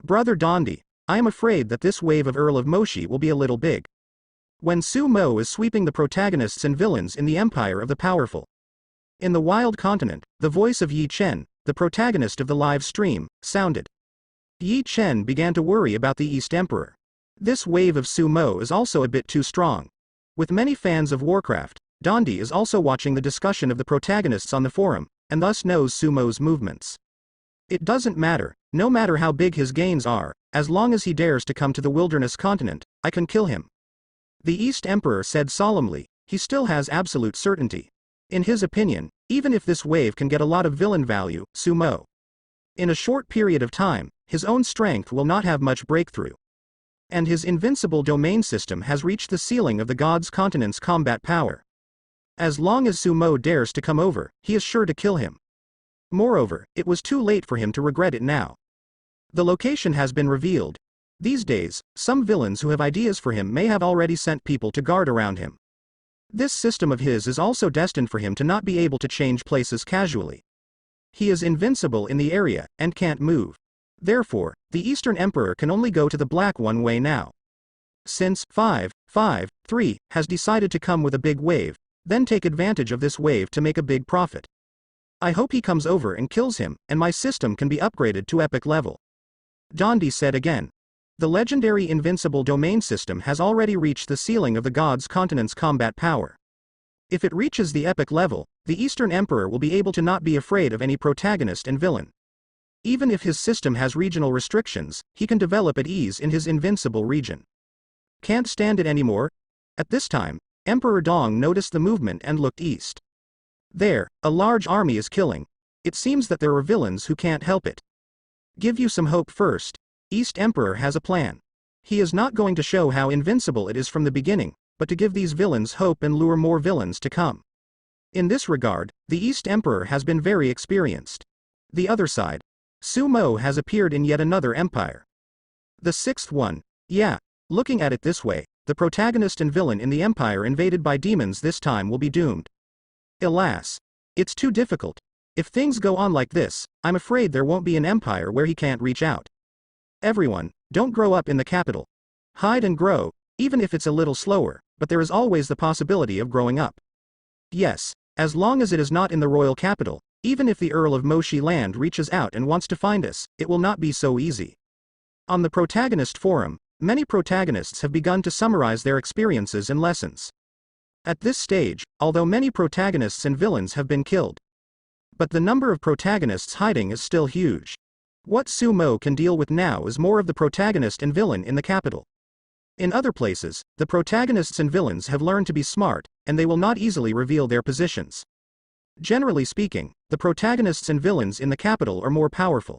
Brother Dondi, I am afraid that this wave of Earl of Moshi will be a little big. When Sumo is sweeping the protagonists and villains in the empire of the powerful. In the wild continent, the voice of Yi Chen, the protagonist of the live stream, sounded. Yi Chen began to worry about the East Emperor. This wave of Sumo is also a bit too strong. With many fans of Warcraft, Dondi is also watching the discussion of the protagonists on the forum, and thus knows Sumo's movements. It doesn't matter, no matter how big his gains are, as long as he dares to come to the wilderness continent, I can kill him. The East Emperor said solemnly, he still has absolute certainty. In his opinion, even if this wave can get a lot of villain value, Sumo. In a short period of time, his own strength will not have much breakthrough. And his invincible domain system has reached the ceiling of the God's continent's combat power. As long as Sumo dares to come over, he is sure to kill him. Moreover, it was too late for him to regret it now. The location has been revealed. These days, some villains who have ideas for him may have already sent people to guard around him. This system of his is also destined for him to not be able to change places casually. He is invincible in the area, and can't move. Therefore, the Eastern Emperor can only go to the Black One way now. Since 553 has decided to come with a big wave, then take advantage of this wave to make a big profit. I hope he comes over and kills him, and my system can be upgraded to epic level. Dondi said again. The legendary invincible domain system has already reached the ceiling of the God's continent's combat power. If it reaches the epic level, the Eastern Emperor will be able to not be afraid of any protagonist and villain. Even if his system has regional restrictions, he can develop at ease in his invincible region. Can't stand it anymore? At this time, Emperor Dong noticed the movement and looked east. There, a large army is killing. It seems that there are villains who can't help it. Give you some hope first. East Emperor has a plan. He is not going to show how invincible it is from the beginning, but to give these villains hope and lure more villains to come. In this regard, the East Emperor has been very experienced. The other side. Sumo has appeared in yet another empire. The sixth one. Yeah, looking at it this way, the protagonist and villain in the empire invaded by demons this time will be doomed. Alas. It's too difficult. If things go on like this, I'm afraid there won't be an empire where he can't reach out. Everyone, don't grow up in the capital. Hide and grow, even if it's a little slower, but there is always the possibility of growing up. Yes, as long as it is not in the royal capital, even if the Earl of Moshi land reaches out and wants to find us, it will not be so easy. On the Protagonist forum, many protagonists have begun to summarize their experiences and lessons. At this stage, although many protagonists and villains have been killed, but the number of protagonists hiding is still huge. What Sumo can deal with now is more of the protagonist and villain in the capital. In other places, the protagonists and villains have learned to be smart, and they will not easily reveal their positions. Generally speaking, the protagonists and villains in the capital are more powerful.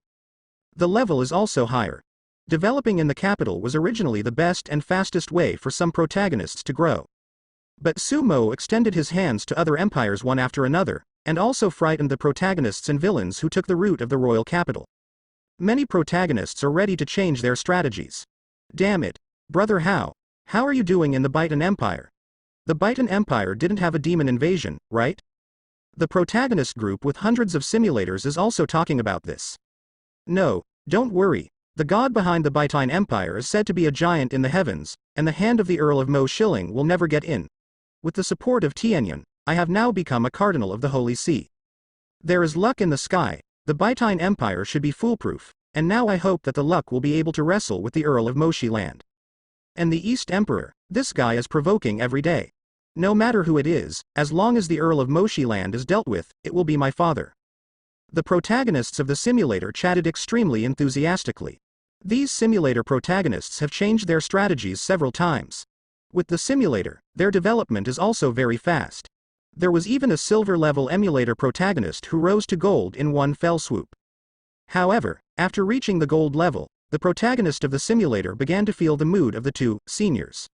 The level is also higher. Developing in the capital was originally the best and fastest way for some protagonists to grow. But Sumo extended his hands to other empires one after another, and also frightened the protagonists and villains who took the route of the royal capital. Many protagonists are ready to change their strategies. Damn it, brother, how are you doing in the Baitan Empire? The Baitan Empire didn't have a demon invasion, right? The protagonist group with hundreds of simulators is also talking about this. No, don't worry, the god behind the Baitan Empire is said to be a giant in the heavens, and the hand of the Earl of Mo Shilling will never get in. With the support of Tianyan, I have now become a cardinal of the Holy See. There is luck in the sky. The Baitan Empire should be foolproof, and now I hope that the luck will be able to wrestle with the Earl of Moshi land. And the East Emperor, this guy is provoking every day. No matter who it is, as long as the Earl of Moshi land is dealt with, it will be my father. The protagonists of the simulator chatted extremely enthusiastically. These simulator protagonists have changed their strategies several times. With the simulator, their development is also very fast. There was even a silver-level emulator protagonist who rose to gold in one fell swoop. However, after reaching the gold level, the protagonist of the simulator began to feel the mood of the two seniors.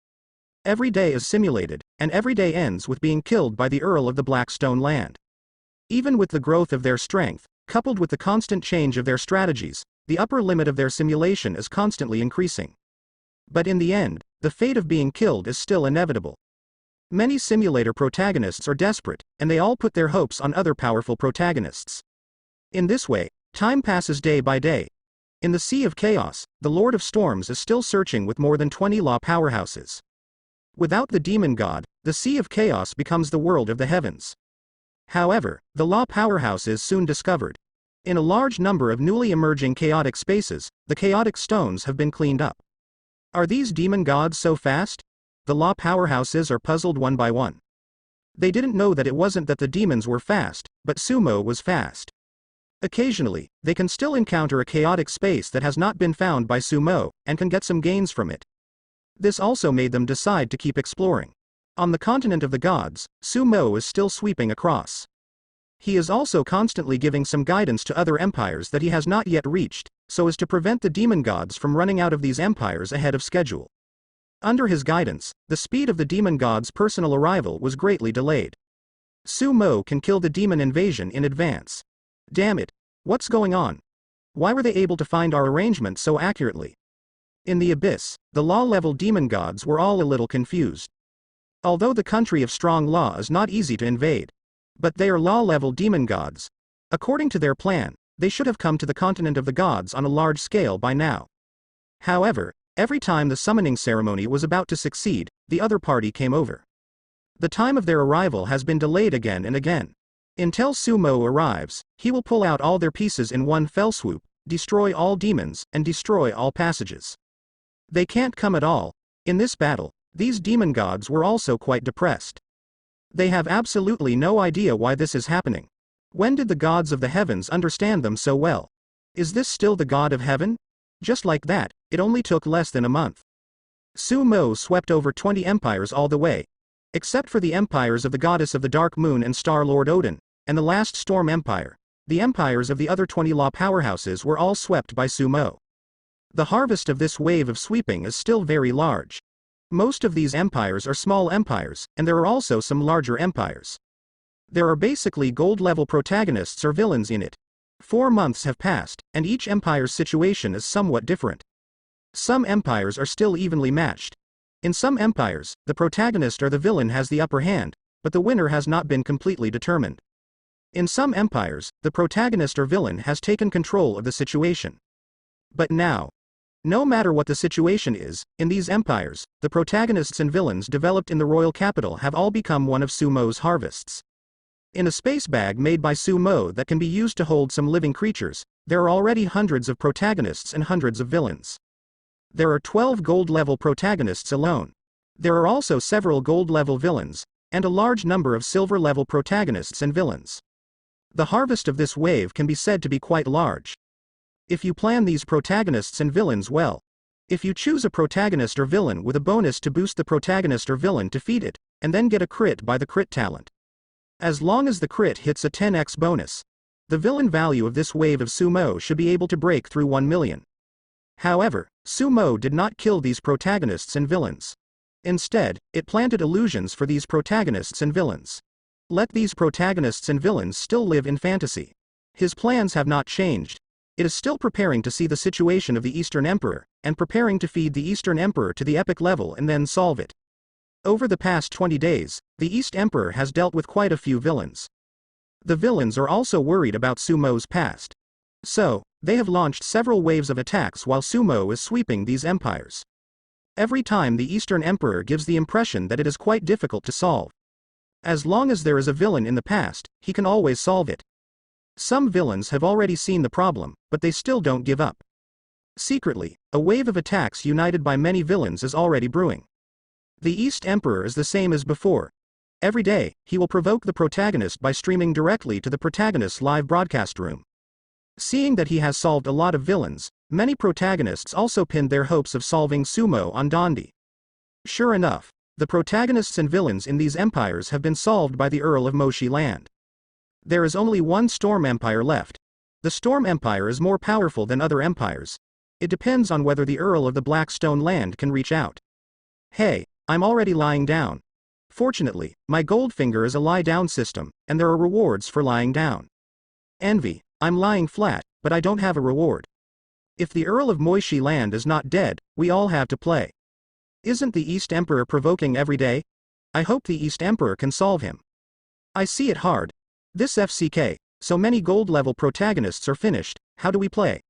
Every day is simulated, and every day ends with being killed by the Earl of the Blackstone land. Even with the growth of their strength, coupled with the constant change of their strategies, the upper limit of their simulation is constantly increasing. But in the end, the fate of being killed is still inevitable. Many simulator protagonists are desperate, and they all put their hopes on other powerful protagonists. In this way, time passes day by day. In the Sea of Chaos, the Lord of Storms is still searching with more than 20 law powerhouses. Without the demon god, the Sea of Chaos becomes the world of the heavens. However, the law powerhouse is soon discovered. In a large number of newly emerging chaotic spaces, the chaotic stones have been cleaned up. Are these demon gods so fast? The law powerhouses are puzzled one by one. They didn't know that it wasn't that the demons were fast, but Sumo was fast. Occasionally, they can still encounter a chaotic space that has not been found by Sumo, and can get some gains from it. This also made them decide to keep exploring. On the continent of the gods, Sumo is still sweeping across. He is also constantly giving some guidance to other empires that he has not yet reached, so as to prevent the demon gods from running out of these empires ahead of schedule. Under his guidance, the speed of the demon gods' personal arrival was greatly delayed. Sumo can kill the demon invasion in advance. Damn it, what's going on? Why were they able to find our arrangement so accurately? In the abyss, the law-level demon gods were all a little confused. Although the country of strong law is not easy to invade, but they are law-level demon gods. According to their plan, they should have come to the continent of the gods on a large scale by now. However, every time the summoning ceremony was about to succeed, the other party came over. The time of their arrival has been delayed again and again. Until Sumo arrives, he will pull out all their pieces in one fell swoop, destroy all demons, and destroy all passages. They can't come at all. In this battle, these demon gods were also quite depressed. They have absolutely no idea why this is happening. When did the gods of the heavens understand them so well? Is this still the god of heaven? Just like that, it only took less than a month. Sumo swept over 20 empires all the way, except for the empires of the goddess of the dark moon and star lord Odin, and the last storm empire. The empires of the other 20 law powerhouses were all swept by Sumo. The harvest of this wave of sweeping is still very large. Most of these empires are small empires, and there are also some larger empires. There are basically gold-level protagonists or villains in it. 4 months have passed, and each empire's situation is somewhat different. Some empires are still evenly matched. In some empires, the protagonist or the villain has the upper hand, but the winner has not been completely determined. In some empires, the protagonist or villain has taken control of the situation. But now, no matter what the situation is, in these empires, the protagonists and villains developed in the royal capital have all become one of Sumo's harvests. In a space bag made by Sumo that can be used to hold some living creatures, there are already hundreds of protagonists and hundreds of villains. There are 12 gold-level protagonists alone. There are also several gold-level villains, and a large number of silver-level protagonists and villains. The harvest of this wave can be said to be quite large. If you plan these protagonists and villains well, if you choose a protagonist or villain with a bonus to boost the protagonist or villain to feed it, and then get a crit by the crit talent. As long as the crit hits a 10x bonus, the villain value of this wave of Sumo should be able to break through 1 million. However, Sumo did not kill these protagonists and villains. Instead, it planted illusions for these protagonists and villains. Let these protagonists and villains still live in fantasy. His plans have not changed. It is still preparing to see the situation of the Eastern Emperor, and preparing to feed the Eastern Emperor to the epic level and then solve it. Over the past 20 days, the East Emperor has dealt with quite a few villains. The villains are also worried about Sumo's past. So, they have launched several waves of attacks while Sumo is sweeping these empires. Every time the Eastern Emperor gives the impression that it is quite difficult to solve. As long as there is a villain in the past, he can always solve it. Some villains have already seen the problem, but they still don't give up. Secretly, a wave of attacks united by many villains is already brewing. The East Emperor is the same as before. Every day, he will provoke the protagonist by streaming directly to the protagonist's live broadcast room. Seeing that he has solved a lot of villains, many protagonists also pinned their hopes of solving Sumo on Dondi. Sure enough, the protagonists and villains in these empires have been solved by the Earl of Moshi Land. There is only one Storm Empire left. The Storm Empire is more powerful than other empires. It depends on whether the Earl of the Blackstone Land can reach out. Hey, I'm already lying down. Fortunately, my Goldfinger is a lie-down system, and there are rewards for lying down. Envy, I'm lying flat, but I don't have a reward. If the Earl of Moishi Land is not dead, we all have to play. Isn't the East Emperor provoking every day? I hope the East Emperor can solve him. I see it hard. This FCK, so many gold-level protagonists are finished, how do we play?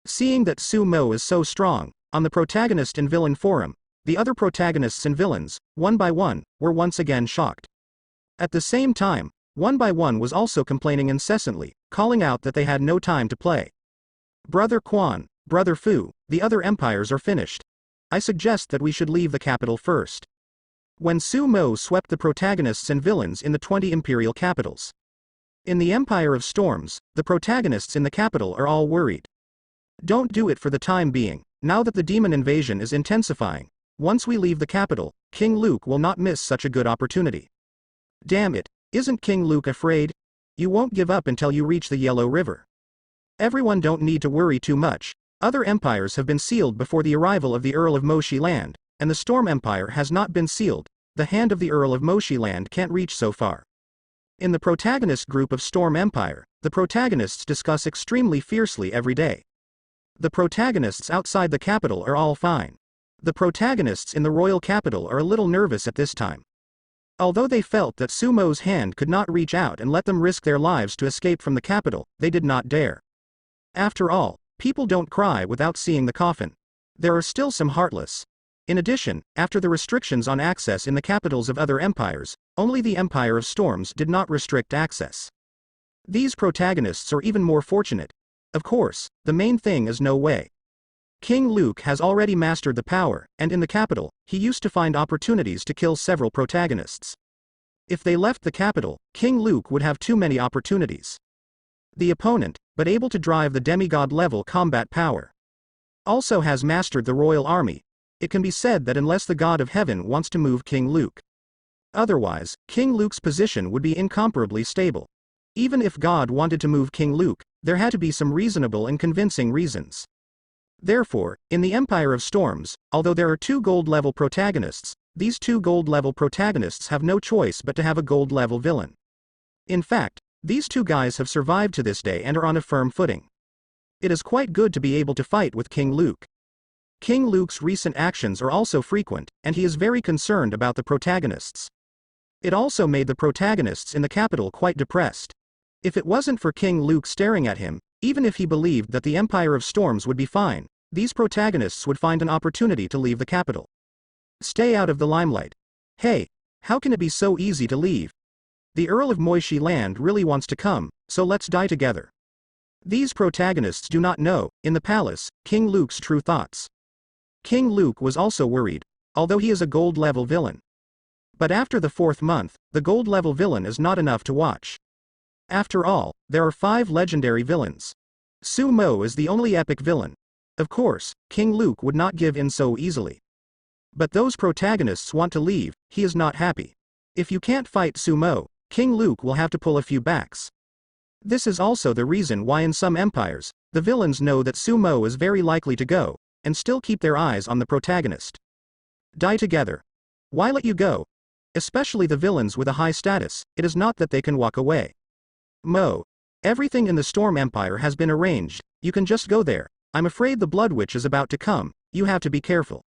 Seeing that Su Mo is so strong, on the protagonist and villain forum, the other protagonists and villains, one by one, were once again shocked. At the same time, one by one was also complaining incessantly, calling out that they had no time to play. Brother Quan, Brother Fu, the other empires are finished. I suggest that we should leave the capital first. When Su Mo swept the protagonists and villains in the 20 imperial capitals. In the Empire of Storms, the protagonists in the capital are all worried. Don't do it for the time being, now that the demon invasion is intensifying. Once we leave the capital, King Luke will not miss such a good opportunity. Damn it, isn't King Luke afraid? You won't give up until you reach the Yellow River. Everyone don't need to worry too much. Other empires have been sealed before the arrival of the Earl of Moshi Land, and the Storm Empire has not been sealed. The hand of the Earl of Moshi Land can't reach so far. In the protagonist group of Storm Empire, the protagonists discuss extremely fiercely every day. The protagonists outside the capital are all fine. The protagonists in the royal capital are a little nervous at this time. Although they felt that Su Mo's hand could not reach out and let them risk their lives to escape from the capital, they did not dare. After all, people don't cry without seeing the coffin. There are still some heartless. In addition, after the restrictions on access in the capitals of other empires, only the Empire of Storms did not restrict access. These protagonists are even more fortunate. Of course, the main thing is no way. King Luke has already mastered the power, and in the capital, he used to find opportunities to kill several protagonists. If they left the capital, King Luke would have too many opportunities. The opponent, but able to drive the demigod-level combat power, also has mastered the royal army. It can be said that unless the God of Heaven wants to move King Luke. Otherwise, King Luke's position would be incomparably stable. Even if God wanted to move King Luke, there had to be some reasonable and convincing reasons. Therefore, in the Empire of Storms, although there are 2 gold-level protagonists, these 2 gold-level protagonists have no choice but to have a gold-level villain. In fact, these 2 guys have survived to this day and are on a firm footing. It is quite good to be able to fight with King Luke. King Luke's recent actions are also frequent, and he is very concerned about the protagonists. It also made the protagonists in the capital quite depressed. If it wasn't for King Luke staring at him, even if he believed that the Empire of Storms would be fine, these protagonists would find an opportunity to leave the capital. Stay out of the limelight. Hey, how can it be so easy to leave? The Earl of Moshi Land really wants to come, so let's die together. These protagonists do not know, in the palace, King Luke's true thoughts. King Luke was also worried, although he is a gold-level villain. But after the 4th month, the gold-level villain is not enough to watch. After all, there are 5 legendary villains. Su Mo is the only epic villain. Of course, King Luke would not give in so easily. But those protagonists want to leave, he is not happy. If you can't fight Su Mo, King Luke will have to pull a few backs. This is also the reason why in some empires, the villains know that Su Mo is very likely to go, and still keep their eyes on the protagonist. Die together. Why let you go? Especially the villains with a high status, it is not that they can walk away. Mo. Everything in the Storm Empire has been arranged, you can just go there. I'm afraid the Blood Witch is about to come, you have to be careful.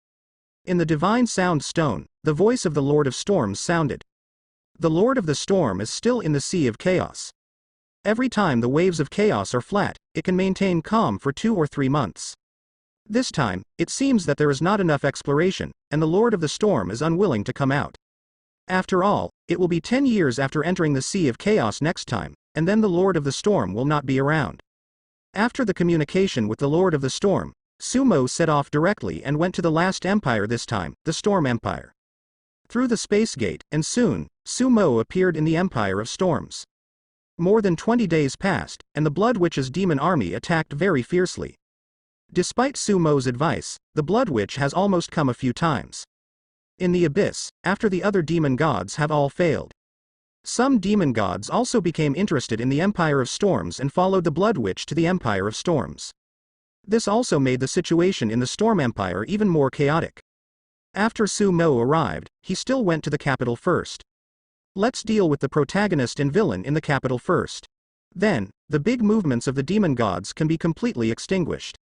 In the Divine Sound Stone, the voice of the Lord of Storms sounded. The Lord of the Storm is still in the Sea of Chaos. Every time the waves of chaos are flat, it can maintain calm for 2 or 3 months. This time, it seems that there is not enough exploration, and the Lord of the Storm is unwilling to come out. After all, it will be 10 years after entering the Sea of Chaos next time, and then the Lord of the Storm will not be around. After the communication with the Lord of the Storm, Su Mo set off directly and went to the last empire, this time, the Storm Empire. Through the Space Gate, and soon, Su Mo appeared in the Empire of Storms. More than 20 days passed, and the Blood Witch's demon army attacked very fiercely. Despite Su Mo's advice, the Blood Witch has almost come a few times. In the Abyss, after the other demon gods have all failed. Some demon gods also became interested in the Empire of Storms and followed the Blood Witch to the Empire of Storms. This also made the situation in the Storm Empire even more chaotic. After Su Mo arrived, he still went to the capital first. Let's deal with the protagonist and villain in the capital first. Then, the big movements of the demon gods can be completely extinguished.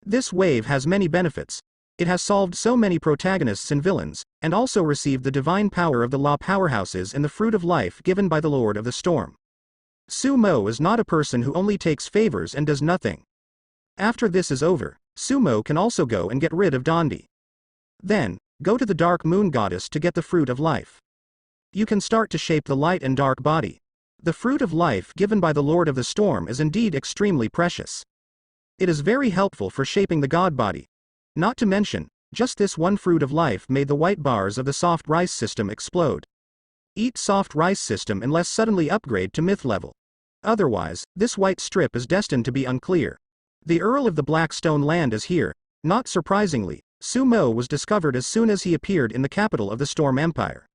This wave has many benefits. It has solved so many protagonists and villains, and also received the divine power of the law powerhouses and the fruit of life given by the Lord of the Storm. Su Mo is not a person who only takes favors and does nothing. After this is over, Sumo can also go and get rid of Dondi. Then, go to the Dark Moon Goddess to get the Fruit of Life. You can start to shape the light and dark body. The Fruit of Life given by the Lord of the Storm is indeed extremely precious. It is very helpful for shaping the god body. Not to mention, just this one Fruit of Life made the white bars of the soft rice system explode. Eat soft rice system unless suddenly upgrade to myth level. Otherwise, this white strip is destined to be unclear. The Earl of the Blackstone Land is here. Not surprisingly, Sumo was discovered as soon as he appeared in the capital of the Storm Empire.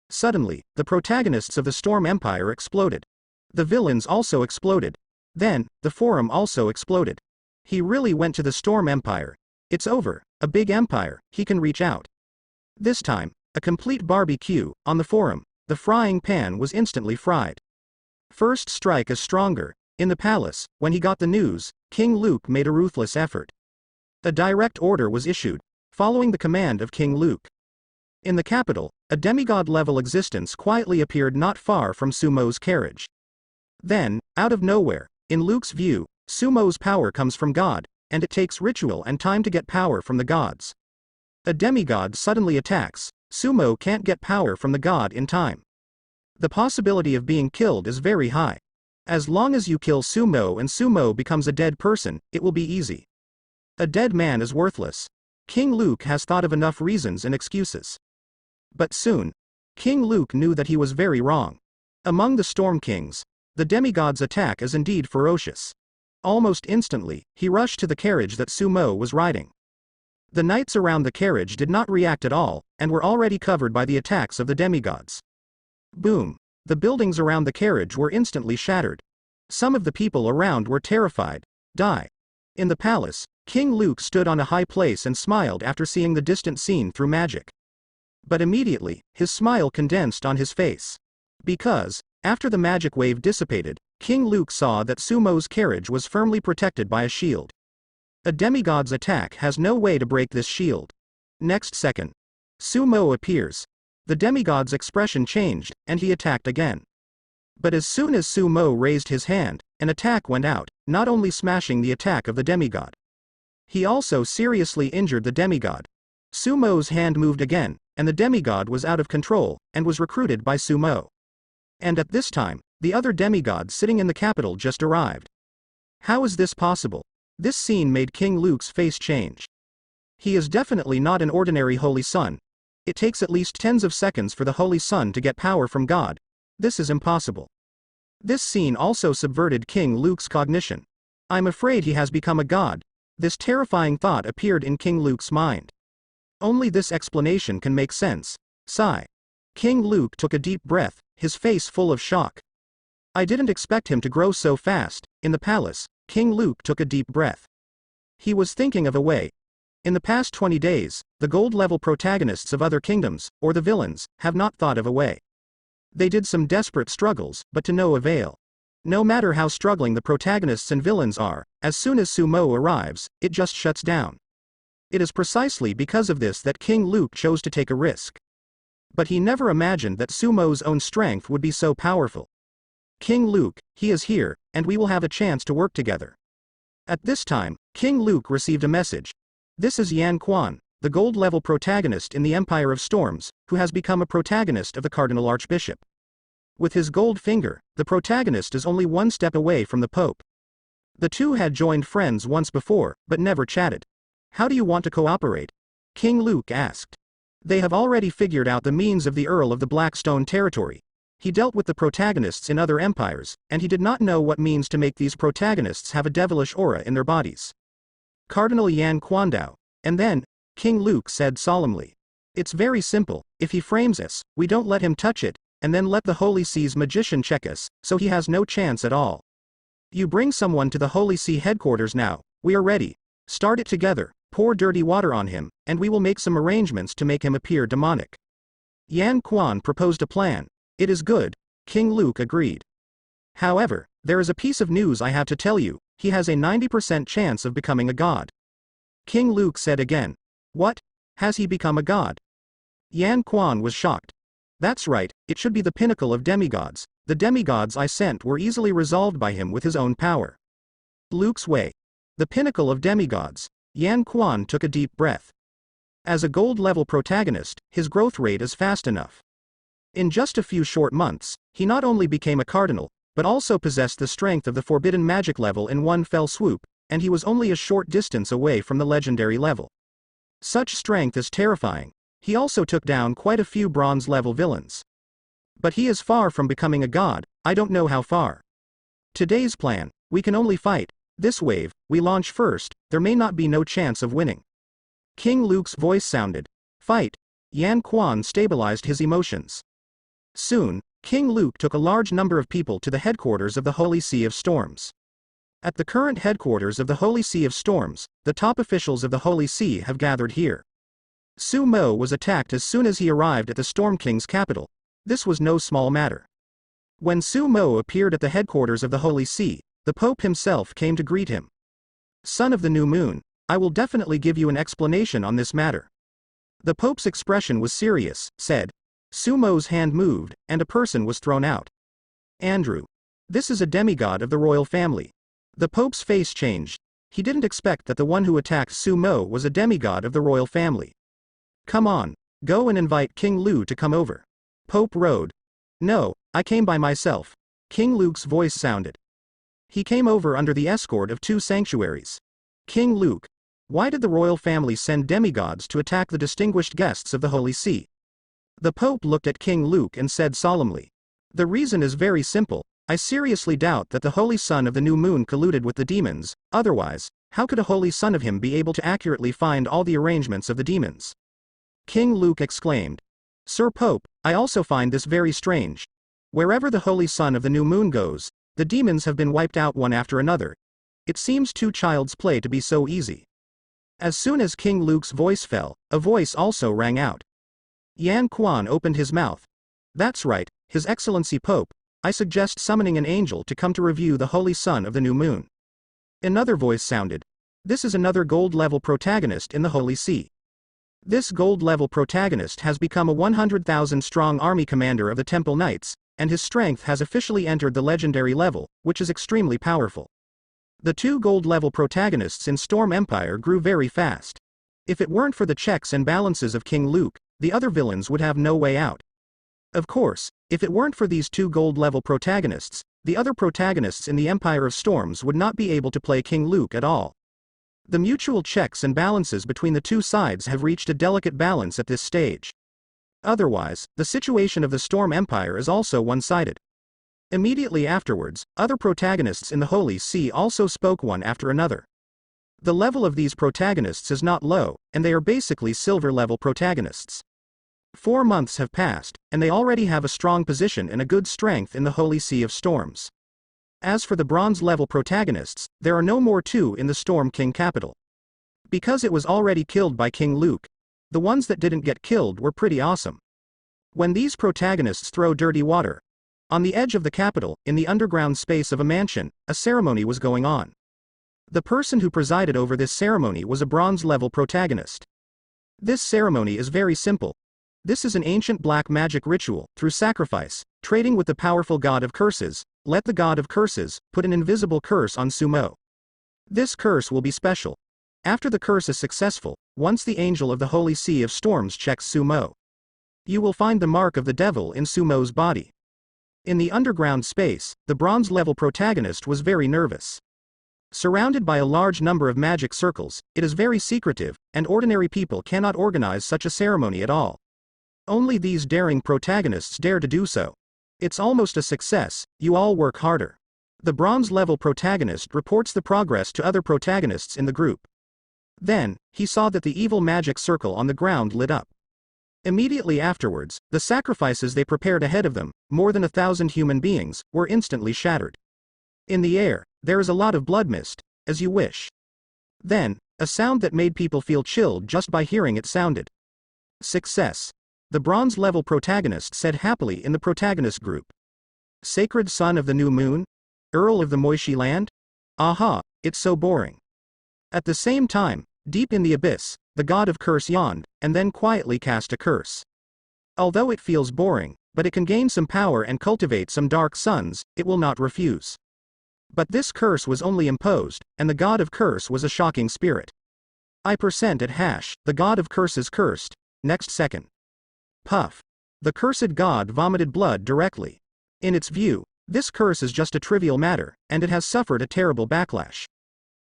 Suddenly, the protagonists of the Storm Empire exploded. The villains also exploded. Then, the forum also exploded. He really went to the Storm Empire. It's over, a big empire, he can reach out. This time, a complete barbecue, on the forum, the frying pan was instantly fried. First strike is stronger. In the palace, when he got the news, King Luke made a ruthless effort. A direct order was issued, following the command of King Luke. In the capital, a demigod-level existence quietly appeared not far from Sumo's carriage. Then, out of nowhere, in Luke's view, Sumo's power comes from God, and it takes ritual and time to get power from the gods. A demigod suddenly attacks. Sumo can't get power from the god in time. The possibility of being killed is very high. As long as you kill Sumo and Sumo becomes a dead person, it will be easy. A dead man is worthless. King Luke has thought of enough reasons and excuses. But soon, King Luke knew that he was very wrong. Among the Storm Kings, the demigod's attack is indeed ferocious. Almost instantly, he rushed to the carriage that Sumo was riding. The knights around the carriage did not react at all, and were already covered by the attacks of the demigods. Boom! The buildings around the carriage were instantly shattered. Some of the people around were terrified. Die. In the palace, King Luke stood on a high place and smiled after seeing the distant scene through magic. But immediately, his smile condensed on his face. Because, after the magic wave dissipated, King Luke saw that Sumo's carriage was firmly protected by a shield. A demigod's attack has no way to break this shield. Next second, Sumo appears. The demigod's expression changed, and he attacked again. But as soon as Sumo raised his hand, an attack went out, not only smashing the attack of the demigod. He also seriously injured the demigod. Sumo's hand moved again, and the demigod was out of control, and was recruited by Sumo. And at this time, the other demigod sitting in the capital just arrived. How is this possible? This scene made King Luke's face change. He is definitely not an ordinary Holy Son. It takes at least tens of seconds for the Holy Son to get power from God. This is impossible. This scene also subverted King Luke's cognition. I'm afraid he has become a god. This terrifying thought appeared in King Luke's mind. Only this explanation can make sense. Sigh. King Luke took a deep breath, his face full of shock. I didn't expect him to grow so fast. In the palace, King Luke took a deep breath. He was thinking of a way. In the past 20 days, the gold-level protagonists of other kingdoms, or the villains, have not thought of a way. They did some desperate struggles, but to no avail. No matter how struggling the protagonists and villains are, as soon as Sumo arrives, it just shuts down. It is precisely because of this that King Luke chose to take a risk. But he never imagined that Sumo's own strength would be so powerful. King Luke, he is here, and we will have a chance to work together. At this time, King Luke received a message. This is Yan Quan, the gold-level protagonist in the Empire of Storms, who has become a protagonist of the Cardinal Archbishop. With his gold finger, the protagonist is only one step away from the Pope. The two had joined friends once before, but never chatted. How do you want to cooperate? King Luke asked. They have already figured out the means of the Earl of the Blackstone territory. He dealt with the protagonists in other empires, and he did not know what means to make these protagonists have a devilish aura in their bodies. Cardinal Yan Quandao. And then, King Luke said solemnly. It's very simple. If he frames us, we don't let him touch it, and then let the Holy See's magician check us, so he has no chance at all. You bring someone to the Holy See headquarters now. We are ready. Start it together, pour dirty water on him, and we will make some arrangements to make him appear demonic. Yan Quan proposed a plan. It is good. King Luke agreed. However, there is a piece of news I have to tell you. He has a 90% chance of becoming a god. King Luke said again. What? Has he become a god? Yan Quan was shocked. That's right, it should be the pinnacle of demigods. The demigods I sent were easily resolved by him with his own power. Luke's way. The pinnacle of demigods. Yan Quan took a deep breath. As a gold-level protagonist, his growth rate is fast enough. In just a few short months, he not only became a cardinal, but also possessed the strength of the forbidden magic level in one fell swoop, and he was only a short distance away from the legendary level. Such strength is terrifying. He also took down quite a few bronze-level villains. But he is far from becoming a god. I don't know how far. Today's plan, we can only fight. This wave, we launch first, there may not be no chance of winning. King Luke's voice sounded. Fight. Yan Quan stabilized his emotions. Soon, King Luke took a large number of people to the headquarters of the Holy Sea of Storms. At the current headquarters of the Holy Sea of Storms, the top officials of the Holy See have gathered here. Su Mo was attacked as soon as he arrived at the Storm King's capital. This was no small matter. When Su Mo appeared at the headquarters of the Holy See, the Pope himself came to greet him. Son of the New Moon, I will definitely give you an explanation on this matter. The Pope's expression was serious, said. Su Mo's hand moved, and a person was thrown out. Andrew. This is a demigod of the royal family. The Pope's face changed. He didn't expect that the one who attacked Su Mo was a demigod of the royal family. Come on, go and invite King Lu to come over. Pope rode. No, I came by myself. King Luke's voice sounded. He came over under the escort of 2 sanctuaries. King Luke. Why did the royal family send demigods to attack the distinguished guests of the Holy See? The Pope looked at King Luke and said solemnly. The reason is very simple. I seriously doubt that the Holy Son of the New Moon colluded with the demons. Otherwise, how could a Holy Son of him be able to accurately find all the arrangements of the demons? King Luke exclaimed. Sir Pope, I also find this very strange. Wherever the Holy Son of the New Moon goes, the demons have been wiped out one after another. It seems too child's play to be so easy. As soon as King Luke's voice fell, a voice also rang out. Yan Quan opened his mouth. That's right, His Excellency Pope, I suggest summoning an angel to come to review the Holy Son of the New Moon. Another voice sounded. This is another gold-level protagonist in the Holy See. This gold-level protagonist has become a 100,000-strong army commander of the Temple Knights, and his strength has officially entered the legendary level, which is extremely powerful. The 2 gold-level protagonists in Storm Empire grew very fast. If it weren't for the checks and balances of King Luke, the other villains would have no way out. Of course, if it weren't for these 2 gold-level protagonists, the other protagonists in the Empire of Storms would not be able to play King Luke at all. The mutual checks and balances between the 2 sides have reached a delicate balance at this stage. Otherwise, the situation of the Storm Empire is also one-sided. Immediately afterwards, other protagonists in the Holy See also spoke one after another. The level of these protagonists is not low, and they are basically silver-level protagonists. 4 months have passed, and they already have a strong position and a good strength in the Holy Sea of Storms. As for the bronze-level protagonists, there are no more 2 in the Storm King capital. Because it was already killed by King Luke, the ones that didn't get killed were pretty awesome. When these protagonists throw dirty water, on the edge of the capital, in the underground space of a mansion, a ceremony was going on. The person who presided over this ceremony was a bronze-level protagonist. This ceremony is very simple. This is an ancient black magic ritual. Through sacrifice, trading with the powerful god of curses, let the god of curses put an invisible curse on Su Mo. This curse will be special. After the curse is successful, once the angel of the Holy Sea of Storms checks Su Mo, you will find the mark of the devil in Su Mo's body. In the underground space, the bronze-level protagonist was very nervous. Surrounded by a large number of magic circles, it is very secretive, and ordinary people cannot organize such a ceremony at all. Only these daring protagonists dare to do so. It's almost a success, you all work harder. The bronze-level protagonist reports the progress to other protagonists in the group. Then, he saw that the evil magic circle on the ground lit up. Immediately afterwards, the sacrifices they prepared ahead of them, more than 1,000 human beings, were instantly shattered. In the air, there is a lot of blood mist, as you wish. Then, a sound that made people feel chilled just by hearing it sounded. Success. The bronze-level protagonist said happily in the protagonist group. Sacred Son of the New Moon? Earl of the Moishi Land? Aha, it's so boring. At the same time, deep in the abyss, the god of curse yawned, and then quietly cast a curse. Although it feels boring, but it can gain some power and cultivate some dark suns, it will not refuse. But this curse was only imposed, and the god of curse was a shocking spirit. I% at hash, the god of curse is cursed, next second. Puff. The cursed god vomited blood directly. In its view, this curse is just a trivial matter, and it has suffered a terrible backlash.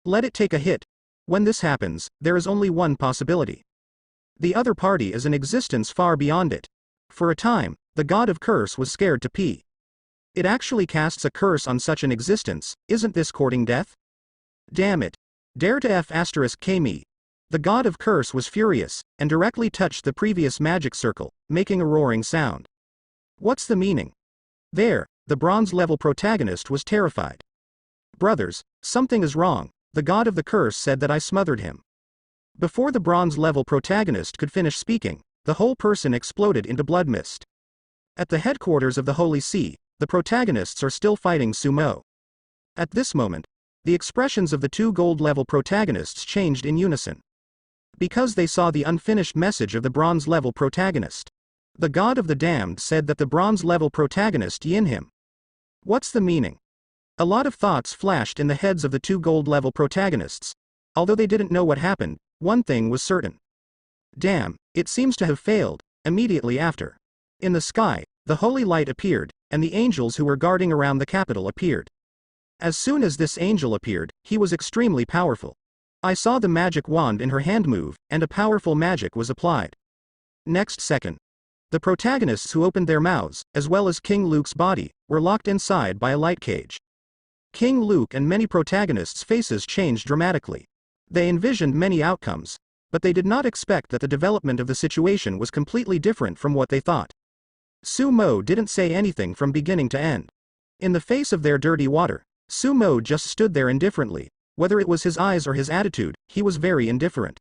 Let it take a hit. When this happens, there is only one possibility. The other party is an existence far beyond it. For a time, the god of curse was scared to pee. It actually casts a curse on such an existence. Isn't this courting death? Damn it. Dare to F***K me. The god of curse was furious, and directly touched the previous magic circle, making a roaring sound. What's the meaning? There, the bronze-level protagonist was terrified. Brothers, something is wrong. The god of the curse said that I smothered him. Before the bronze-level protagonist could finish speaking, the whole person exploded into blood mist. At the headquarters of the Holy See, the protagonists are still fighting sumo. At this moment, the expressions of the two gold-level protagonists changed in unison. Because they saw the unfinished message of the bronze-level protagonist. The god of the damned said that the bronze-level protagonist yin him. What's the meaning? A lot of thoughts flashed in the heads of the two gold-level protagonists. Although they didn't know what happened, one thing was certain. Damn, it seems to have failed. Immediately after. In the sky, the holy light appeared, and the angels who were guarding around the capital appeared. As soon as this angel appeared, he was extremely powerful. I saw the magic wand in her hand move, and a powerful magic was applied. Next second. The protagonists who opened their mouths, as well as King Luke's body, were locked inside by a light cage. King Luke and many protagonists' faces changed dramatically. They envisioned many outcomes, but they did not expect that the development of the situation was completely different from what they thought. Sumo didn't say anything from beginning to end. In the face of their dirty water, Sumo just stood there indifferently. Whether it was his eyes or his attitude, he was very indifferent.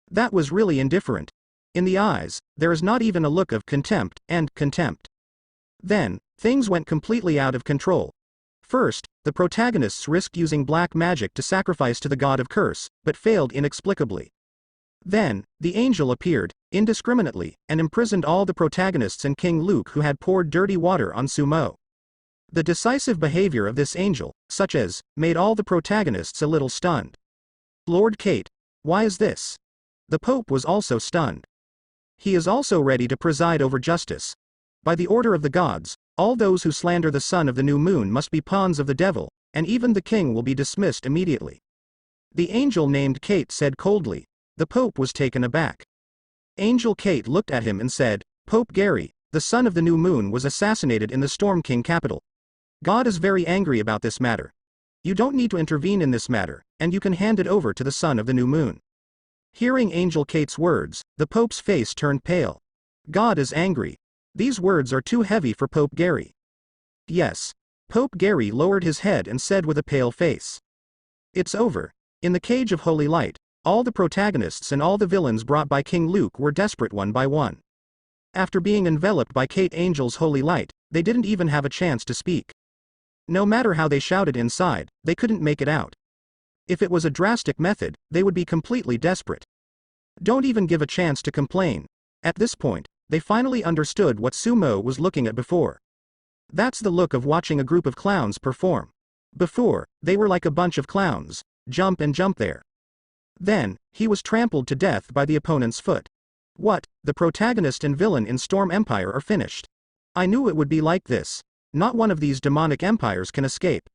That was really indifferent. In the eyes, there is not even a look of contempt. Then, things went completely out of control. First, the protagonists risked using black magic to sacrifice to the god of curse, but failed inexplicably. Then, the angel appeared, indiscriminately, and imprisoned all the protagonists and King Luke who had poured dirty water on Sumo. The decisive behavior of this angel, such as, made all the protagonists a little stunned. Lord Kate, why is this? The Pope was also stunned. He is also ready to preside over justice. By the order of the gods, all those who slander the son of the new moon must be pawns of the devil, and even the king will be dismissed immediately. The angel named Kate said coldly. The Pope was taken aback. Angel Kate looked at him and said, Pope Gary, the son of the new moon was assassinated in the Storm King capital. God is very angry about this matter. You don't need to intervene in this matter, and you can hand it over to the son of the new moon. Hearing Angel Kate's words, the Pope's face turned pale. God is angry. These words are too heavy for Pope Gary. Yes. Pope Gary lowered his head and said with a pale face. It's over. In the cage of holy light, all the protagonists and all the villains brought by King Luke were desperate one by one. After being enveloped by Kate Angel's holy light, they didn't even have a chance to speak. No matter how they shouted inside, they couldn't make it out. If it was a drastic method, they would be completely desperate. Don't even give a chance to complain. At this point, they finally understood what Sumo was looking at before. That's the look of watching a group of clowns perform. Before, they were like a bunch of clowns, jump and jump there. Then, he was trampled to death by the opponent's foot. What, the protagonist and villain in Storm Empire are finished. I knew it would be like this. Not one of these demonic empires can escape.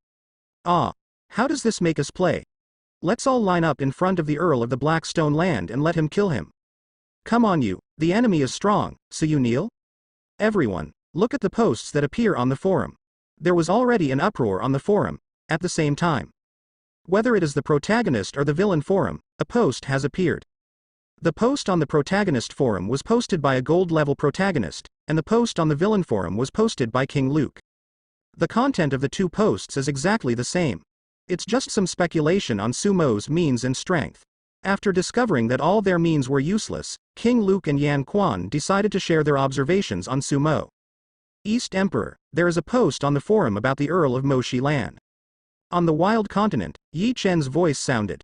Ah, how does this make us play? Let's all line up in front of the Earl of the Blackstone Land and let him kill him. Come on you, the enemy is strong, so you kneel? Everyone, look at the posts that appear on the forum. There was already an uproar on the forum, at the same time. Whether it is the protagonist or the villain forum, a post has appeared. The post on the protagonist forum was posted by a gold-level protagonist, and the post on the villain forum was posted by King Luke. The content of the two posts is exactly the same. It's just some speculation on Sumo's means and strength. After discovering that all their means were useless, King Luke and Yan Quan decided to share their observations on Sumo. East Emperor, there is a post on the forum about the Earl of Moshi Lan. On the wild continent, Yi Chen's voice sounded.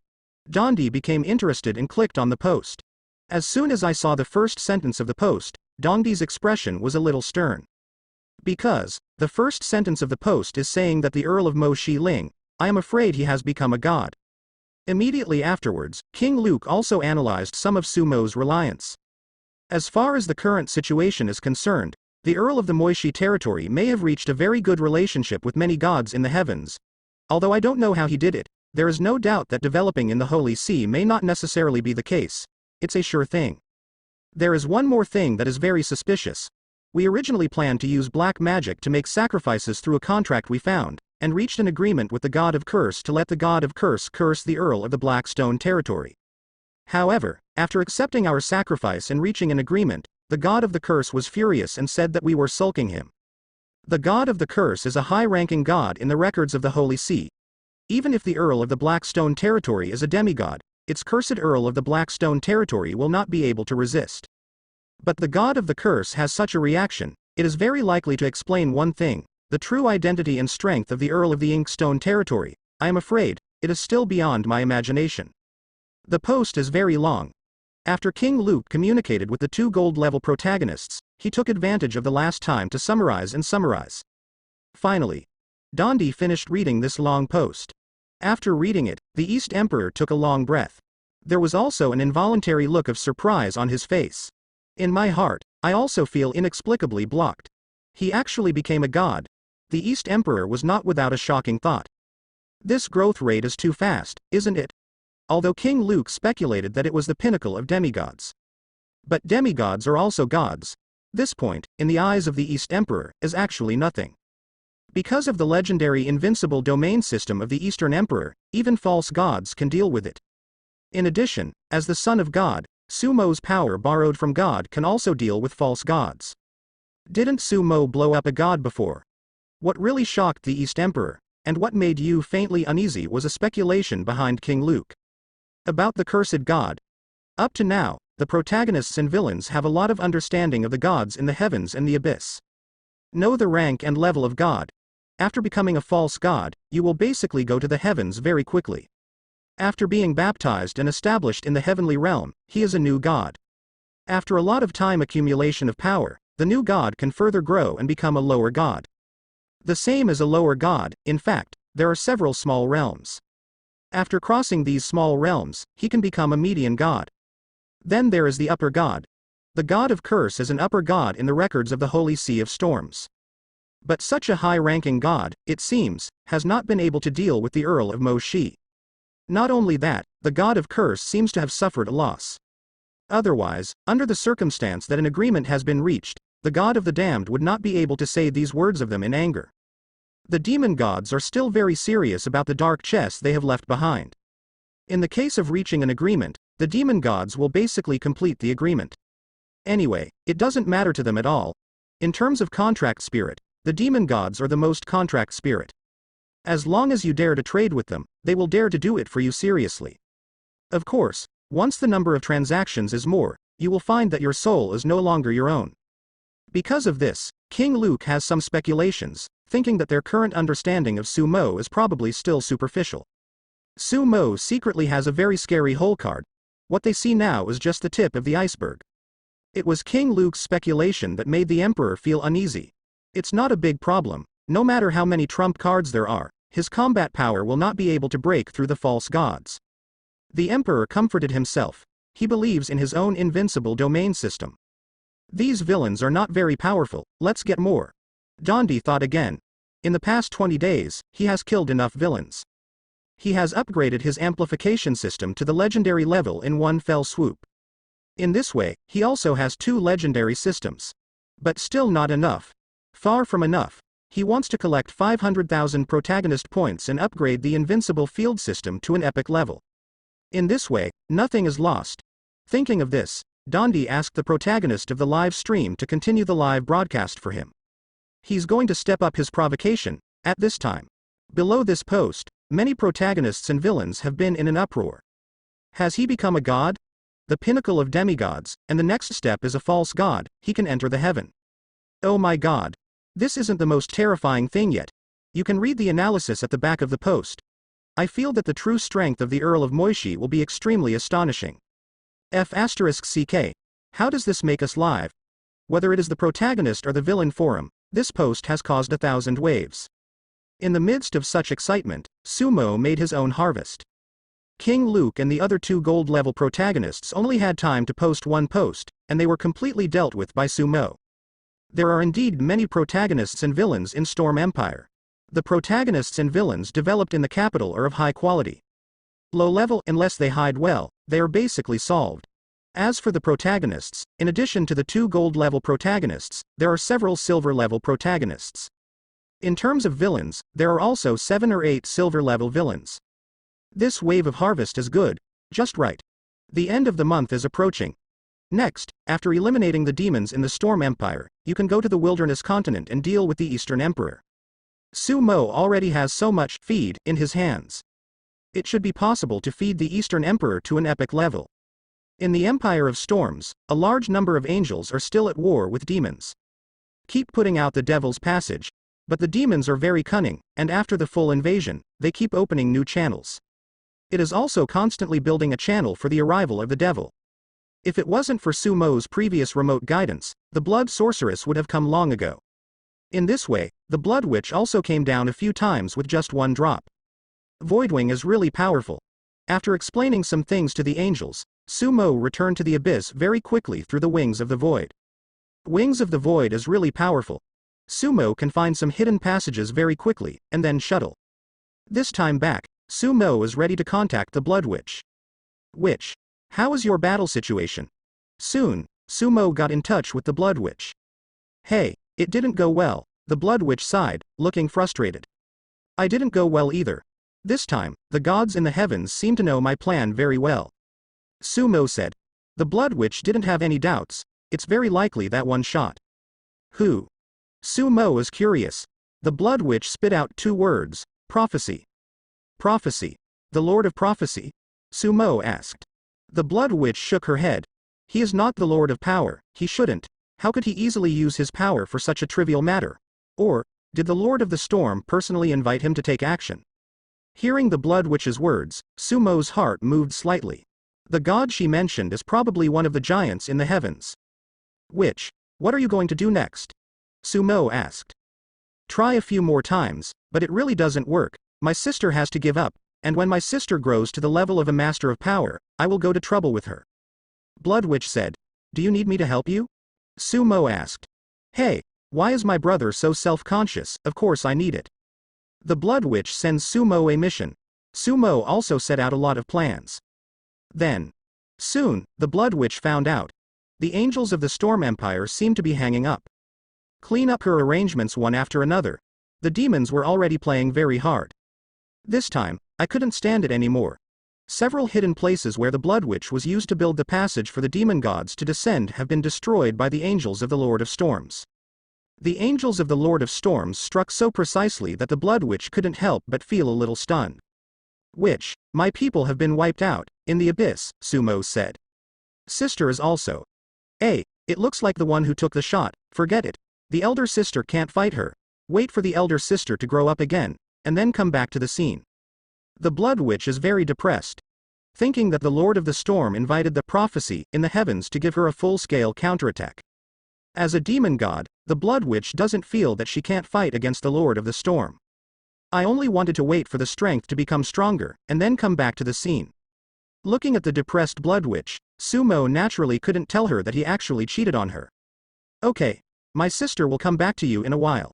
Dondi became interested and clicked on the post. As soon as I saw the first sentence of the post, Dondi's expression was a little stern. Because, the first sentence of the post is saying that the Earl of Mo Shi Ling, I am afraid he has become a god. Immediately afterwards, King Luke also analyzed some of Sumo's reliance. As far as the current situation is concerned, the Earl of the Moishi territory may have reached a very good relationship with many gods in the heavens. Although I don't know how he did it, there is no doubt that developing in the Holy See may not necessarily be the case. It's a sure thing. There is one more thing that is very suspicious. We originally planned to use black magic to make sacrifices through a contract we found, and reached an agreement with the God of Curse to let the God of Curse curse the Earl of the Blackstone territory. However, after accepting our sacrifice and reaching an agreement, the God of the Curse was furious and said that we were sulking him. The God of the Curse is a high-ranking god in the records of the Holy See. Even if the Earl of the Blackstone territory is a demigod, its cursed Earl of the Blackstone territory will not be able to resist. But the God of the Curse has such a reaction, it is very likely to explain one thing, the true identity and strength of the Earl of the Inkstone territory. I am afraid, it is still beyond my imagination. The post is very long. After King Luke communicated with the two gold-level protagonists, he took advantage of the last time to summarize and summarize. Finally, Dondi finished reading this long post. After reading it, the East Emperor took a long breath. There was also an involuntary look of surprise on his face. In my heart, I also feel inexplicably blocked. He actually became a god. The East Emperor was not without a shocking thought. This growth rate is too fast, isn't it? Although King Luke speculated that it was the pinnacle of demigods. But demigods are also gods. This point, in the eyes of the East Emperor, is actually nothing. Because of the legendary invincible domain system of the Eastern Emperor, even false gods can deal with it. In addition, as the son of God, Sumo's power borrowed from God can also deal with false gods. Didn't Sumo blow up a god before? What really shocked the East Emperor, and what made you faintly uneasy was a speculation behind King Luke. About the cursed god. Up to now, the protagonists and villains have a lot of understanding of the gods in the heavens and the abyss. Know the rank and level of God. After becoming a false god, you will basically go to the heavens very quickly. After being baptized and established in the heavenly realm, he is a new god. After a lot of time accumulation of power, the new god can further grow and become a lower god. The same as a lower god, in fact, there are several small realms. After crossing these small realms, he can become a median god. Then there is the upper god. The God of Curse is an upper god in the records of the Holy Sea of Storms. But such a high-ranking god, it seems, has not been able to deal with the Earl of Moshi. Not only that, the God of Curse seems to have suffered a loss. Otherwise, under the circumstance that an agreement has been reached, the God of the Damned would not be able to say these words of them in anger. The demon gods are still very serious about the dark chess they have left behind. In the case of reaching an agreement, the demon gods will basically complete the agreement. Anyway, it doesn't matter to them at all. In terms of contract spirit, the demon gods are the most contract spirit. As long as you dare to trade with them, they will dare to do it for you seriously. Of course, once the number of transactions is more, you will find that your soul is no longer your own. Because of this, King Luke has some speculations, thinking that their current understanding of Sumo is probably still superficial. Sumo secretly has a very scary hole card. What they see now is just the tip of the iceberg. It was King Luke's speculation that made the Emperor feel uneasy. It's not a big problem, no matter how many trump cards there are, his combat power will not be able to break through the false gods. The Emperor comforted himself. He believes in his own invincible domain system. These villains are not very powerful, let's get more. Dondi thought again. In the past 20 days, he has killed enough villains. He has upgraded his amplification system to the legendary level in one fell swoop. In this way, he also has 2 legendary systems. But still not enough. Far from enough. He wants to collect 500,000 protagonist points and upgrade the invincible field system to an epic level. In this way, nothing is lost. Thinking of this, Dondi asked the protagonist of the live stream to continue the live broadcast for him. He's going to step up his provocation, at this time. Below this post, many protagonists and villains have been in an uproar. Has he become a god? The pinnacle of demigods, and the next step is a false god, he can enter the heaven. Oh my god. This isn't the most terrifying thing yet. You can read the analysis at the back of the post. I feel that the true strength of the Earl of Moishi will be extremely astonishing. F***CK. How does this make us live? Whether it is the protagonist or the villain forum, this post has caused 1,000 waves. In the midst of such excitement, Sumo made his own harvest. King Luke and the other two gold-level protagonists only had time to post one post, and they were completely dealt with by Sumo. There are indeed many protagonists and villains in Storm Empire. The protagonists and villains developed in the capital are of high quality. Low-level, unless they hide well, they are basically solved. As for the protagonists, in addition to the two gold-level protagonists, there are several silver-level protagonists. In terms of villains, there are also 7 or 8 silver-level villains. This wave of harvest is good, just right. The end of the month is approaching. Next, after eliminating the demons in the Storm Empire, you can go to the Wilderness Continent and deal with the Eastern Emperor. Sumo already has so much feed in his hands. It should be possible to feed the Eastern Emperor to an epic level. In the Empire of Storms, a large number of angels are still at war with demons. Keep putting out the Devil's Passage, but the demons are very cunning, and after the full invasion, they keep opening new channels. It is also constantly building a channel for the arrival of the devil. If it wasn't for Sumo's previous remote guidance, the Blood Sorceress would have come long ago. In this way, the Blood Witch also came down a few times with just one drop. Voidwing is really powerful. After explaining some things to the angels, Sumo returned to the abyss very quickly through the Wings of the Void. Wings of the Void is really powerful. Sumo can find some hidden passages very quickly, and then shuttle. This time back, Sumo is ready to contact the Blood Witch. Witch, how is your battle situation? Soon, Sumo got in touch with the Blood Witch. Hey, it didn't go well, the Blood Witch sighed, looking frustrated. I didn't go well either. This time, the gods in the heavens seem to know my plan very well. Sumo said. The Blood Witch didn't have any doubts, it's very likely that one shot. Who? Sumo is curious. The Blood Witch spit out 2 words, prophecy. Prophecy. The Lord of Prophecy? Sumo asked. The Blood Witch shook her head. He is not the Lord of Power, he shouldn't. How could he easily use his power for such a trivial matter? Or, did the Lord of the Storm personally invite him to take action? Hearing the Blood Witch's words, Sumo's heart moved slightly. The god she mentioned is probably one of the giants in the heavens. Witch, what are you going to do next? Sumo asked. Try a few more times, but it really doesn't work. My sister has to give up, and when my sister grows to the level of a master of power, I will go to trouble with her. Blood Witch said. Do you need me to help you? Sumo asked. Hey, why is my brother so self-conscious? Of course I need it. The Blood Witch sends Sumo a mission. Sumo also set out a lot of plans. Then, soon, the Blood Witch found out. The angels of the Storm Empire seemed to be hanging up. Clean up her arrangements one after another. The demons were already playing very hard. This time, I couldn't stand it anymore. Several hidden places where the Blood Witch was used to build the passage for the demon gods to descend have been destroyed by the angels of the Lord of Storms. The angels of the Lord of Storms struck so precisely that the Blood Witch couldn't help but feel a little stunned. Witch, my people have been wiped out, in the abyss, Sumo said. Sister is also. It looks like the one who took the shot, forget it. The elder sister can't fight her. Wait for the elder sister to grow up again, and then come back to the scene. The Blood Witch is very depressed. Thinking that the Lord of the Storm invited the prophecy in the heavens to give her a full-scale counterattack. As a demon god, the Blood Witch doesn't feel that she can't fight against the Lord of the Storm. I only wanted to wait for the strength to become stronger, and then come back to the scene. Looking at the depressed Blood Witch, Sumo naturally couldn't tell her that he actually cheated on her. Okay, my sister will come back to you in a while.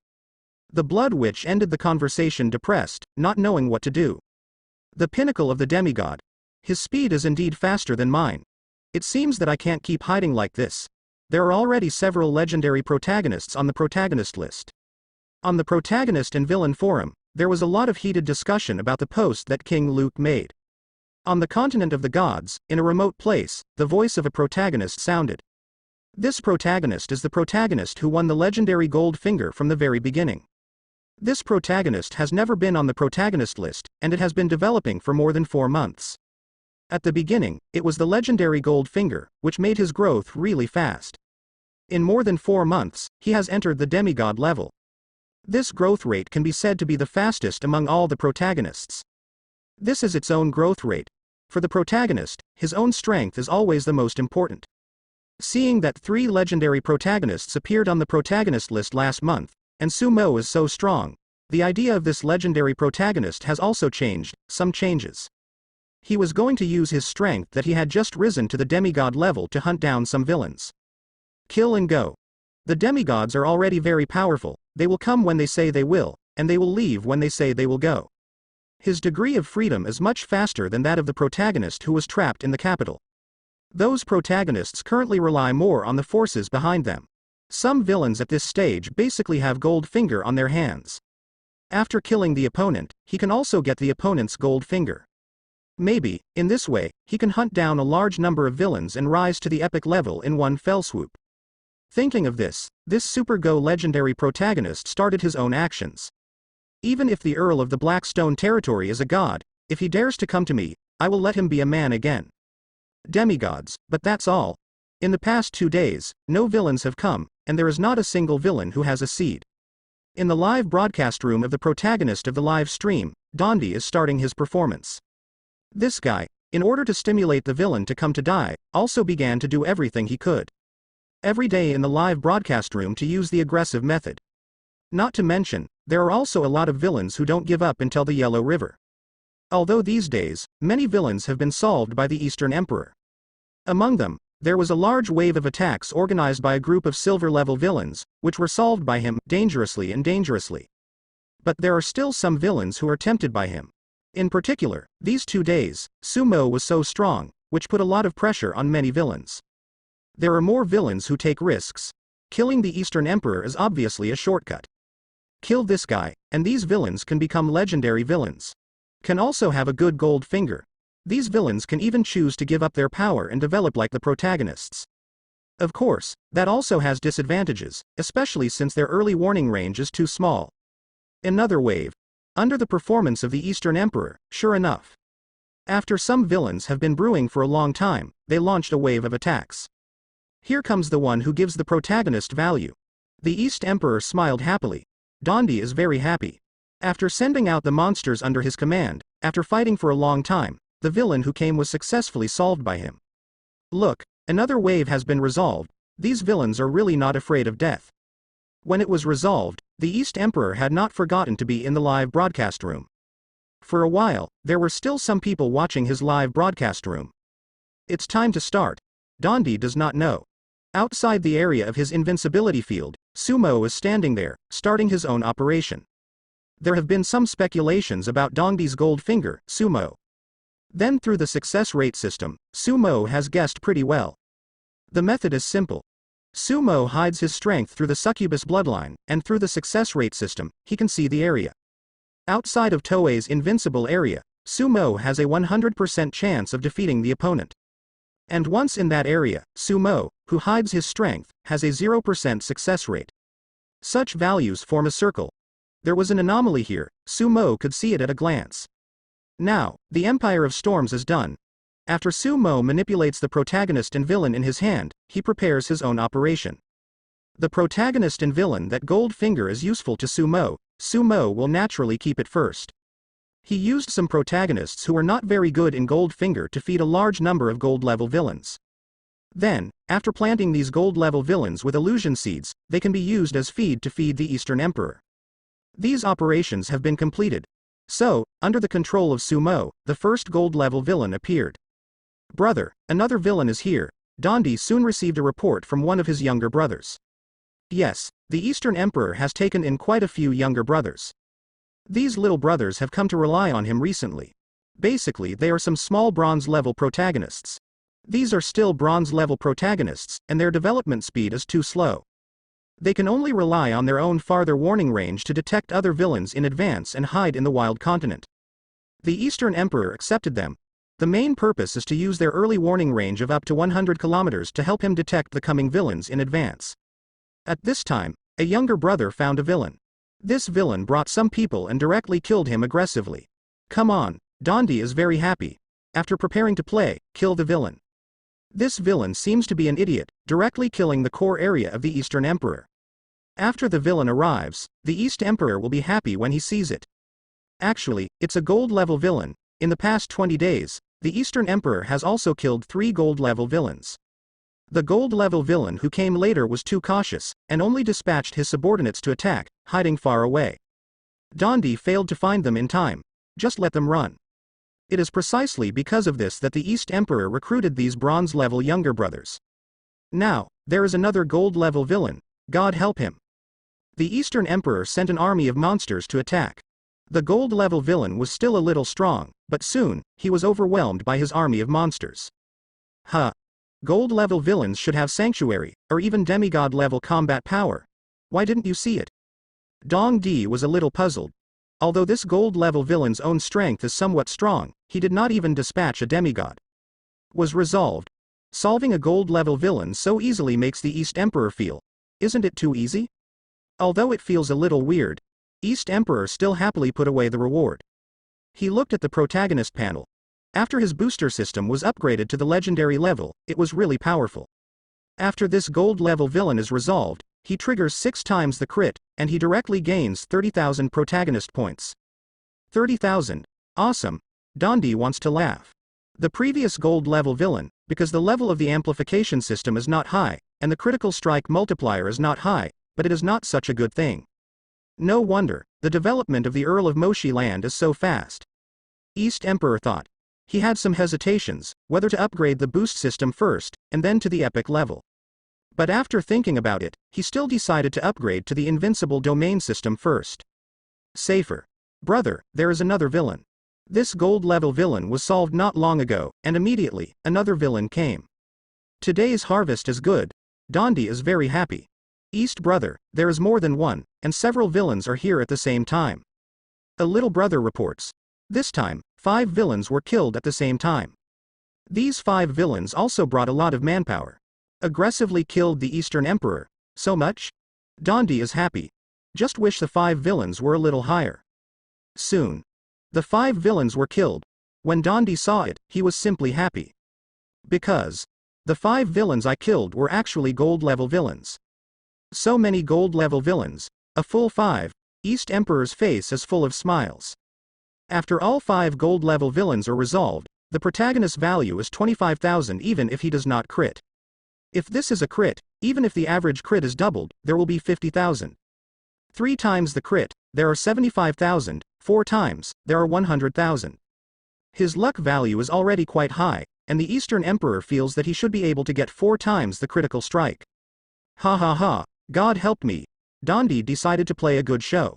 The Blood Witch ended the conversation depressed, not knowing what to do. The pinnacle of the demigod. His speed is indeed faster than mine. It seems that I can't keep hiding like this. There are already several legendary protagonists on the protagonist list. On the protagonist and villain forum, there was a lot of heated discussion about the post that King Luke made. On the continent of the gods, in a remote place, the voice of a protagonist sounded. This protagonist is the protagonist who won the legendary gold finger from the very beginning. This protagonist has never been on the protagonist list, and it has been developing for more than 4 months. At the beginning, it was the legendary gold finger, which made his growth really fast. In more than 4 months, he has entered the demigod level. This growth rate can be said to be the fastest among all the protagonists. This is its own growth rate. For the protagonist, his own strength is always the most important. Seeing that 3 legendary protagonists appeared on the protagonist list last month, and Sumo is so strong, The idea of this legendary protagonist has also changed, some changes. He was going to use his strength that he had just risen to the demigod level to hunt down some villains. Kill and go. The demigods are already very powerful, they will come when they say they will, and they will leave when they say they will go. His degree of freedom is much faster than that of the protagonist who was trapped in the capital. Those protagonists currently rely more on the forces behind them. Some villains at this stage basically have gold finger on their hands. After killing the opponent, he can also get the opponent's gold finger. Maybe, in this way, he can hunt down a large number of villains and rise to the epic level in one fell swoop. Thinking of this Super Go legendary protagonist started his own actions. Even if the Earl of the Blackstone territory is a god, if he dares to come to me, I will let him be a man again. Demigods, but that's all. In the past 2 days, no villains have come, and there is not a single villain who has a seed. In the live broadcast room of the protagonist of the live stream, Dondi is starting his performance. This guy, in order to stimulate the villain to come to die, also began to do everything he could. Every day in the live broadcast room to use the aggressive method. Not to mention, there are also a lot of villains who don't give up until the Yellow River. Although these days, many villains have been solved by the Eastern Emperor. Among them, there was a large wave of attacks organized by a group of silver-level villains, which were solved by him dangerously and dangerously. But there are still some villains who are tempted by him. In particular, these 2 days, Sumo was so strong, which put a lot of pressure on many villains. There are more villains who take risks. Killing the Eastern Emperor is obviously a shortcut. Kill this guy, and these villains can become legendary villains. Can also have a good gold finger. These villains can even choose to give up their power and develop like the protagonists. Of course, that also has disadvantages, especially since their early warning range is too small. Another wave. Under the performance of the Eastern Emperor, sure enough. After some villains have been brewing for a long time, they launched a wave of attacks. Here comes the one who gives the protagonist value. The East Emperor smiled happily. Dondi is very happy. After sending out the monsters under his command, after fighting for a long time, the villain who came was successfully solved by him. Look, another wave has been resolved. These villains are really not afraid of death. When it was resolved, the East Emperor had not forgotten to be in the live broadcast room. For a while, there were still some people watching his live broadcast room. It's time to start. Dondi does not know. Outside the area of his invincibility field, Sumo is standing there, starting his own operation. There have been some speculations about Dondi's gold finger, Sumo. Then through the success rate system, Sumo has guessed pretty well. The method is simple. Sumo hides his strength through the succubus bloodline, and through the success rate system, he can see the area. Outside of Toei's invincible area, Sumo has a 100% chance of defeating the opponent. And once in that area, Sumo, who hides his strength, has a 0% success rate. Such values form a circle. There was an anomaly here, Sumo could see it at a glance. Now, the Empire of Storms is done. After Sumo manipulates the protagonist and villain in his hand, he prepares his own operation. The protagonist and villain that gold finger is useful to Sumo, Sumo will naturally keep it first. He used some protagonists who were not very good in gold finger to feed a large number of gold level villains. Then, after planting these gold level villains with illusion seeds, they can be used as feed to feed the Eastern Emperor. These operations have been completed. So, under the control of Sumo, the first gold level villain appeared. Brother, another villain is here. Dondi soon received a report from one of his younger brothers. Yes, the Eastern Emperor has taken in quite a few younger brothers. These little brothers have come to rely on him recently. Basically, they are some small bronze level protagonists. These are still bronze level protagonists, and their development speed is too slow. They can only rely on their own farther warning range to detect other villains in advance and hide in the wild continent. The Eastern Emperor accepted them. The main purpose is to use their early warning range of up to 100 kilometers to help him detect the coming villains in advance. At this time, a younger brother found a villain. This villain brought some people and directly killed him aggressively. Come on, Dondi is very happy. After preparing to play, kill the villain. This villain seems to be an idiot, directly killing the core area of the Eastern Emperor. After the villain arrives, the East Emperor will be happy when he sees it. Actually, it's a gold level villain. In the past 20 days, the Eastern Emperor has also killed 3 gold level villains. The gold level villain who came later was too cautious, and only dispatched his subordinates to attack, hiding far away. Dondi failed to find them in time. Just let them run. It is precisely because of this that the East Emperor recruited these bronze-level younger brothers. Now, there is another gold-level villain. God help him. The Eastern Emperor sent an army of monsters to attack. The gold-level villain was still a little strong, but soon, he was overwhelmed by his army of monsters. Huh. Gold-level villains should have sanctuary, or even demigod-level combat power. Why didn't you see it? Dong Di was a little puzzled. Although this gold-level villain's own strength is somewhat strong, he did not even dispatch a demigod. Was resolved. Solving a gold-level villain so easily makes the East Emperor feel, isn't it too easy? Although it feels a little weird, East Emperor still happily put away the reward. He looked at the protagonist panel. After his booster system was upgraded to the legendary level, it was really powerful. After this gold-level villain is resolved, he triggers 6 times the crit, and he directly gains 30,000 protagonist points. 30,000. Awesome. Dondi wants to laugh. The previous gold-level villain, because the level of the amplification system is not high, and the critical strike multiplier is not high, but it is not such a good thing. No wonder, the development of the Earl of Moshi land is so fast. East Emperor thought. He had some hesitations, whether to upgrade the boost system first, and then to the epic level. But after thinking about it, he still decided to upgrade to the invincible domain system first. Safer. Brother, there is another villain. This gold-level villain was solved not long ago, and immediately, another villain came. Today's harvest is good. Dondi is very happy. East brother, there is more than one, and several villains are here at the same time. A little brother reports. This time, 5 villains were killed at the same time. These 5 villains also brought a lot of manpower. Aggressively killed the Eastern Emperor. So much? Dondi is happy. Just wish the 5 villains were a little higher. Soon. The 5 villains were killed. When Dondi saw it, he was simply happy. Because the 5 villains I killed were actually gold-level villains. So many gold-level villains. A full 5. East Emperor's face is full of smiles. After all 5 gold-level villains are resolved, the protagonist's value is 25,000 even if he does not crit. If this is a crit, even if the average crit is doubled, there will be 50,000. 3 times the crit, there are 75,000, 4 times, there are 100,000. His luck value is already quite high, and the Eastern Emperor feels that he should be able to get 4 times the critical strike. Ha ha ha, God help me. Dondi decided to play a good show.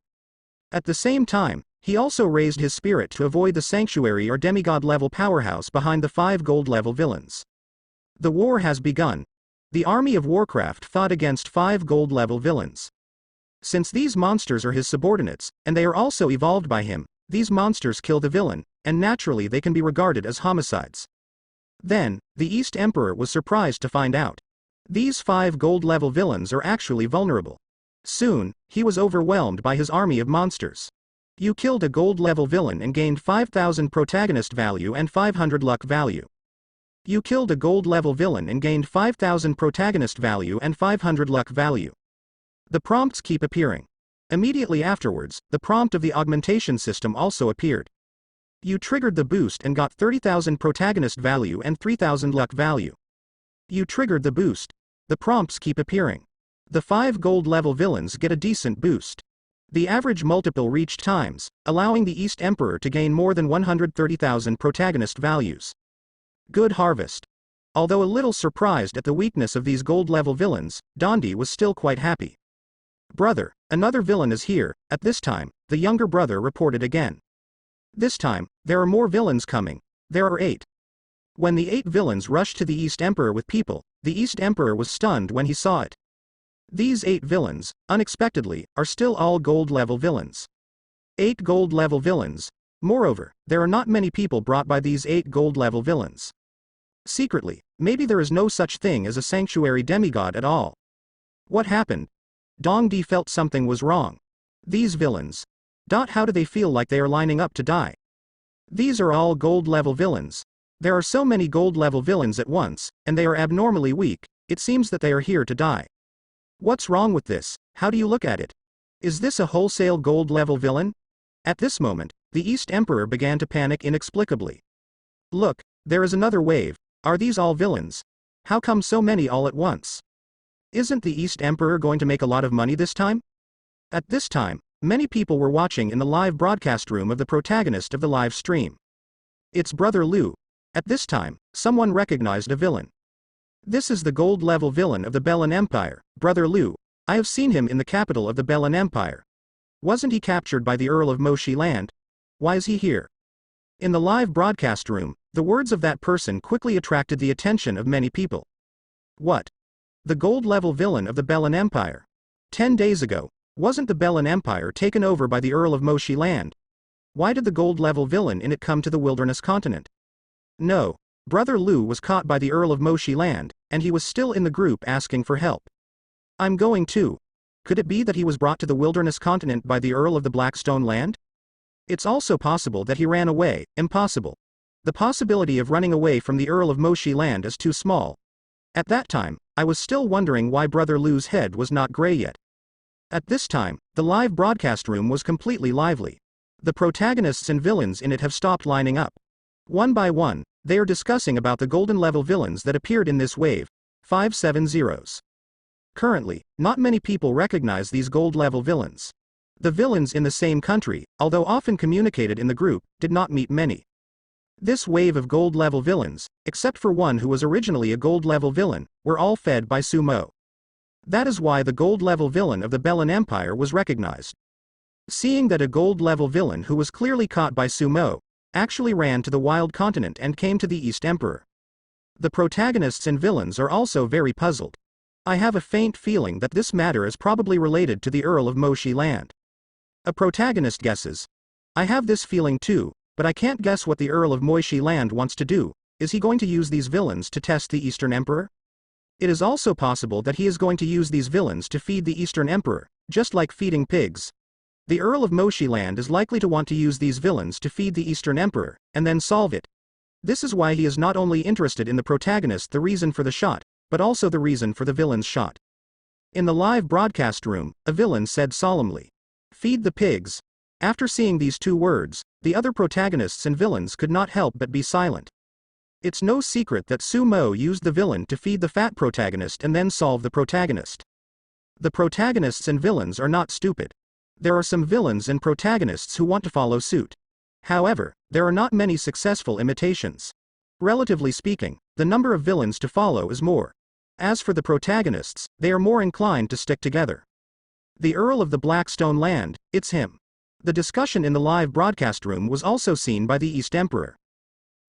At the same time, he also raised his spirit to avoid the sanctuary or demigod-level powerhouse behind the 5 gold-level villains. The war has begun. The army of Warcraft fought against 5 gold-level villains. Since these monsters are his subordinates, and they are also evolved by him, these monsters kill the villain, and naturally they can be regarded as homicides. Then, the East Emperor was surprised to find out. These 5 gold-level villains are actually vulnerable. Soon, he was overwhelmed by his army of monsters. You killed a gold-level villain and gained 5,000 protagonist value and 500 luck value. You killed a gold-level villain and gained 5,000 protagonist value and 500 luck value. The prompts keep appearing. Immediately afterwards, the prompt of the augmentation system also appeared. You triggered the boost and got 30,000 protagonist value and 3,000 luck value. You triggered the boost. The prompts keep appearing. The 5 gold-level villains get a decent boost. The average multiple reached times, allowing the East Emperor to gain more than 130,000 protagonist values. Good harvest. Although a little surprised at the weakness of these gold-level villains, Dondi was still quite happy. Brother, another villain is here. At this time, the younger brother reported again. This time, there are more villains coming. There are 8. When the 8 villains rushed to the East Emperor with people, the East Emperor was stunned when he saw it. These 8 villains, unexpectedly, are still all gold-level villains. 8 gold-level villains. Moreover, there are not many people brought by these 8 gold-level villains. Secretly, maybe there is no such thing as a sanctuary demigod at all. What happened? Dongdi felt something was wrong. These villains. How do they feel like they are lining up to die? These are all gold-level villains. There are so many gold-level villains at once, and they are abnormally weak. It seems that they are here to die. What's wrong with this? How do you look at it? Is this a wholesale gold-level villain? At this moment, the East Emperor began to panic inexplicably. Look, there is another wave. Are these all villains? How come so many all at once? Isn't the East Emperor going to make a lot of money this time? At this time, Many people were watching in the live broadcast room of the protagonist of the live stream. It's Brother Lu. At this time, someone recognized a villain. This is the gold-level villain of the Belan Empire, Brother Lu. I have seen him in the capital of the Belan Empire. Wasn't he captured by the Earl of Moshi Land? Why is he here? In the live broadcast room, the words of that person quickly attracted the attention of many people. What? The gold-level villain of the Belan Empire? 10 days ago, wasn't the Belan Empire taken over by the Earl of Moshi Land? Why did the gold-level villain in it come to the wilderness continent? No, Brother Lu was caught by the Earl of Moshi Land, and he was still in the group asking for help. I'm going too. Could it be that he was brought to the wilderness continent by the Earl of the Blackstone Land? It's also possible that he ran away. Impossible. The possibility of running away from the Earl of Moshi Land is too small. At that time, I was still wondering why Brother Lu's head was not gray yet. At this time, the live broadcast room was completely lively. The protagonists and villains in it have stopped lining up. One by one, they are discussing about the golden level villains that appeared in this wave, 570s. Currently, not many people recognize these gold level villains. The villains in the same country, although often communicated in the group, did not meet many. This wave of gold level villains, except for one who was originally a gold level villain, were all fed by Sumo. That is why the gold level villain of the Belan Empire was recognized. Seeing that a gold level villain who was clearly caught by Sumo, actually ran to the wild continent and came to the East Emperor. The protagonists and villains are also very puzzled. I have a faint feeling that this matter is probably related to the Earl of Moshi Land. A protagonist guesses. I have this feeling too, but I can't guess what the Earl of Moshi Land wants to do. Is he going to use these villains to test the Eastern Emperor? It is also possible that he is going to use these villains to feed the Eastern Emperor, just like feeding pigs. The Earl of Moshi Land is likely to want to use these villains to feed the Eastern Emperor, and then solve it. This is why he is not only interested in the protagonist, the reason for the shot, but also the reason for the villain's shot. In the live broadcast room, a villain said solemnly, "Feed the pigs." After seeing these two words, the other protagonists and villains could not help but be silent. It's no secret that Sumo used the villain to feed the fat protagonist and then solve the protagonist. The protagonists and villains are not stupid. There are some villains and protagonists who want to follow suit. However, there are not many successful imitations. Relatively speaking, the number of villains to follow is more. As for the protagonists, they are more inclined to stick together. The Earl of the Blackstone Land, it's him. The discussion in the live broadcast room was also seen by the East Emperor.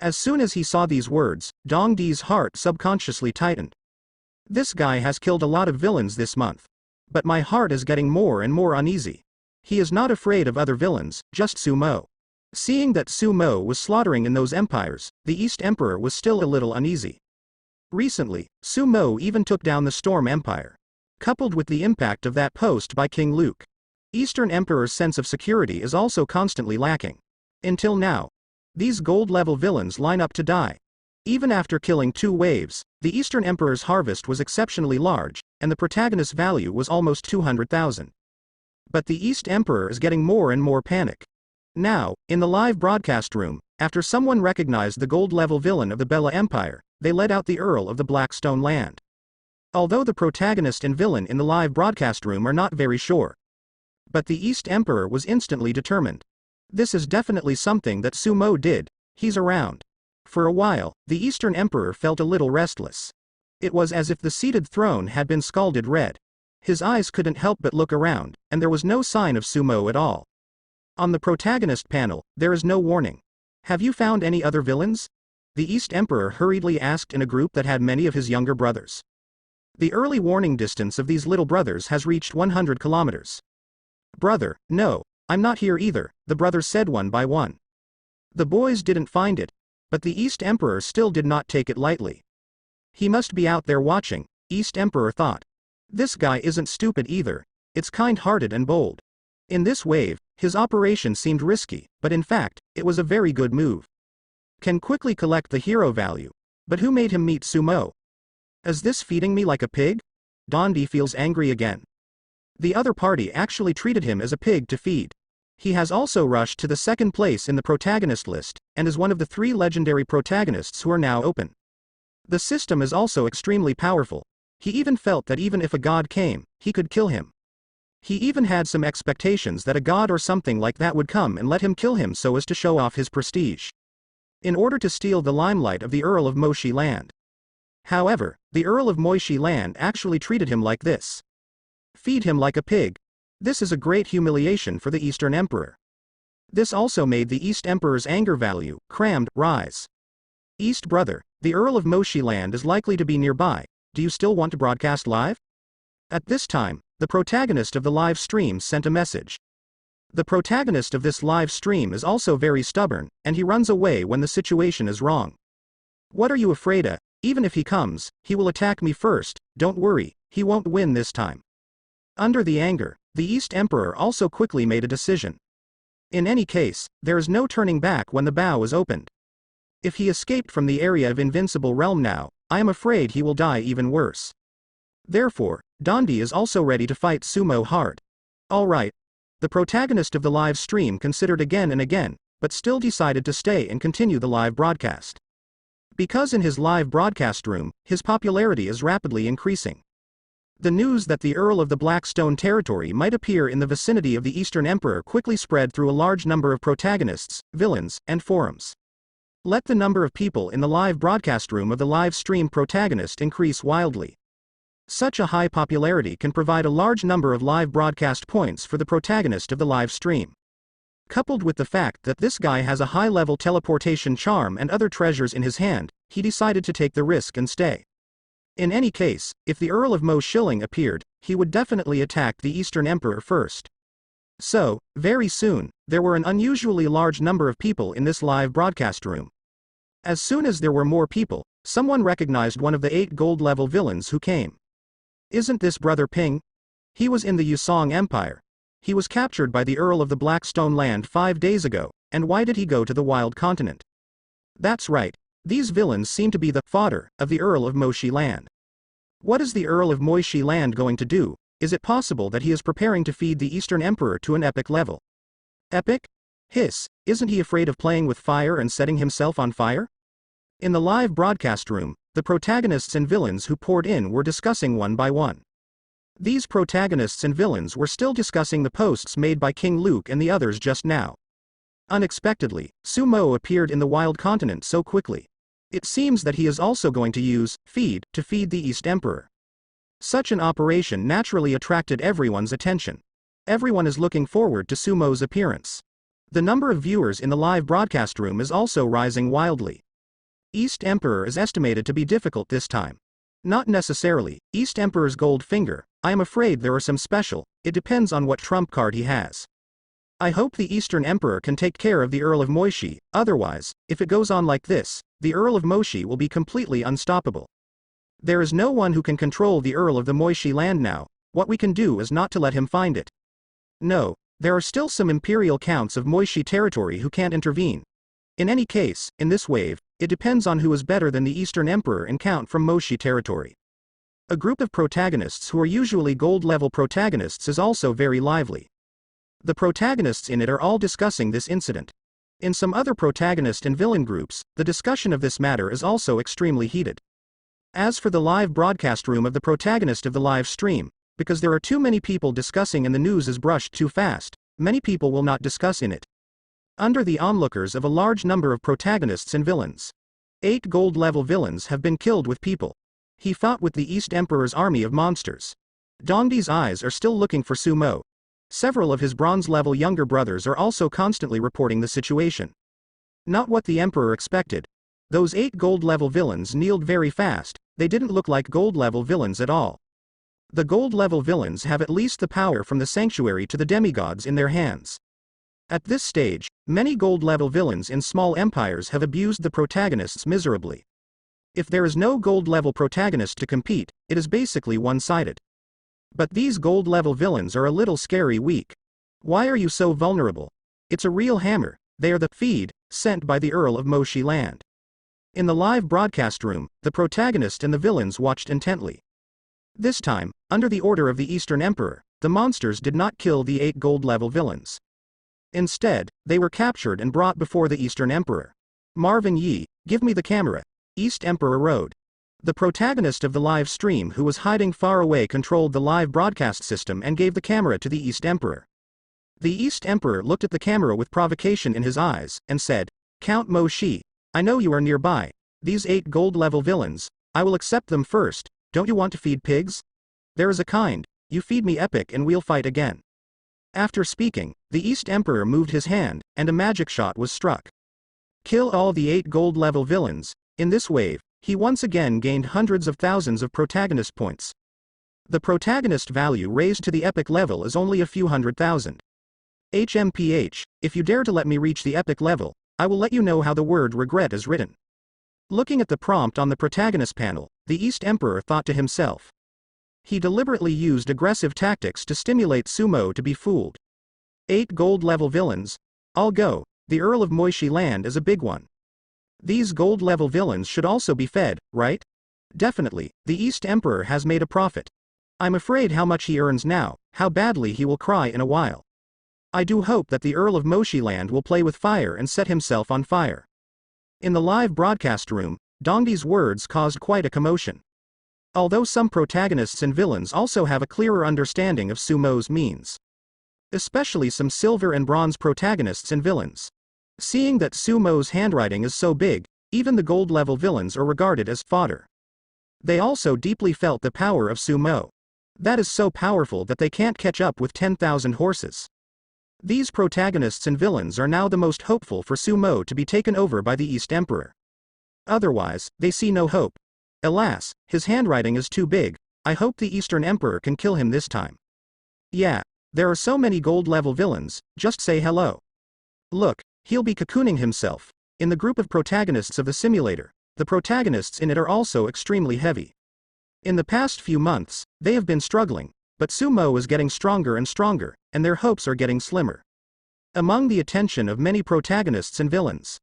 As soon as he saw these words, Dong Di's heart subconsciously tightened. This guy has killed a lot of villains this month. But my heart is getting more and more uneasy. He is not afraid of other villains, just Sumo. Seeing that Sumo was slaughtering in those empires, the East Emperor was still a little uneasy. Recently, Sumo even took down the Storm Empire. Coupled with the impact of that post by King Luke, Eastern Emperor's sense of security is also constantly lacking. Until now, these gold-level villains line up to die. Even after killing 2 waves, the Eastern Emperor's harvest was exceptionally large, and the protagonist's value was almost 200,000. But the East Emperor is getting more and more panic. Now, in the live broadcast room, after someone recognized the gold-level villain of the Bella Empire, they led out the Earl of the Blackstone Land. Although the protagonist and villain in the live broadcast room are not very sure. But the East Emperor was instantly determined. This is definitely something that Sumo did. He's around. For a while, the Eastern Emperor felt a little restless. It was as if the seated throne had been scalded red. His eyes couldn't help but look around, and there was no sign of Sumo at all. On the protagonist panel, there is no warning. Have you found any other villains? The East Emperor hurriedly asked in a group that had many of his younger brothers. The early warning distance of these little brothers has reached 100 kilometers. Brother, no, I'm not here either, the brothers said one by one. The boys didn't find it, but the East Emperor still did not take it lightly. He must be out there watching, East Emperor thought. This guy isn't stupid either, it's kind-hearted and bold. In this wave, his operation seemed risky, but in fact, it was a very good move. Can quickly collect the hero value. But who made him meet Sumo? Is this feeding me like a pig? Dondi feels angry again. The other party actually treated him as a pig to feed. He has also rushed to the second place in the protagonist list, and is one of the 3 legendary protagonists who are now open. The system is also extremely powerful. He even felt that even if a god came, he could kill him. He even had some expectations that a god or something like that would come and let him kill him so as to show off his prestige, in order to steal the limelight of the Earl of Moshi Land. However, the Earl of Moshi Land actually treated him like this. Feed him like a pig. This is a great humiliation for the Eastern Emperor. This also made the East Emperor's anger value, crammed, rise. East brother, the Earl of Moshi Land is likely to be nearby. Do you still want to broadcast live? At this time, the protagonist of the live stream sent a message. The protagonist of this live stream is also very stubborn, and he runs away when the situation is wrong. What are you afraid of? Even if he comes, he will attack me first. Don't worry, he won't win this time. Under the anger, the East Emperor also quickly made a decision. In any case, there is no turning back when the bow is opened. If he escaped from the area of Invincible Realm now, I am afraid he will die even worse. Therefore, Dondi is also ready to fight Sumo hard. Alright. The protagonist of the live stream considered again and again, but still decided to stay and continue the live broadcast. Because in his live broadcast room, his popularity is rapidly increasing. The news that the Earl of the Blackstone territory might appear in the vicinity of the Eastern Emperor quickly spread through a large number of protagonists, villains, and forums. Let the number of people in the live broadcast room of the live stream protagonist increase wildly. Such a high popularity can provide a large number of live broadcast points for the protagonist of the live stream. Coupled with the fact that this guy has a high-level teleportation charm and other treasures in his hand, he decided to take the risk and stay. In any case, if the Earl of Mo Shilling appeared, he would definitely attack the Eastern Emperor first. So, very soon, there were an unusually large number of people in this live broadcast room. As soon as there were more people, someone recognized one of the 8 gold-level villains who came. Isn't this Brother Ping? He was in the Yusong Empire. He was captured by the Earl of the Blackstone Land 5 days ago, and why did he go to the Wild Continent? That's right. These villains seem to be the fodder of the Earl of Moshi Land. What is the Earl of Moshi Land going to do? Is it possible that he is preparing to feed the Eastern Emperor to an epic level? Epic? Hiss, isn't he afraid of playing with fire and setting himself on fire? In the live broadcast room, the protagonists and villains who poured in were discussing one by one. These protagonists and villains were still discussing the posts made by King Luke and the others just now. Unexpectedly, Sumo appeared in the Wild Continent so quickly. It seems that he is also going to use feed to feed the East Emperor. Such an operation naturally attracted everyone's attention. Everyone is looking forward to Sumo's appearance. The number of viewers in the live broadcast room is also rising wildly. East Emperor is estimated to be difficult this time. Not necessarily, East Emperor's gold finger, I am afraid there are some special, it depends on what trump card he has. I hope the Eastern Emperor can take care of the Earl of Moshi, otherwise, if it goes on like this, the Earl of Moshi will be completely unstoppable. There is no one who can control the Earl of the Moshi Land now. What we can do is not to let him find it. No, there are still some imperial counts of Moshi territory who can't intervene. In any case, in this wave, it depends on who is better than the Eastern Emperor in count from Moshi territory. A group of protagonists who are usually gold-level protagonists is also very lively. The protagonists in it are all discussing this incident. In some other protagonist and villain groups, the discussion of this matter is also extremely heated. As for the live broadcast room of the protagonist of the live stream, because there are too many people discussing and the news is brushed too fast, many people will not discuss in it. Under the onlookers of a large number of protagonists and villains, 8 gold-level villains have been killed with people. He fought with the East Emperor's army of monsters. Dondi's eyes are still looking for Sumo. Several of his bronze-level younger brothers are also constantly reporting the situation. Not what the Emperor expected. Those 8 gold-level villains kneeled very fast, they didn't look like gold-level villains at all. The gold-level villains have at least the power from the sanctuary to the demigods in their hands. At this stage, many gold-level villains in small empires have abused the protagonists miserably. If there is no gold-level protagonist to compete, it is basically one-sided. But these gold-level villains are a little scary weak. Why are you so vulnerable? It's a real hammer, they are the feed sent by the Earl of Moshi Land. In the live broadcast room, the protagonist and the villains watched intently. This time, under the order of the Eastern Emperor, the monsters did not kill the 8 gold-level villains. Instead, they were captured and brought before the Eastern Emperor. Marvin Yi, give me the camera. East Emperor Road. The protagonist of the live stream who was hiding far away controlled the live broadcast system and gave the camera to the East Emperor. The East Emperor looked at the camera with provocation in his eyes, and said, "Count Mo Shi, I know you are nearby. These 8 gold-level villains, I will accept them first. Don't you want to feed pigs? There is a kind, you feed me epic and we'll fight again." After speaking, the East Emperor moved his hand, and a magic shot was struck. Kill all the 8 gold-level villains. In this wave, he once again gained hundreds of thousands of protagonist points. The protagonist value raised to the epic level is only a few 100,000. HMPH, if you dare to let me reach the epic level, I will let you know how the word regret is written. Looking at the prompt on the protagonist panel, the East Emperor thought to himself. He deliberately used aggressive tactics to stimulate Sumo to be fooled. 8 gold-level villains? I'll go. The Earl of Moishi land is a big one. These gold-level villains should also be fed, right? Definitely, the East Emperor has made a profit. I'm afraid how much he earns now, how badly he will cry in a while. I do hope that the Earl of Moishi land will play with fire and set himself on fire. In the live broadcast room, Dongdi's words caused quite a commotion. Although some protagonists and villains also have a clearer understanding of Sumo's means. Especially some silver and bronze protagonists and villains. Seeing that Sumo's handwriting is so big, even the gold-level villains are regarded as fodder. They also deeply felt the power of Sumo. That is so powerful that they can't catch up with 10,000 horses. These protagonists and villains are now the most hopeful for Sumo to be taken over by the East Emperor. Otherwise, they see no hope. Alas, his handwriting is too big. I hope the Eastern Emperor can kill him this time. Yeah, there are so many gold-level villains, just say hello. Look, he'll be cocooning himself. In the group of protagonists of the simulator, the protagonists in it are also extremely heavy. In the past few months, they have been struggling, but Sumo is getting stronger and stronger, and their hopes are getting slimmer. Among the attention of many protagonists and villains.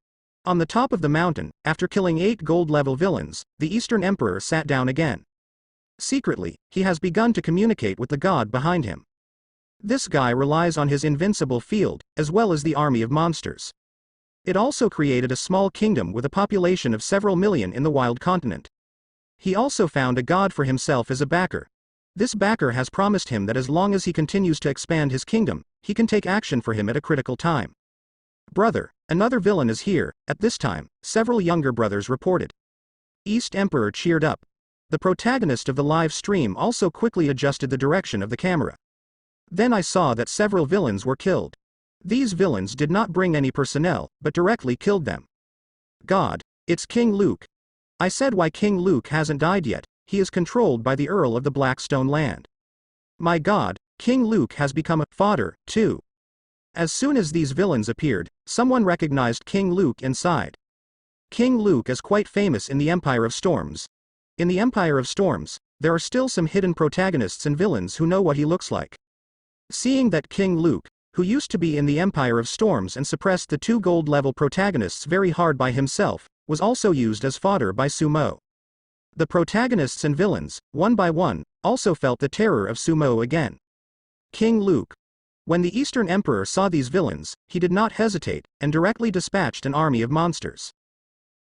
On the top of the mountain, after killing 8 gold-level villains, the Eastern Emperor sat down again. Secretly, he has begun to communicate with the god behind him. This guy relies on his invincible field, as well as the army of monsters. It also created a small kingdom with a population of several million in the wild continent. He also found a god for himself as a backer. This backer has promised him that as long as he continues to expand his kingdom, he can take action for him at a critical time. Brother, another villain is here. At this time, several younger brothers reported. East Emperor cheered up. The protagonist of the live stream also quickly adjusted the direction of the camera. Then I saw that several villains were killed. These villains did not bring any personnel, but directly killed them. God, it's King Luke. I said why King Luke hasn't died yet. He is controlled by the Earl of the Blackstone land. My God, King Luke has become a fodder, too. As soon as these villains appeared, someone recognized King Luke inside. King Luke is quite famous in the Empire of Storms. In the Empire of Storms, there are still some hidden protagonists and villains who know what he looks like. Seeing that King Luke, who used to be in the Empire of Storms and suppressed the 2 gold-level protagonists very hard by himself, was also used as fodder by Sumo. The protagonists and villains, one by one, also felt the terror of Sumo again. King Luke. When the Eastern Emperor saw these villains, he did not hesitate, and directly dispatched an army of monsters.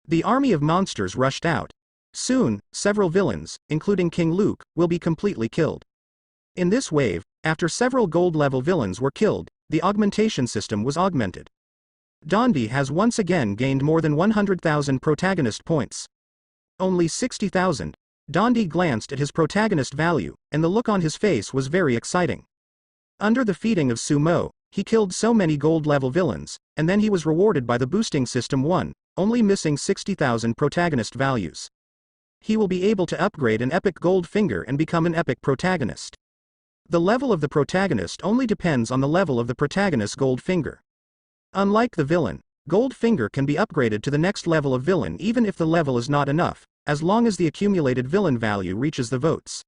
The army of monsters rushed out. Soon, several villains, including King Luke, will be completely killed. In this wave, after several gold-level villains were killed, the augmentation system was augmented. Dondi has once again gained more than 100,000 protagonist points. Only 60,000. Dondi glanced at his protagonist value, and the look on his face was very exciting. Under the feeding of Sumo, he killed so many gold-level villains, and then he was rewarded by the boosting system 1, only missing 60,000 protagonist values. He will be able to upgrade an epic gold finger and become an epic protagonist. The level of the protagonist only depends on the level of the protagonist's gold finger. Unlike the villain, gold finger can be upgraded to the next level of villain even if the level is not enough, as long as the accumulated villain value reaches the votes.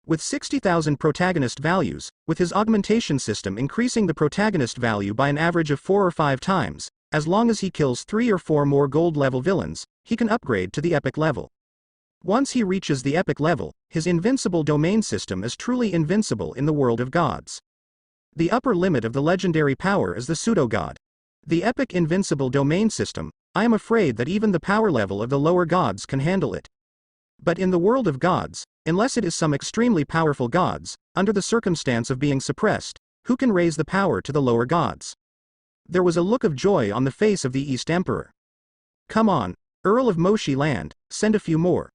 With 60,000 protagonist values, with his augmentation system increasing the protagonist value by an average of 4 or 5 times, as long as he kills 3 or 4 more gold-level villains, he can upgrade to the epic level. Once he reaches the epic level, his invincible domain system is truly invincible in the world of gods. The upper limit of the legendary power is the pseudo-god. The epic invincible domain system, I am afraid that even the power level of the lower gods can handle it. But in the world of gods, unless it is some extremely powerful gods, under the circumstance of being suppressed, who can raise the power to the lower gods? There was a look of joy on the face of the East Emperor. Come on, Earl of Moshi Land, send a few more.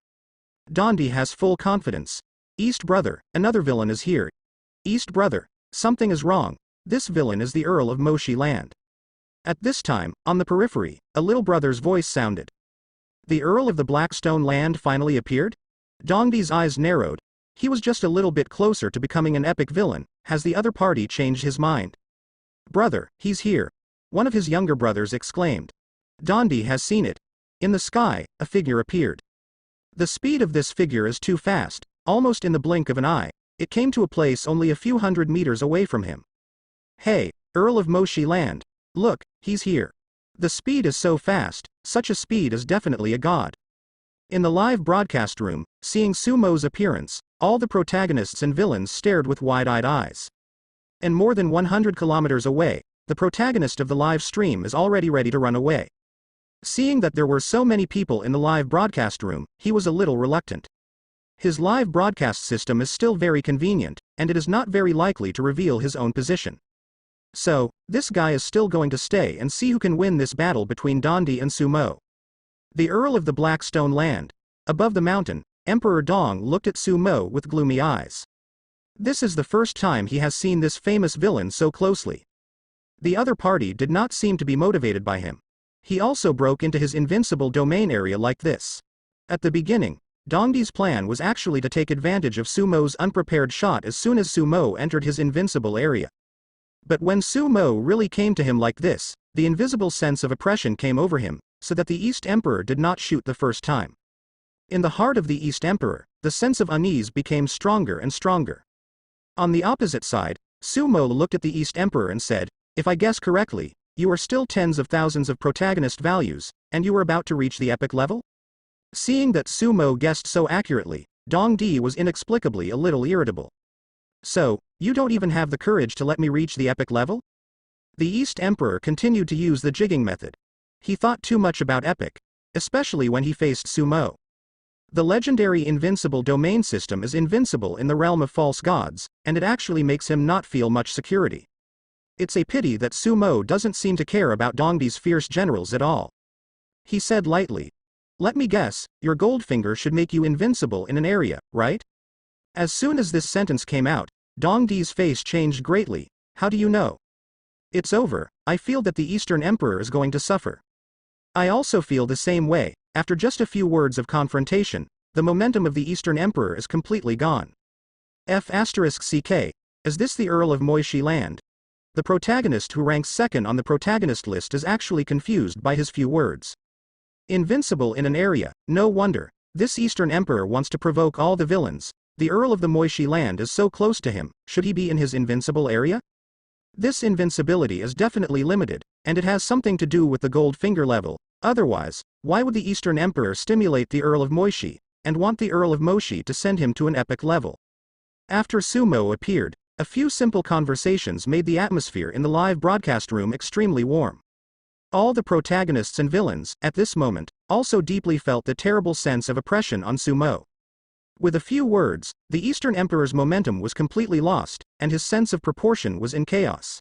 Dondi has full confidence. East brother, another villain is here. East brother, something is wrong. This villain is the Earl of Moshi Land. At this time, on the periphery, a little brother's voice sounded. The Earl of the Blackstone Land finally appeared? Dondi's eyes narrowed. He was just a little bit closer to becoming an epic villain. Has the other party changed his mind? Brother, he's here. One of his younger brothers exclaimed. Dondi has seen it. In the sky, a figure appeared. The speed of this figure is too fast, almost in the blink of an eye. It came to a place only a few hundred meters away from him. Hey, Earl of Moshi Land. Look, he's here. The speed is so fast, such a speed is definitely a god. In the live broadcast room, seeing Sumo's appearance, all the protagonists and villains stared with wide-eyed eyes. And more than 100 kilometers away, the protagonist of the live stream is already ready to run away. Seeing that there were so many people in the live broadcast room, he was a little reluctant. His live broadcast system is still very convenient, and it is not very likely to reveal his own position. So, this guy is still going to stay and see who can win this battle between Dondi and Sumo. The Earl of the Blackstone Land. Above the mountain, Emperor Dong looked at Sumo with gloomy eyes. This is the first time he has seen this famous villain so closely. The other party did not seem to be motivated by him. He also broke into his invincible domain area like this. At the beginning, Dondi's plan was actually to take advantage of Sumo's unprepared shot as soon as Sumo entered his invincible area. But when Sumo really came to him like this, the invisible sense of oppression came over him, so that the East Emperor did not shoot the first time. In the heart of the East Emperor, the sense of unease became stronger and stronger. On the opposite side, Sumo looked at the East Emperor and said, if I guess correctly, you are still tens of thousands of protagonist values, and you are about to reach the epic level? Seeing that Sumo guessed so accurately, Dong Di was inexplicably a little irritable. So, you don't even have the courage to let me reach the epic level? The East Emperor continued to use the jigging method. He thought too much about epic, especially when he faced Sumo. The legendary invincible domain system is invincible in the realm of false gods, and it actually makes him not feel much security. It's a pity that Sumo doesn't seem to care about Dongdi's fierce generals at all. He said lightly, let me guess, your Goldfinger should make you invincible in an area, right? As soon as this sentence came out, Dongdi's face changed greatly. How do you know? It's over. I feel that the Eastern Emperor is going to suffer. I also feel the same way. After just a few words of confrontation, the momentum of the Eastern Emperor is completely gone. F***CK. Is this the Earl of Moshi Land? The protagonist who ranks second on the protagonist list is actually confused by his few words. Invincible in an area, no wonder. This Eastern Emperor wants to provoke all the villains. The Earl of the Moshi Land is so close to him, should he be in his invincible area? This invincibility is definitely limited, and it has something to do with the Goldfinger level. Otherwise, why would the Eastern Emperor stimulate the Earl of Moshi, and want the Earl of Moshi to send him to an epic level? After Sumo appeared, a few simple conversations made the atmosphere in the live broadcast room extremely warm. All the protagonists and villains, at this moment, also deeply felt the terrible sense of oppression on Sumo. With a few words, the Eastern Emperor's momentum was completely lost, and his sense of proportion was in chaos.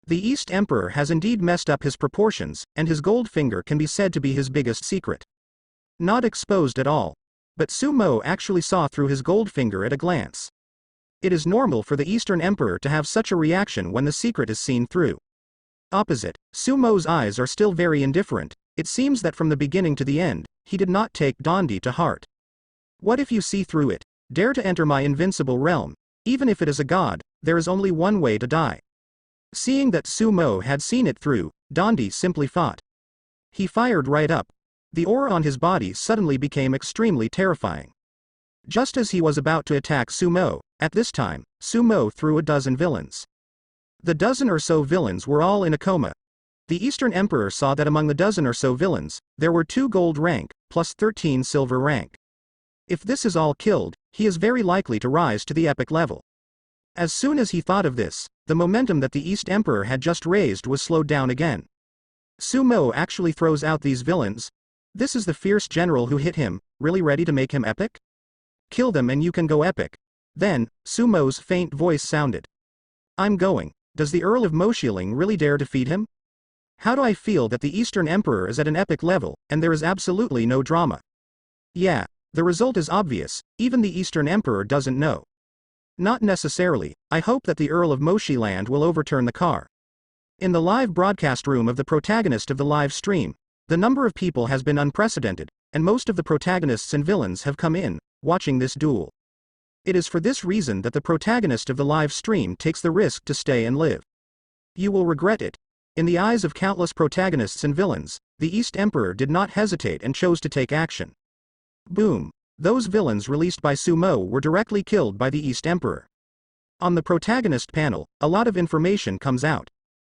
The East Emperor has indeed messed up his proportions, and his Goldfinger can be said to be his biggest secret. Not exposed at all. But Sumo actually saw through his Goldfinger at a glance. It is normal for the Eastern Emperor to have such a reaction when the secret is seen through. Opposite, Sumo's eyes are still very indifferent. It seems that from the beginning to the end, he did not take Dondi to heart. What if you see through it? Dare to enter my invincible realm. Even if it is a god, there is only one way to die. Seeing that Sumo had seen it through, Dondi simply fought. He fired right up. The aura on his body suddenly became extremely terrifying. Just as he was about to attack Sumo, at this time, Sumo threw a dozen villains. The dozen or so villains were all in a coma. The Eastern Emperor saw that among the dozen or so villains, there were 2 gold rank, plus 13 silver rank. If this is all killed, he is very likely to rise to the epic level. As soon as he thought of this, the momentum that the East Emperor had just raised was slowed down again. Sumo actually throws out these villains. This is the fierce general who hit him, really ready to make him epic? Kill them and you can go epic. Then, Sumo's faint voice sounded. I'm going. Does the Earl of Moshiling really dare defeat him? How do I feel that the Eastern Emperor is at an epic level, and there is absolutely no drama? Yeah, the result is obvious, even the Eastern Emperor doesn't know. Not necessarily. I hope that the Earl of Moshiland will overturn the car. In the live broadcast room of the protagonist of the live stream, the number of people has been unprecedented, and most of the protagonists and villains have come in, watching this duel. It is for this reason that the protagonist of the live stream takes the risk to stay and live. You will regret it. In the eyes of countless protagonists and villains, the East Emperor did not hesitate and chose to take action. Boom. Those villains released by Sumo were directly killed by the East Emperor. On the protagonist panel, a lot of information comes out.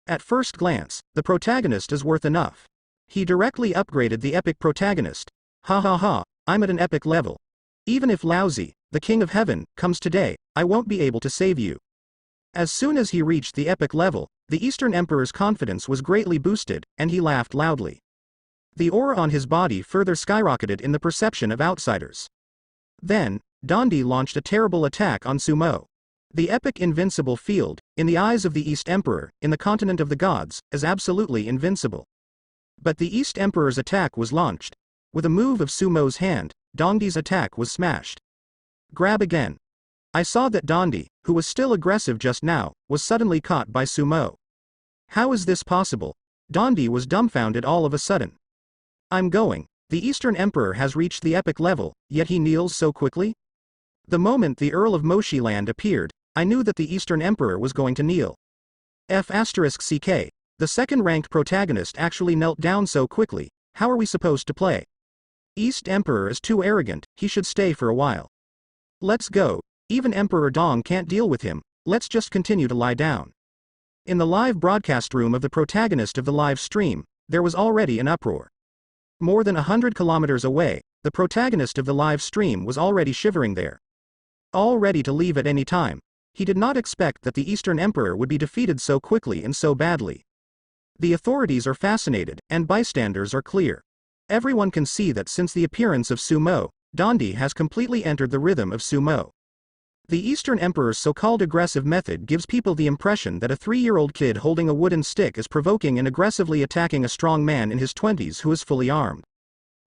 At first glance, the protagonist is worth enough. He directly upgraded the epic protagonist. Ha ha ha, I'm at an epic level. Even if Lousy, the King of Heaven, comes today, I won't be able to save you. As soon as he reached the epic level, the Eastern Emperor's confidence was greatly boosted, and he laughed loudly. The aura on his body further skyrocketed in the perception of outsiders. Then, Dondi launched a terrible attack on Sumo. The epic invincible field, in the eyes of the East Emperor, in the continent of the gods, is absolutely invincible. But the East Emperor's attack was launched. With a move of Sumo's hand, Dondi's attack was smashed. Grab again. I saw that Dondi, who was still aggressive just now, was suddenly caught by Sumo. How is this possible? Dondi was dumbfounded all of a sudden. I'm going. The Eastern Emperor has reached the epic level, yet he kneels so quickly? The moment the Earl of Moshiland appeared, I knew that the Eastern Emperor was going to kneel. F***ck, the second-ranked protagonist actually knelt down so quickly. How are we supposed to play? East Emperor is too arrogant, he should stay for a while. Let's go. Even Emperor Dong can't deal with him, let's just continue to lie down. In the live broadcast room of the protagonist of the live stream, there was already an uproar. More than 100 kilometers away, the protagonist of the live stream was already shivering there. All ready to leave at any time. He did not expect that the Eastern Emperor would be defeated so quickly and so badly. The authorities are fascinated, and bystanders are clear. Everyone can see that since the appearance of Sumo, Dondi has completely entered the rhythm of Sumo. The Eastern Emperor's so-called aggressive method gives people the impression that a 3-year-old kid holding a wooden stick is provoking and aggressively attacking a strong man in his 20s who is fully armed.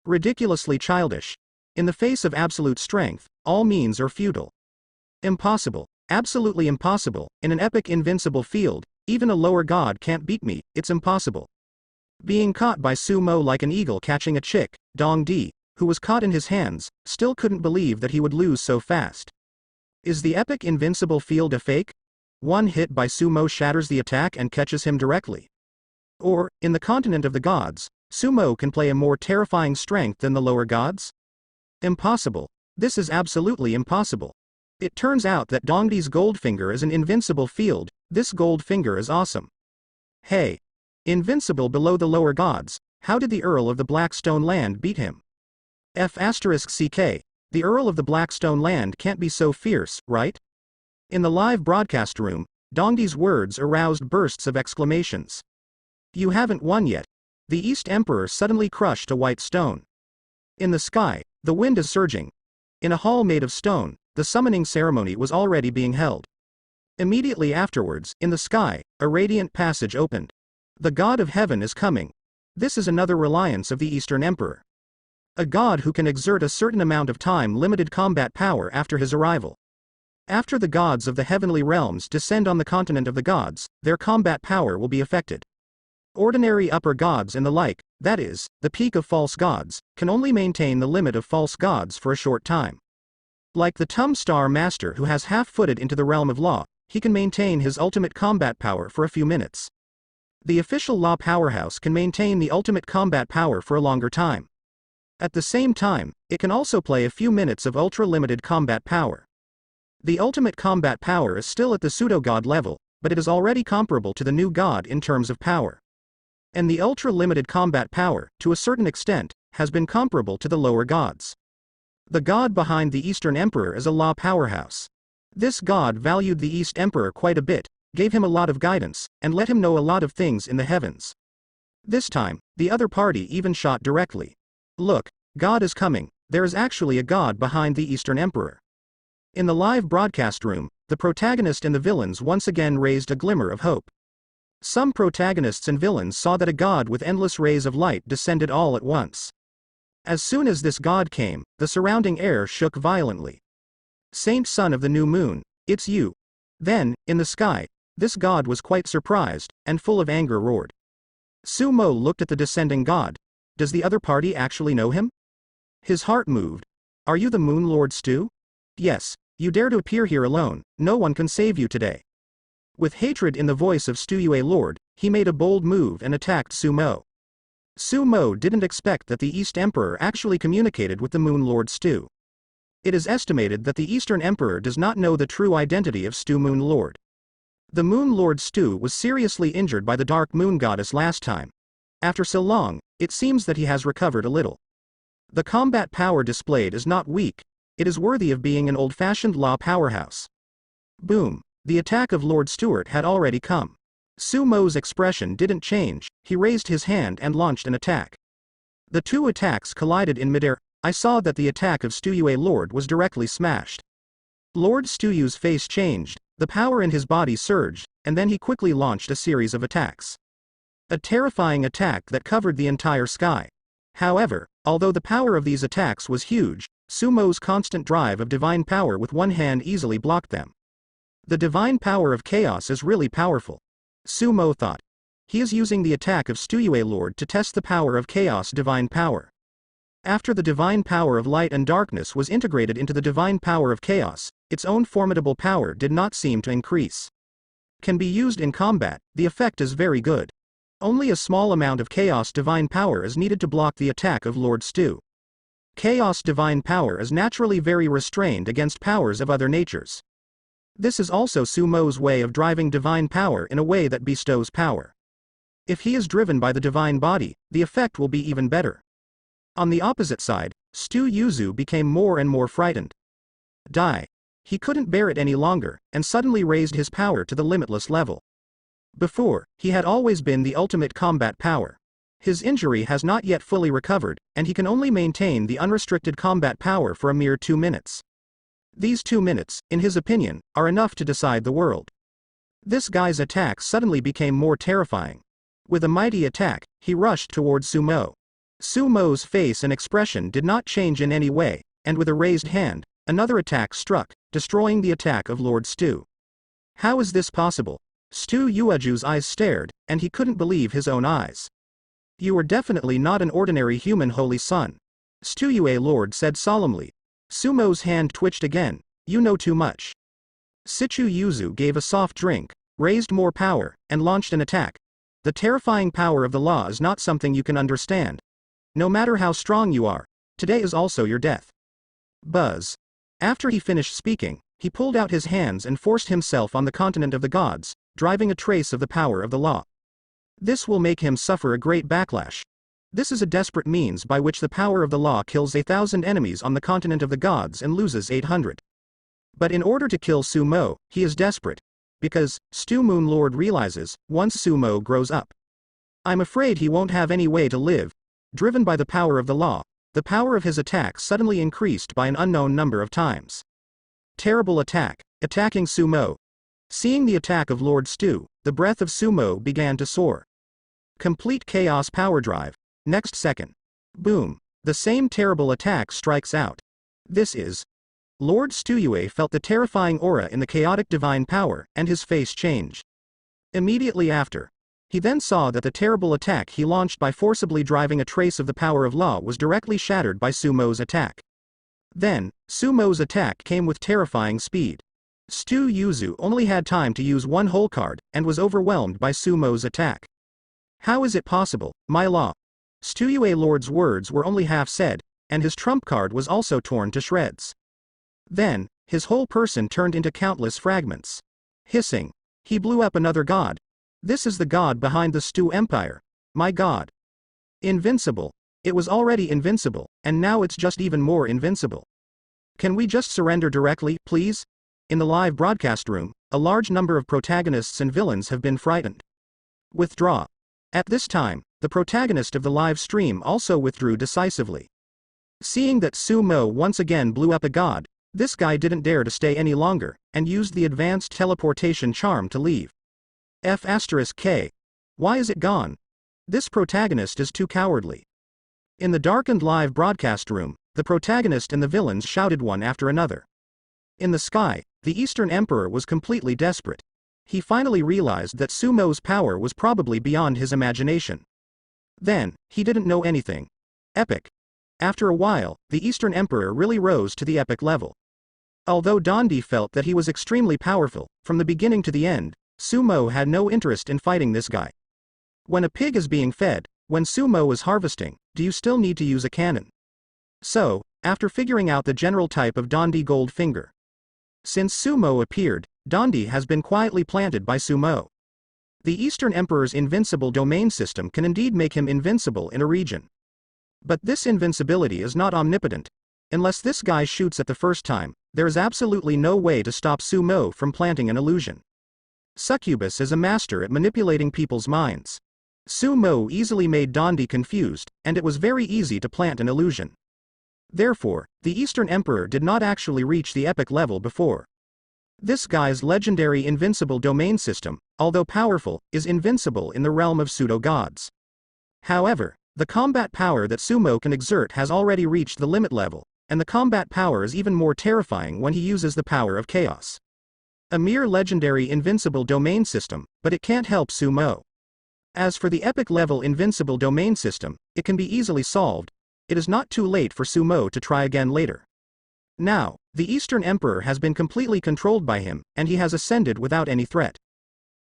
Ridiculously childish. In the face of absolute strength, all means are futile. Impossible. Absolutely impossible. In an epic invincible field, even a lower god can't beat me, it's impossible. Being caught by Sumo like an eagle catching a chick, Dong Di, who was caught in his hands, still couldn't believe that he would lose so fast. Is the epic invincible field a fake? One hit by Sumo shatters the attack and catches him directly. Or, in the continent of the gods, Sumo can play a more terrifying strength than the lower gods? Impossible. This is absolutely impossible. It turns out that Dongdi's Goldfinger is an invincible field. This Goldfinger is awesome. Hey. Invincible below the lower gods, how did the Earl of the Blackstone Land beat him? F***ck, the Earl of the Blackstone Land can't be so fierce, right? In the live broadcast room, Dongdi's words aroused bursts of exclamations. You haven't won yet. The East Emperor suddenly crushed a white stone. In the sky, the wind is surging. In a hall made of stone, the summoning ceremony was already being held. Immediately afterwards, in the sky, a radiant passage opened. The God of Heaven is coming. This is another reliance of the Eastern Emperor. A god who can exert a certain amount of time-limited combat power after his arrival. After the gods of the heavenly realms descend on the continent of the gods, their combat power will be affected. Ordinary upper gods and the like, that is, the peak of false gods, can only maintain the limit of false gods for a short time. Like the Tum Star Master who has half-footed into the realm of law, he can maintain his ultimate combat power for a few minutes. The official law powerhouse can maintain the ultimate combat power for a longer time. At the same time, it can also play a few minutes of ultra-limited combat power. The ultimate combat power is still at the pseudo-god level, but it is already comparable to the new god in terms of power. And the ultra-limited combat power, to a certain extent, has been comparable to the lower gods. The god behind the Eastern Emperor is a law powerhouse. This god valued the East Emperor quite a bit, gave him a lot of guidance, and let him know a lot of things in the heavens. This time, the other party even shot directly. Look, God is coming. There is actually a God behind the Eastern Emperor. In the live broadcast room, the protagonist and the villains once again raised a glimmer of hope. Some protagonists and villains saw that a god with endless rays of light descended all at once. As soon as this god came, the surrounding air shook violently. Saint Son of the New Moon, it's you. Then, in the sky, this god was quite surprised, and full of anger roared. Sumo looked at the descending god. Does the other party actually know him? His heart moved. Are you the Moon Lord Stu? Yes, you dare to appear here alone, no one can save you today. With hatred in the voice of Stu Yue Lord, he made a bold move and attacked Sumo. Sumo didn't expect that the East Emperor actually communicated with the Moon Lord Stu. It is estimated that the Eastern Emperor does not know the true identity of Stu Moon Lord. The Moon Lord Stu was seriously injured by the Dark Moon Goddess last time. After so long, it seems that he has recovered a little. The combat power displayed is not weak, it is worthy of being an old-fashioned law powerhouse. Boom. The attack of Lord Stuart had already come. Sumo's expression didn't change, he raised his hand and launched an attack. The two attacks collided in midair. I saw that the attack of Stu Yue Lord was directly smashed. Lord Stu Yue's face changed, the power in his body surged, and then he quickly launched a series of attacks. A terrifying attack that covered the entire sky. However, although the power of these attacks was huge, Sumo's constant drive of divine power with one hand easily blocked them. The divine power of chaos is really powerful. Sumo thought. He is using the attack of Stu Yue Lord to test the power of chaos divine power. After the divine power of light and darkness was integrated into the divine power of chaos, its own formidable power did not seem to increase. Can be used in combat, the effect is very good. Only a small amount of chaos divine power is needed to block the attack of Lord Stu. Chaos divine power is naturally very restrained against powers of other natures. This is also Sumo's way of driving divine power in a way that bestows power. If he is driven by the divine body, the effect will be even better. On the opposite side, Stu Yuzu became more and more frightened. Die. He couldn't bear it any longer, and suddenly raised his power to the limitless level. Before, he had always been the ultimate combat power. His injury has not yet fully recovered, and he can only maintain the unrestricted combat power for a mere 2 minutes. These 2 minutes, in his opinion, are enough to decide the world. This guy's attack suddenly became more terrifying. With a mighty attack, he rushed towards Sumo. Sumo's face and expression did not change in any way, and with a raised hand, another attack struck, destroying the attack of Lord Stu. How is this possible? Stu Yueju's eyes stared, and he couldn't believe his own eyes. You are definitely not an ordinary human, Holy Son. Stu Yue Lord said solemnly. Sumo's hand twitched again. You know too much. Sichu Yuzu gave a soft drink, raised more power, and launched an attack. The terrifying power of the law is not something you can understand. No matter how strong you are, today is also your death. Buzz. After he finished speaking, he pulled out his hands and forced himself on the continent of the gods, driving a trace of the power of the law. This will make him suffer a great backlash. This is a desperate means by which the power of the law kills 1,000 enemies on the continent of the gods and loses 800. But in order to kill Sumo, he is desperate. Because, Stu Moon Lord realizes, once Sumo grows up, I'm afraid he won't have any way to live. Driven by the power of the law, the power of his attack suddenly increased by an unknown number of times. Terrible attack, attacking Sumo. Seeing the attack of Lord Stu, the breath of Sumo began to soar. Complete chaos power drive. Next second. Boom. The same terrible attack strikes out. This is. Lord Stu Yue felt the terrifying aura in the chaotic divine power, and his face changed. Immediately after, he then saw that the terrible attack he launched by forcibly driving a trace of the power of law was directly shattered by Sumo's attack. Then, Sumo's attack came with terrifying speed. Stu Yuzu only had time to use one whole card, and was overwhelmed by Sumo's attack. How is it possible, my law? Stu Yue Lord's words were only half said, and his trump card was also torn to shreds. Then, his whole person turned into countless fragments. Hissing. He blew up another god. This is the god behind the Stu Empire. My god. Invincible. It was already invincible, and now it's just even more invincible. Can we just surrender directly, please? In the live broadcast room, a large number of protagonists and villains have been frightened. Withdraw. At this time, the protagonist of the live stream also withdrew decisively. Seeing that Sumo once again blew up a god, this guy didn't dare to stay any longer, and used the advanced teleportation charm to leave. F*K. Why is it gone? This protagonist is too cowardly. In the darkened live broadcast room, the protagonist and the villains shouted one after another. In the sky, the Eastern Emperor was completely desperate. He finally realized that Sumo's power was probably beyond his imagination. Then, he didn't know anything. Epic. After a while, the Eastern Emperor really rose to the epic level. Although Dondi felt that he was extremely powerful, from the beginning to the end, Sumo had no interest in fighting this guy. When a pig is being fed, when Sumo is harvesting, do you still need to use a cannon? So, after figuring out the general type of Dondi Goldfinger. Since Sumo appeared, Dondi has been quietly planted by Sumo. The Eastern Emperor's invincible domain system can indeed make him invincible in a region. But this invincibility is not omnipotent. Unless this guy shoots at the first time, there is absolutely no way to stop Sumo from planting an illusion. Succubus is a master at manipulating people's minds. Sumo easily made Dondi confused, and it was very easy to plant an illusion. Therefore, the Eastern Emperor did not actually reach the epic level before. This guy's legendary invincible domain system, although powerful, is invincible in the realm of pseudo-gods. However, the combat power that Sumo can exert has already reached the limit level, and the combat power is even more terrifying when he uses the power of chaos. A mere legendary invincible domain system, but it can't help Sumo. As for the epic level invincible domain system, it can be easily solved. It is not too late for Sumo to try again later. Now, the Eastern Emperor has been completely controlled by him, and he has ascended without any threat.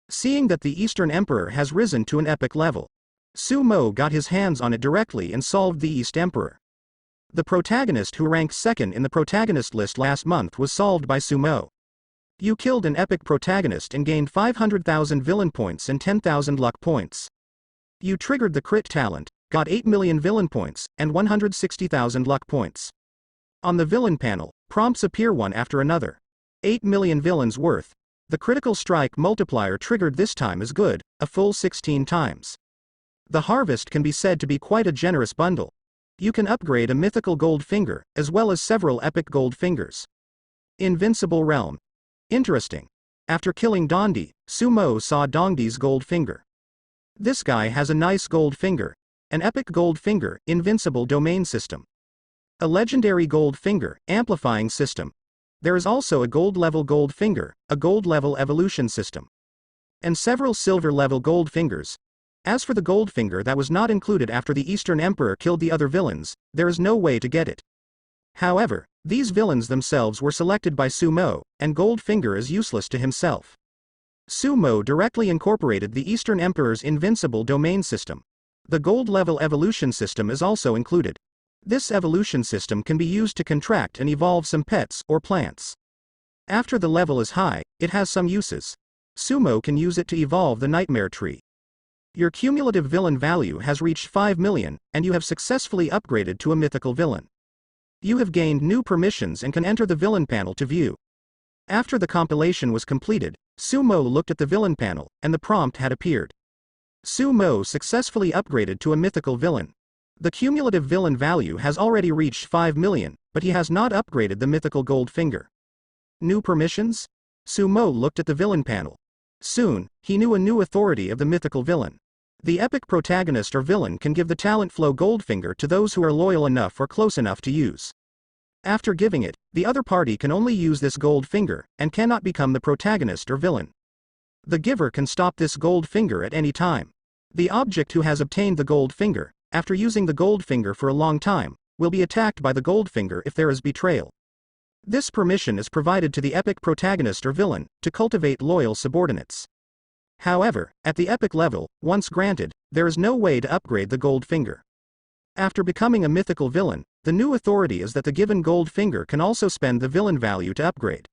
Seeing that the Eastern Emperor has risen to an epic level, Sumo got his hands on it directly and solved the East Emperor. The protagonist who ranked second in the protagonist list last month was solved by Sumo. You killed an epic protagonist and gained 500,000 villain points and 10,000 luck points. You triggered the crit talent, got 8 million villain points, and 160,000 luck points. On the villain panel, prompts appear one after another. 8 million villains worth. The critical strike multiplier triggered this time is good, a full 16 times. The harvest can be said to be quite a generous bundle. You can upgrade a mythical gold finger, as well as several epic gold fingers. Invincible Realm. Interesting. After killing Dondi, Sumo saw Dondi's gold finger. This guy has a nice gold finger. An epic gold finger, invincible domain system. A legendary gold finger, amplifying system. There is also a gold level gold finger, a gold level evolution system. And several silver level gold fingers. As for the gold finger that was not included after the Eastern Emperor killed the other villains, there is no way to get it. However, these villains themselves were selected by Sumo, and gold finger is useless to himself. Sumo directly incorporated the Eastern Emperor's invincible domain system. The gold level evolution system is also included. This evolution system can be used to contract and evolve some pets or plants. After the level is high, it has some uses. Sumo can use it to evolve the nightmare tree. Your cumulative villain value has reached 5 million, and you have successfully upgraded to a mythical villain. You have gained new permissions and can enter the villain panel to view. After the compilation was completed, Sumo looked at the villain panel, and the prompt had appeared. Sumo successfully upgraded to a mythical villain. The cumulative villain value has already reached 5 million, but he has not upgraded the mythical gold finger. New permissions? Sumo looked at the villain panel. Soon, he knew a new authority of the mythical villain. The epic protagonist or villain can give the talent flow Goldfinger to those who are loyal enough or close enough to use. After giving it, the other party can only use this gold finger, and cannot become the protagonist or villain. The giver can stop this gold finger at any time. The object who has obtained the gold finger, after using the gold finger for a long time, will be attacked by the gold finger if there is betrayal. This permission is provided to the epic protagonist or villain, to cultivate loyal subordinates. However, at the epic level, once granted, there is no way to upgrade the gold finger. After becoming a mythical villain, the new authority is that the given gold finger can also spend the villain value to upgrade.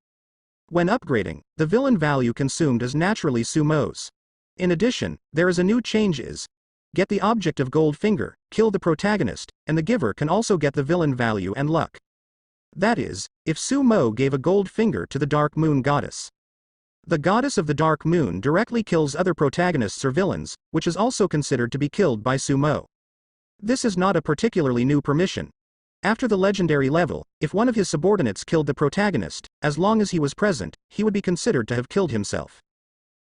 When upgrading, the villain value consumed is naturally Sumo's. In addition, there is a new change is, get the object of gold finger, kill the protagonist, and the giver can also get the villain value and luck. That is, if Sumo gave a gold finger to the Dark Moon Goddess. The goddess of the dark moon directly kills other protagonists or villains, which is also considered to be killed by Sumo. This is not a particularly new permission. After the legendary level, if one of his subordinates killed the protagonist, as long as he was present, he would be considered to have killed himself.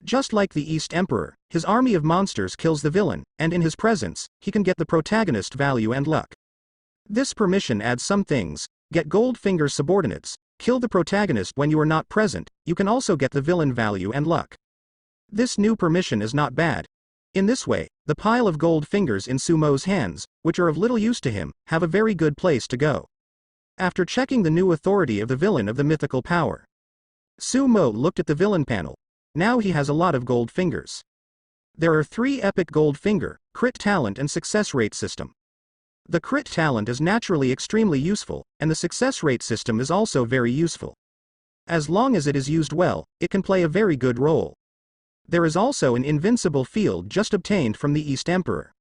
Just like the East Emperor, his army of monsters kills the villain, and in his presence, he can get the protagonist value and luck. This permission adds some things: get Goldfinger's subordinates, kill the protagonist when you are not present, you can also get the villain value and luck. This new permission is not bad. In this way, the pile of gold fingers in Sumo's hands, which are of little use to him, have a very good place to go. After checking the new authority of the villain of the mythical power, Sumo looked at the villain panel. Now he has a lot of gold fingers. There are 3 epic gold finger, crit talent and success rate system. The crit talent is naturally extremely useful, and the success rate system is also very useful. As long as it is used well, it can play a very good role. There is also an invincible field just obtained from the East Emperor.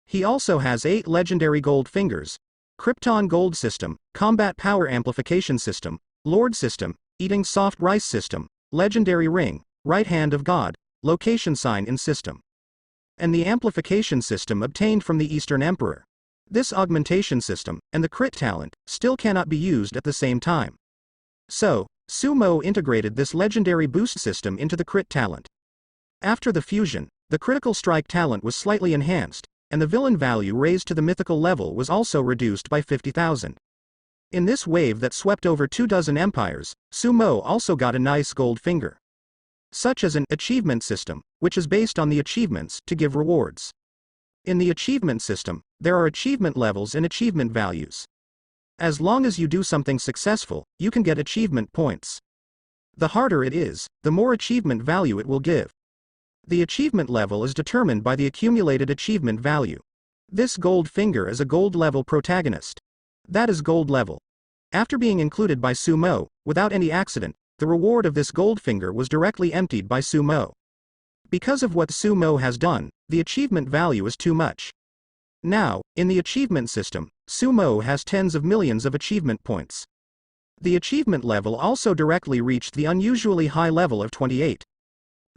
He also has 8 legendary gold fingers: Krypton Gold System, Combat Power Amplification System, Lord System, Eating Soft Rice System, Legendary Ring, Right Hand of God, Location Sign in System, and the Amplification System obtained from the Eastern Emperor. This augmentation system, and the crit talent, still cannot be used at the same time. So, Sumo integrated this legendary boost system into the crit talent. After the fusion, the critical strike talent was slightly enhanced, and the villain value raised to the mythical level was also reduced by 50,000. In this wave that swept over 24 empires, Sumo also got a nice gold finger, such as an achievement system, which is based on the achievements to give rewards. In the achievement system, there are achievement levels and achievement values. As long as you do something successful, you can get achievement points. The harder it is, the more achievement value it will give. The achievement level is determined by the accumulated achievement value. This gold finger is a gold level protagonist. That is gold level. After being included by Sumo, without any accident, the reward of this gold finger was directly emptied by Sumo. Because of what Sumo has done, the achievement value is too much. Now, in the achievement system, Sumo has tens of millions of achievement points. The achievement level also directly reached the unusually high level of 28.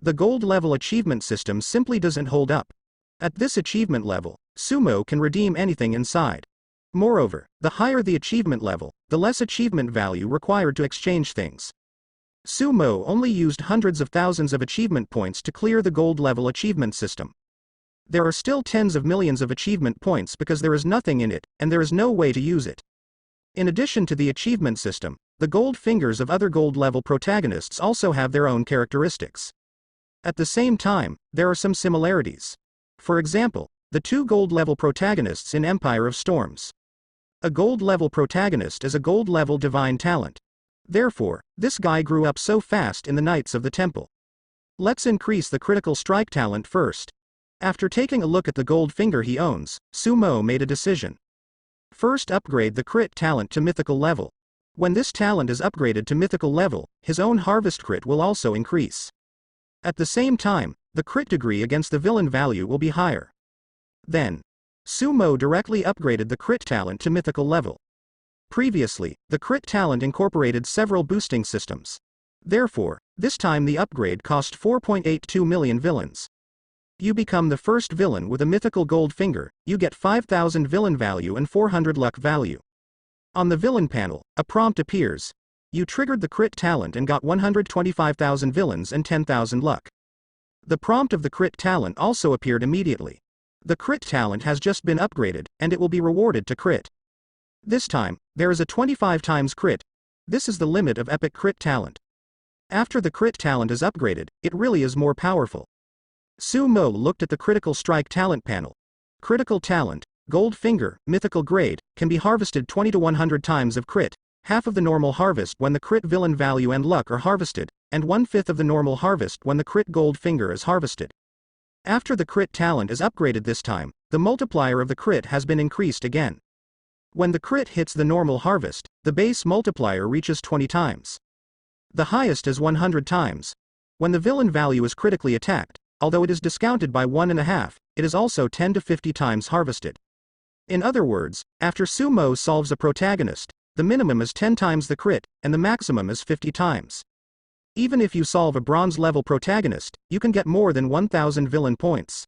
The gold level achievement system simply doesn't hold up. At this achievement level, Sumo can redeem anything inside. Moreover, the higher the achievement level, the less achievement value required to exchange things. Sumo only used hundreds of thousands of achievement points to clear the gold level achievement system. There are still tens of millions of achievement points because there is nothing in it, and there is no way to use it. In addition to the achievement system, the gold fingers of other gold level protagonists also have their own characteristics. At the same time, there are some similarities. For example, the 2 gold level protagonists in Empire of Storms. A gold level protagonist is a gold level divine talent. Therefore, this guy grew up so fast in the Knights of the Temple. Let's increase the critical strike talent first. After taking a look at the gold finger he owns, Sumo made a decision. First, upgrade the crit talent to mythical level. When this talent is upgraded to mythical level, his own harvest crit will also increase. At the same time, the crit degree against the villain value will be higher. Then, Sumo directly upgraded the crit talent to mythical level. Previously, the crit talent incorporated several boosting systems. Therefore, this time the upgrade cost 4.82 million villains. You become the first villain with a mythical gold finger, you get 5,000 villain value and 400 luck value. On the villain panel, a prompt appears. You triggered the crit talent and got 125,000 villains and 10,000 luck. The prompt of the crit talent also appeared immediately. The crit talent has just been upgraded, and it will be rewarded to crit. This time, there is a 25 times crit. This is the limit of epic crit talent. After the crit talent is upgraded, it really is more powerful. Sumo looked at the critical strike talent panel. Critical talent, gold finger, mythical grade, can be harvested 20 to 100 times of crit, half of the normal harvest when the crit villain value and luck are harvested, and 1/5 of the normal harvest when the crit gold finger is harvested. After the crit talent is upgraded this time, the multiplier of the crit has been increased again. When the crit hits the normal harvest, the base multiplier reaches 20 times. The highest is 100 times. When the villain value is critically attacked, although it is discounted by 1.5, it is also 10 to 50 times harvested. In other words, after Sumo solves a protagonist, the minimum is 10 times the crit, and the maximum is 50 times. Even if you solve a bronze-level protagonist, you can get more than 1,000 villain points.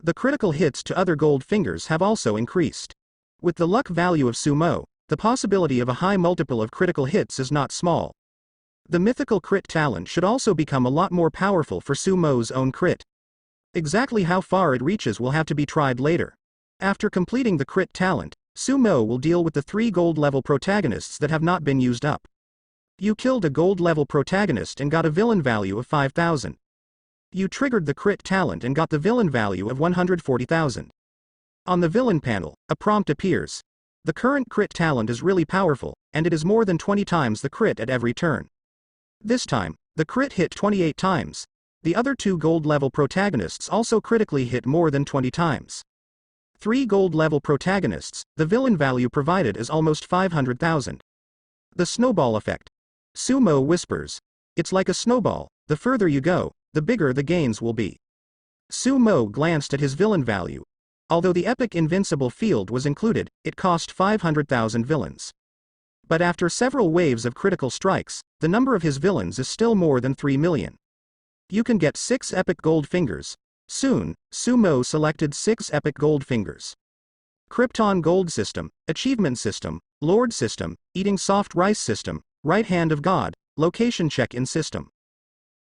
The critical hits to other gold fingers have also increased. With the luck value of Sumo, the possibility of a high multiple of critical hits is not small. The mythical crit talent should also become a lot more powerful for Sumo's own crit. Exactly how far it reaches will have to be tried later. After completing the crit talent, Sumo will deal with the 3 gold-level protagonists that have not been used up. You killed a gold-level protagonist and got a villain value of 5,000. You triggered the crit talent and got the villain value of 140,000. On the villain panel, a prompt appears. The current crit talent is really powerful, and it is more than 20 times the crit at every turn. This time, the crit hit 28 times. The other 2 gold-level protagonists also critically hit more than 20 times. 3 gold-level protagonists, the villain value provided is almost 500,000. The snowball effect. Sumo whispers. It's like a snowball, the further you go, the bigger the gains will be. Sumo glanced at his villain value. Although the epic invincible field was included, it cost 500,000 villains. But after several waves of critical strikes, the number of his villains is still more than 3 million. You can get 6 epic gold fingers. Soon, Sumo selected 6 epic gold fingers. Krypton Gold System, Achievement System, Lord System, Eating Soft Rice System, Right Hand of God, Location Check-in System.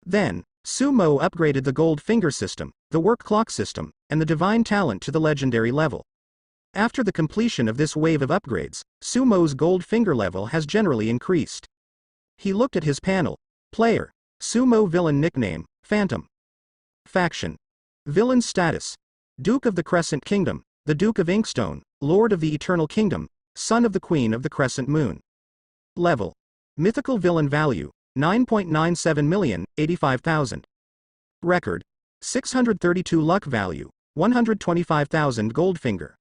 Then, Sumo upgraded the Gold Finger System, the Work Clock System, and the Divine Talent to the Legendary level. After the completion of this wave of upgrades, Sumo's Gold Finger level has generally increased. He looked at his panel. Player. Sumo Villain Nickname, Phantom. Faction. Villain Status. Duke of the Crescent Kingdom, the Duke of Inkstone, Lord of the Eternal Kingdom, Son of the Queen of the Crescent Moon. Level. Mythical Villain Value, 9.97 million, 85,000. Record. 632 Luck Value, 125,000 Goldfinger.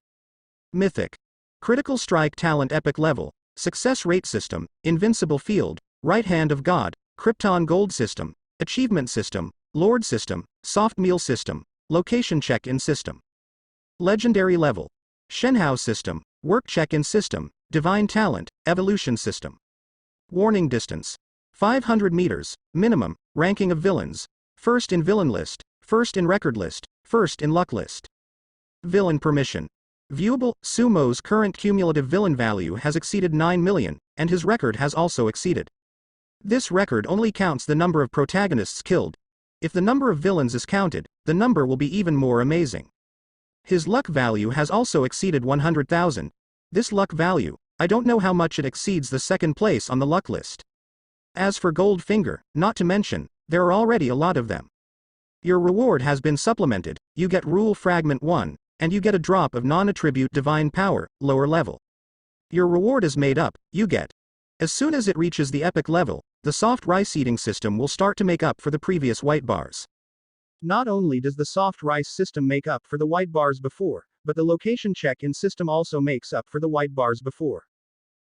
Mythic. Critical Strike Talent Epic Level, Success Rate System, Invincible Field, Right Hand of God, Krypton Gold System, Achievement System, Lord System, Soft Meal System, Location Check-in System. Legendary Level. Shenhao System, Work Check-in System, Divine Talent, Evolution System. Warning Distance. 500 meters, minimum, ranking of villains. First in Villain List, first in Record List, first in Luck List. Villain Permission. Viewable, Sumo's current cumulative villain value has exceeded 9 million, and his record has also exceeded. This record only counts the number of protagonists killed. If the number of villains is counted, the number will be even more amazing. His luck value has also exceeded 100,000. This luck value, I don't know how much it exceeds the second place on the luck list. As for Goldfinger, not to mention, there are already a lot of them. Your reward has been supplemented, you get Rule Fragment 1, and you get a drop of non-attribute Divine Power, lower level. Your reward is made up, you get. As soon as it reaches the epic level, the soft rice eating system will start to make up for the previous white bars. Not only does the soft rice system make up for the white bars before, but the location check-in system also makes up for the white bars before.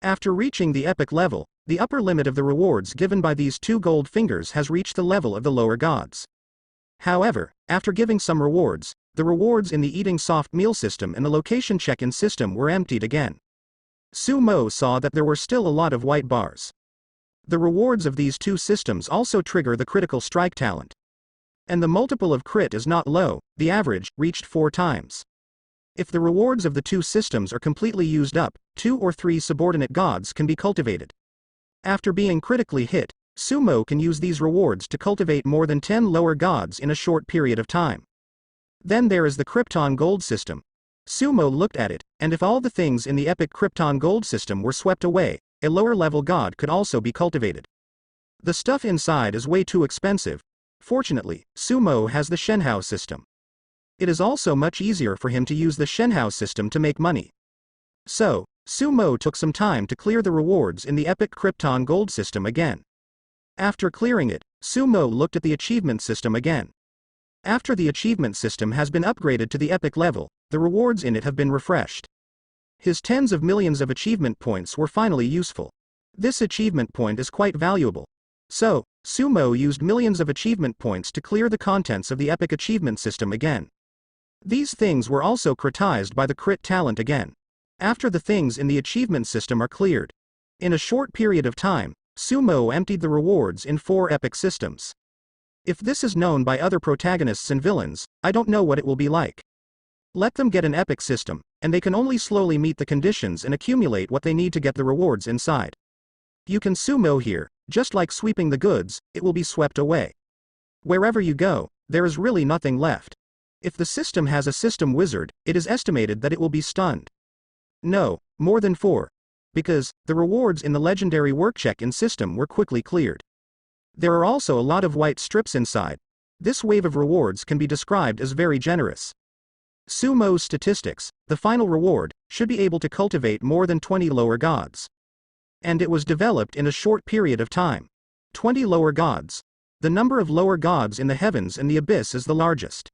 After reaching the epic level, the upper limit of the rewards given by these 2 gold fingers has reached the level of the lower gods. However, after giving some rewards, the rewards in the Eating Soft Meal system and the Location Check-in system were emptied again. Sumo saw that there were still a lot of white bars. The rewards of these 2 systems also trigger the Critical Strike talent. And the multiple of crit is not low, the average reached 4 times. If the rewards of the 2 systems are completely used up, 2 or 3 subordinate gods can be cultivated. After being critically hit, Sumo can use these rewards to cultivate more than 10 lower gods in a short period of time. Then there is the Krypton Gold system. Sumo looked at it, and if all the things in the epic Krypton Gold system were swept away, a lower level god could also be cultivated. The stuff inside is way too expensive. Fortunately, Sumo has the Shenhao system. It is also much easier for him to use the Shenhao system to make money. So, Sumo took some time to clear the rewards in the epic Krypton Gold system again. After clearing it, Sumo looked at the achievement system again. After the achievement system has been upgraded to the epic level, the rewards in it have been refreshed. His tens of millions of achievement points were finally useful. This achievement point is quite valuable. So, Sumo used millions of achievement points to clear the contents of the epic achievement system again. These things were also critized by the crit talent again. After the things in the achievement system are cleared, in a short period of time, Sumo emptied the rewards in 4 epic systems. If this is known by other protagonists and villains, I don't know what it will be like. Let them get an epic system, and they can only slowly meet the conditions and accumulate what they need to get the rewards inside. You can sumo here, just like sweeping the goods, it will be swept away. Wherever you go, there is really nothing left. If the system has a system wizard, it is estimated that it will be stunned. No, more than 4. Because, the rewards in the legendary work check-in system were quickly cleared. There are also a lot of white strips inside. This wave of rewards can be described as very generous. Sumo's statistics, the final reward, should be able to cultivate more than 20 lower gods. And it was developed in a short period of time. 20 lower gods. The number of lower gods in the heavens and the abyss is the largest.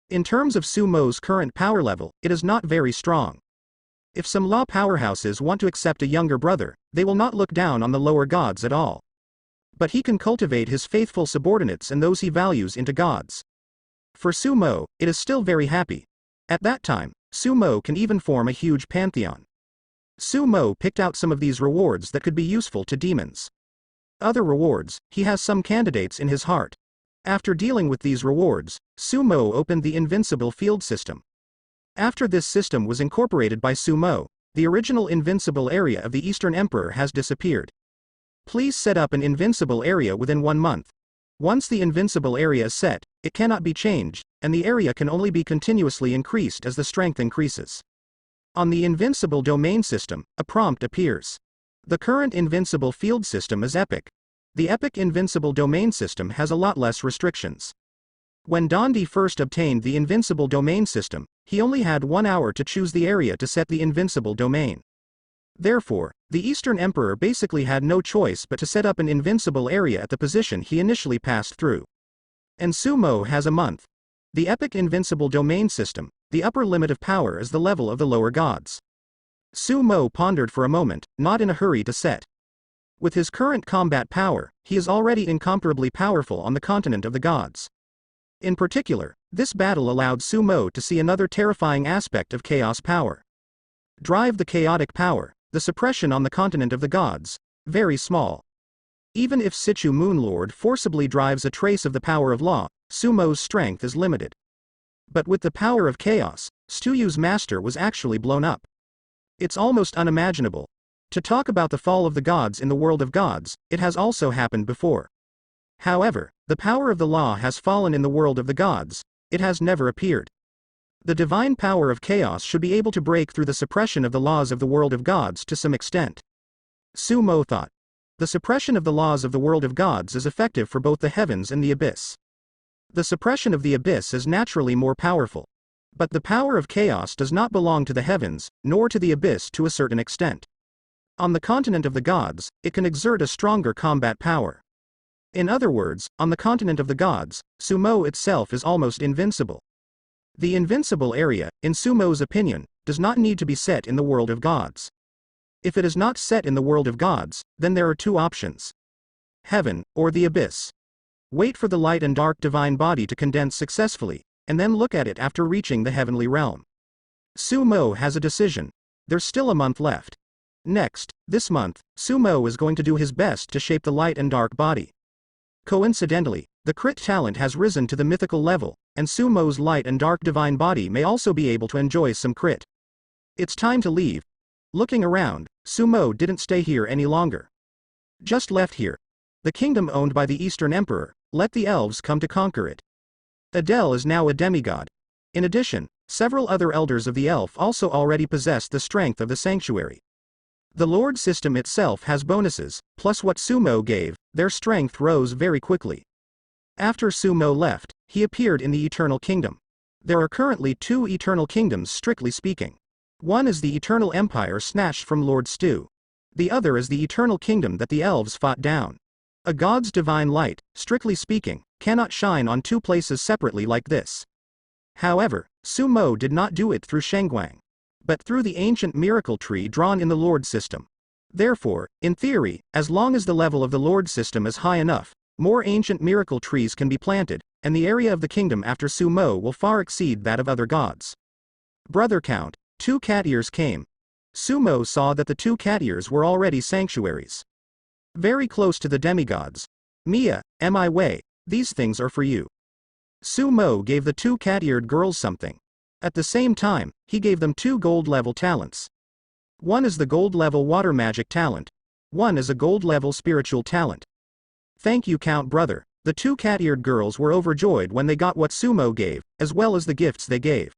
In terms of Sumo's current power level, it is not very strong. If some law powerhouses want to accept a younger brother, they will not look down on the lower gods at all. But he can cultivate his faithful subordinates and those he values into gods. For Sumo, it is still very happy. At that time, Sumo can even form a huge pantheon. Sumo picked out some of these rewards that could be useful to demons. Other rewards, he has some candidates in his heart. After dealing with these rewards, Sumo opened the Invincible Field System. After this system was incorporated by Sumo, the original invincible area of the Eastern Emperor has disappeared. Please set up an invincible area within 1 month. Once the invincible area is set, it cannot be changed, and the area can only be continuously increased as the strength increases. On the invincible domain system, a prompt appears. The current invincible field system is epic. The epic invincible domain system has a lot less restrictions. When Dondi first obtained the invincible domain system, he only had 1 hour to choose the area to set the invincible domain. Therefore, the Eastern Emperor basically had no choice but to set up an invincible area at the position he initially passed through. And Sumo has a month. The epic invincible domain system, the upper limit of power is the level of the lower gods. Sumo pondered for a moment, not in a hurry to set. With his current combat power, he is already incomparably powerful on the continent of the gods. In particular, this battle allowed Sumo to see another terrifying aspect of chaos power. Drive the chaotic power, the suppression on the continent of the gods, very small. Even if Sichu Moonlord forcibly drives a trace of the power of law, Sumo's strength is limited. But with the power of chaos, Stuyu's master was actually blown up. It's almost unimaginable. To talk about the fall of the gods in the world of gods, it has also happened before. However, the power of the law has fallen in the world of the gods, it has never appeared. The divine power of chaos should be able to break through the suppression of the laws of the world of gods to some extent. Sumo thought. The suppression of the laws of the world of gods is effective for both the heavens and the abyss. The suppression of the abyss is naturally more powerful. But the power of chaos does not belong to the heavens, nor to the abyss to a certain extent. On the continent of the gods, it can exert a stronger combat power. In other words, on the continent of the gods, Sumo itself is almost invincible. The invincible area, in Sumo's opinion, does not need to be set in the world of gods. If it is not set in the world of gods, then there are 2 options. Heaven, or the abyss. Wait for the light and dark divine body to condense successfully, and then look at it after reaching the heavenly realm. Sumo has a decision. There's still a month left. Next, this month, Sumo is going to do his best to shape the light and dark body. Coincidentally, the crit talent has risen to the mythical level, and Sumo's light and dark divine body may also be able to enjoy some crit. It's time to leave. Looking around, Sumo didn't stay here any longer. Just left here. The kingdom owned by the Eastern Emperor, let the elves come to conquer it. Adele is now a demigod. In addition, several other elders of the elf also already possess the strength of the sanctuary. The Lord system itself has bonuses, plus what Sumo gave, their strength rose very quickly. After Sumo left, he appeared in the Eternal Kingdom. There are currently 2 Eternal Kingdoms strictly speaking. One is the Eternal Empire snatched from Lord Stu. The other is the Eternal Kingdom that the elves fought down. A god's divine light, strictly speaking, cannot shine on 2 places separately like this. However, Sumo did not do it through Shengguang, but through the ancient miracle tree drawn in the Lord system. Therefore, in theory, as long as the level of the Lord system is high enough, more ancient miracle trees can be planted, and the area of the kingdom after Sumo will far exceed that of other gods. Brother count, 2 cat ears came. Sumo saw that the 2 cat ears were already sanctuaries. Very close to the demigods. Mia, M.I. Wei, these things are for you. Su Mo gave the two cat-eared girls something. At the same time, he gave them 2 gold-level talents. One is the gold-level water magic talent. One is a gold-level spiritual talent. Thank you, Count Brother. The 2 cat-eared girls were overjoyed when they got what Su Mo gave, as well as the gifts they gave.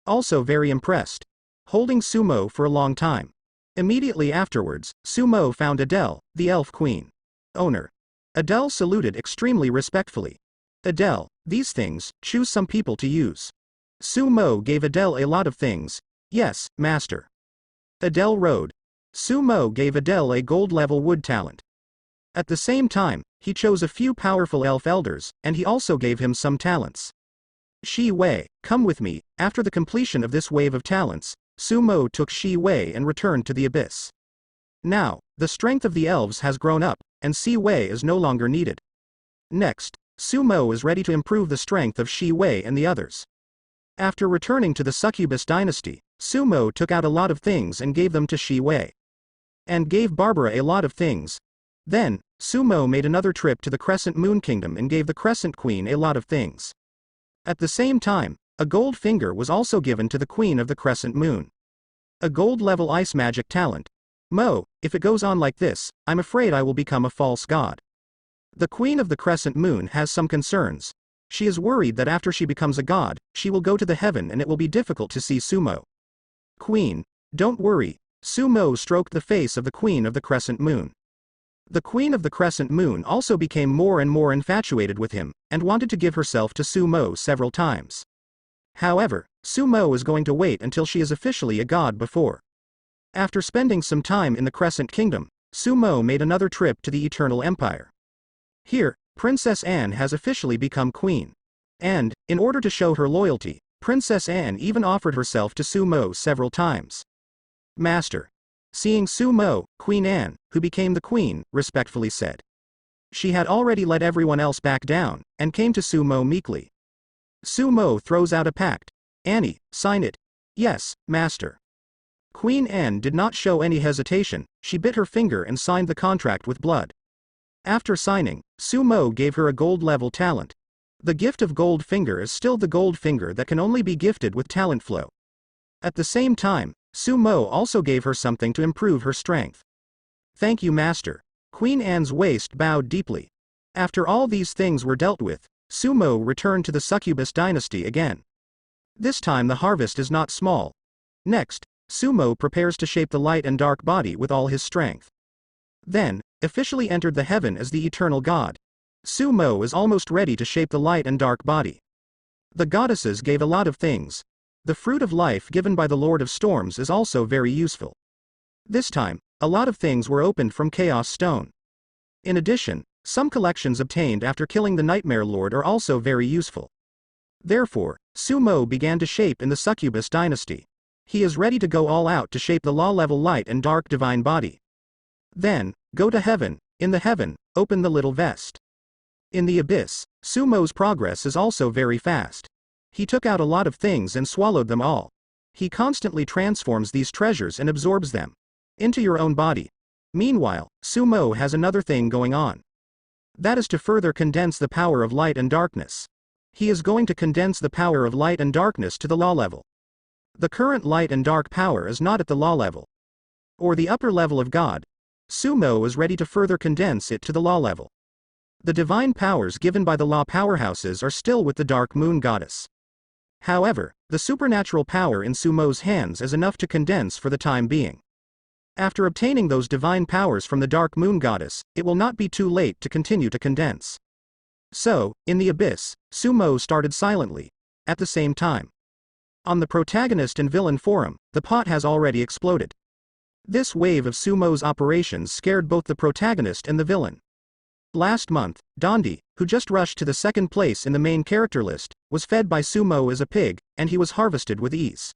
Also very impressed. Holding Su Mo for a long time. Immediately afterwards, Su Mo found Adele, the elf queen. Owner. Adele saluted extremely respectfully. Adele, these things, choose some people to use. Su Mo gave Adele a lot of things. Yes, master. Adele rode. Su Mo gave Adele a gold-level wood talent. At the same time, he chose a few powerful elf elders, and he also gave him some talents. Shi Wei, come with me. After the completion of this wave of talents, Su Mo took Shi Wei and returned to the abyss. Now, the strength of the elves has grown up, and Shi Wei is no longer needed. Next, Su Mo is ready to improve the strength of Shi Wei and the others. After returning to the Succubus dynasty, Su Mo took out a lot of things and gave them to Shi Wei. And gave Barbara a lot of things. Then, Su Mo made another trip to the Crescent Moon Kingdom and gave the Crescent Queen a lot of things. At the same time, a gold finger was also given to the Queen of the Crescent Moon. A gold-level ice magic talent. Mo, if it goes on like this, I'm afraid I will become a false god. The Queen of the Crescent Moon has some concerns. She is worried that after she becomes a god, she will go to the heaven and it will be difficult to see Su Mo. Queen, don't worry. Su Mo stroked the face of the Queen of the Crescent Moon. The Queen of the Crescent Moon also became more and more infatuated with him, and wanted to give herself to Su Mo several times. However, Su Mo is going to wait until she is officially a god before. After spending some time in the Crescent Kingdom, Su Mo made another trip to the Eternal Empire. Here, Princess Anne has officially become queen. And, in order to show her loyalty, Princess Anne even offered herself to Su Mo several times. Master. Seeing Su Mo, Queen Anne, who became the queen, respectfully said. She had already let everyone else back down, and came to Su Mo meekly. Su Mo throws out a pact. Annie, sign it. Yes, master. Queen Anne did not show any hesitation, she bit her finger and signed the contract with blood. After signing, Su Mo gave her a gold-level talent. The gift of gold finger is still the gold finger that can only be gifted with talent flow. At the same time, Su Mo also gave her something to improve her strength. Thank you, master. Queen Anne's waist bowed deeply. After all these things were dealt with, Su Mo returned to the Succubus dynasty again. This time the harvest is not small. Next, Su Mo prepares to shape the light and dark body with all his strength. Then, officially entered the heaven as the eternal god. Su Mo is almost ready to shape the light and dark body. The goddesses gave a lot of things. The fruit of life given by the Lord of Storms is also very useful. This time, a lot of things were opened from Chaos Stone. In addition, some collections obtained after killing the Nightmare Lord are also very useful. Therefore, Su Mo began to shape in the Succubus dynasty. He is ready to go all out to shape the law-level light and dark divine body. Then, go to heaven. In the heaven, open the little vest. In the abyss, Su Mo's progress is also very fast. He took out a lot of things and swallowed them all. He constantly transforms these treasures and absorbs them into your own body. Meanwhile, Su Mo has another thing going on. That is to further condense the power of light and darkness. He is going to condense the power of light and darkness to the law level. The current light and dark power is not at the law level, or the upper level of God. Su Mo is ready to further condense it to the law level. The divine powers given by the law powerhouses are still with the Dark Moon Goddess. However, the supernatural power in Su Mo's hands is enough to condense for the time being. After obtaining those divine powers from the Dark Moon Goddess, it will not be too late to continue to condense. So, in the abyss, Su Mo started silently. At the same time, on the protagonist and villain forum, the pot has already exploded. This wave of Su Mo's operations scared both the protagonist and the villain. Last month, Dondi, who just rushed to the second place in the main character list, was fed by Su Mo as a pig, and he was harvested with ease.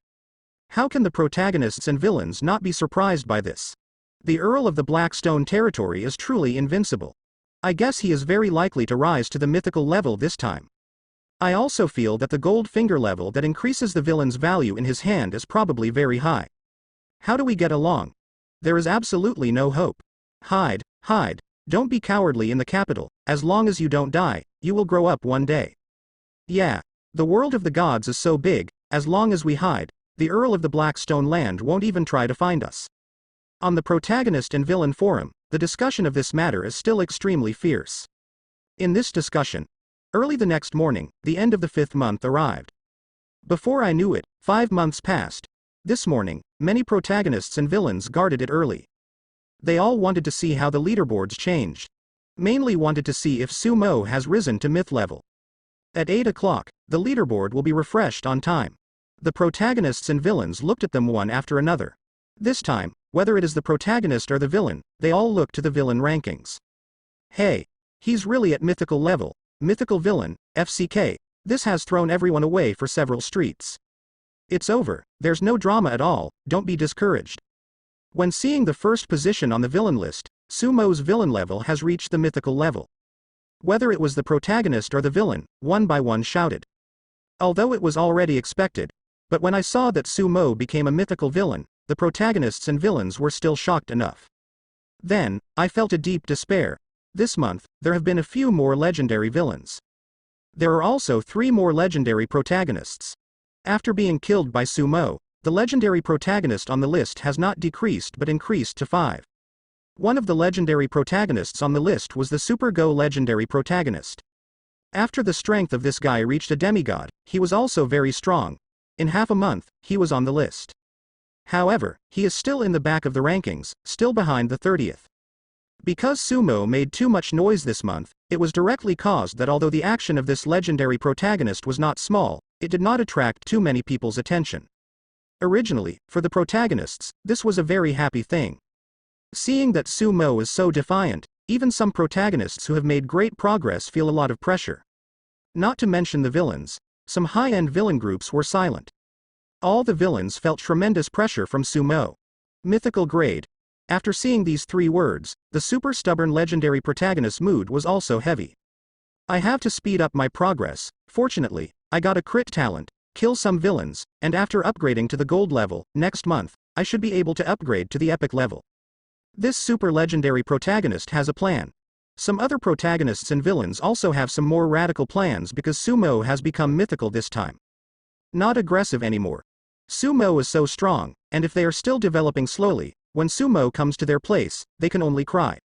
How can the protagonists and villains not be surprised by this? The Earl of the Blackstone territory is truly invincible. I guess he is very likely to rise to the mythical level this time. I also feel that the gold finger level that increases the villain's value in his hand is probably very high. How do we get along? There is absolutely no hope. Hide, hide. Don't be cowardly in the capital, as long as you don't die, you will grow up one day. Yeah. The world of the gods is so big, as long as we hide, the Earl of the Blackstone Land won't even try to find us. On the Protagonist and Villain forum, the discussion of this matter is still extremely fierce. In this discussion, early the next morning, the end of the 5th month arrived. Before I knew it, 5 months passed. This morning, many protagonists and villains guarded it early. They all wanted to see how the leaderboards changed. Mainly wanted to see if Sumo has risen to myth level. At 8 o'clock, the leaderboard will be refreshed on time. The protagonists and villains looked at them one after another. This time, whether it is the protagonist or the villain, they all look to the villain rankings. Hey, he's really at mythical level, mythical villain, FCK, this has thrown everyone away for several streets. It's over, there's no drama at all, don't be discouraged. When seeing the first position on the villain list, Sumo's villain level has reached the mythical level. Whether it was the protagonist or the villain, one by one shouted. Although it was already expected, but when I saw that Sumo became a mythical villain, the protagonists and villains were still shocked enough. Then, I felt a deep despair. This month, there have been a few more legendary villains. There are also 3 more legendary protagonists. After being killed by Sumo, the legendary protagonist on the list has not decreased but increased to 5. One of the legendary protagonists on the list was the Super Go legendary protagonist. After the strength of this guy reached a demigod, he was also very strong. In half a month, he was on the list. However, he is still in the back of the rankings, still behind the 30th. Because Sumo made too much noise this month, it was directly caused that although the action of this legendary protagonist was not small, it did not attract too many people's attention. Originally, for the protagonists, this was a very happy thing. Seeing that Sumo is so defiant, even some protagonists who have made great progress feel a lot of pressure. Not to mention the villains, some high-end villain groups were silent. All the villains felt tremendous pressure from Sumo. Mythical grade. After seeing these 3 words, the super stubborn legendary protagonist's mood was also heavy. I have to speed up my progress. Fortunately, I got a crit talent, kill some villains, and after upgrading to the gold level, next month, I should be able to upgrade to the epic level. This super legendary protagonist has a plan. Some other protagonists and villains also have some more radical plans because Sumo has become mythical this time. Not aggressive anymore. Sumo is so strong, and if they are still developing slowly, when Sumo comes to their place, they can only cry.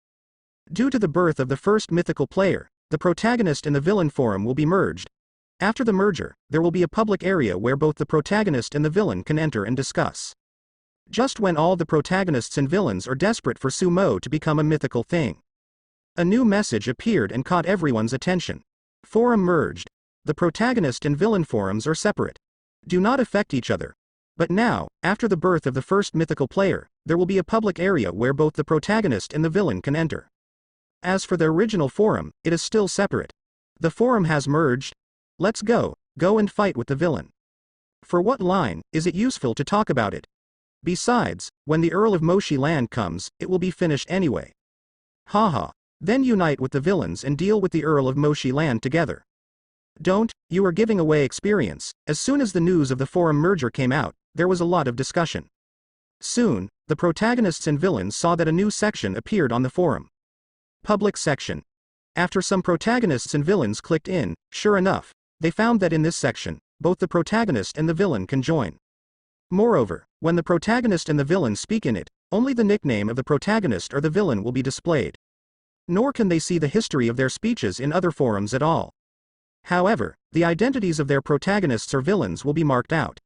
Due to the birth of the first mythical player, the protagonist and the villain forum will be merged. After the merger, there will be a public area where both the protagonist and the villain can enter and discuss. Just when all the protagonists and villains are desperate for Sumo to become a mythical thing. A new message appeared and caught everyone's attention. Forum merged. The protagonist and villain forums are separate. Do not affect each other. But now, after the birth of the first mythical player, there will be a public area where both the protagonist and the villain can enter. As for the original forum, it is still separate. The forum has merged. Let's go and fight with the villain. For what line, is it useful to talk about it? Besides, when the Earl of Moshi land comes, it will be finished anyway. Haha. Then unite with the villains and deal with the Earl of Moshi land together. Don't, you are giving away experience. As soon as the news of the forum merger came out, there was a lot of discussion. Soon, the protagonists and villains saw that a new section appeared on the forum. Public section. After some protagonists and villains clicked in, sure enough, they found that in this section, both the protagonist and the villain can join. Moreover, when the protagonist and the villain speak in it, only the nickname of the protagonist or the villain will be displayed. Nor can they see the history of their speeches in other forums at all. However, the identities of their protagonists or villains will be marked out.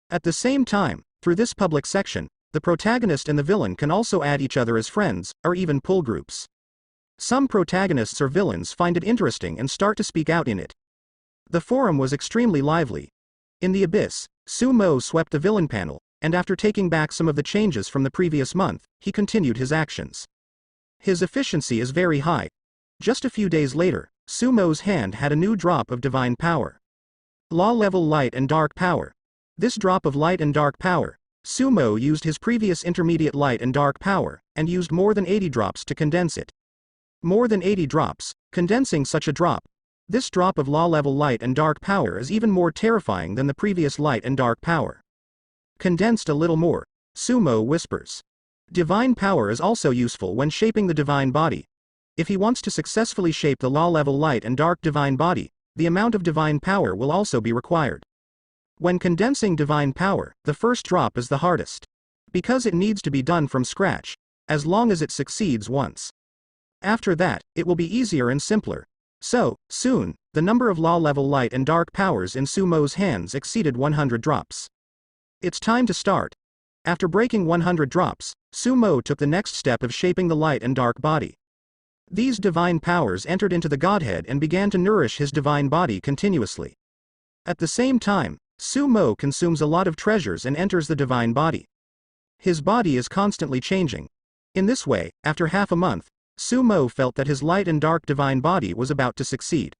At the same time, through this public section, the protagonist and the villain can also add each other as friends, or even pull groups. Some protagonists or villains find it interesting and start to speak out in it. The forum was extremely lively. In the abyss, Sumo swept the villain panel, and after taking back some of the changes from the previous month, he continued his actions. His efficiency is very high. Just a few days later, Sumo's hand had a new drop of divine power. Law level light and dark power. This drop of light and dark power, Sumo used his previous intermediate light and dark power, and used more than 80 drops to condense it. More than 80 drops, condensing such a drop. This drop of law level light and dark power is even more terrifying than the previous light and dark power. Condensed a little more, Sumo whispers. Divine power is also useful when shaping the divine body. if he wants to successfully shape the law-level light and dark divine body, the amount of divine power will also be required. When condensing divine power, the first drop is the hardest. Because it needs to be done from scratch, as long as it succeeds once. After that, it will be easier and simpler. So, soon, the number of law-level light and dark powers in Sumo's hands exceeded 100 drops. It's time to start. After breaking 100 drops, Sumo took the next step of shaping the light and dark body. These divine powers entered into the Godhead and began to nourish his divine body continuously. At the same time, Sumo consumes a lot of treasures and enters the divine body. His body is constantly changing. In this way, after half a month, Sumo felt that his light and dark divine body was about to succeed.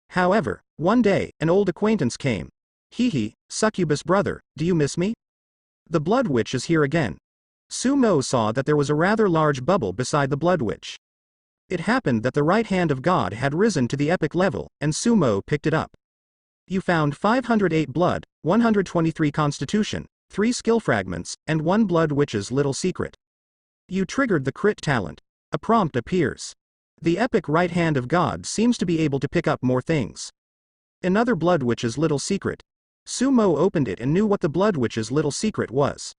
However, one day, an old acquaintance came. Hee, succubus brother, do you miss me? The Blood Witch is here again. Sumo saw that there was a rather large bubble beside the Blood Witch. It happened that the right hand of God had risen to the epic level, and Sumo picked it up. You found 508 blood, 123 constitution, 3 skill fragments, and 1 Blood Witch's little secret. You triggered the crit talent. A prompt appears. The epic right hand of God seems to be able to pick up more things. Another Blood Witch's little secret. Sumo opened it and knew what the Blood Witch's little secret was.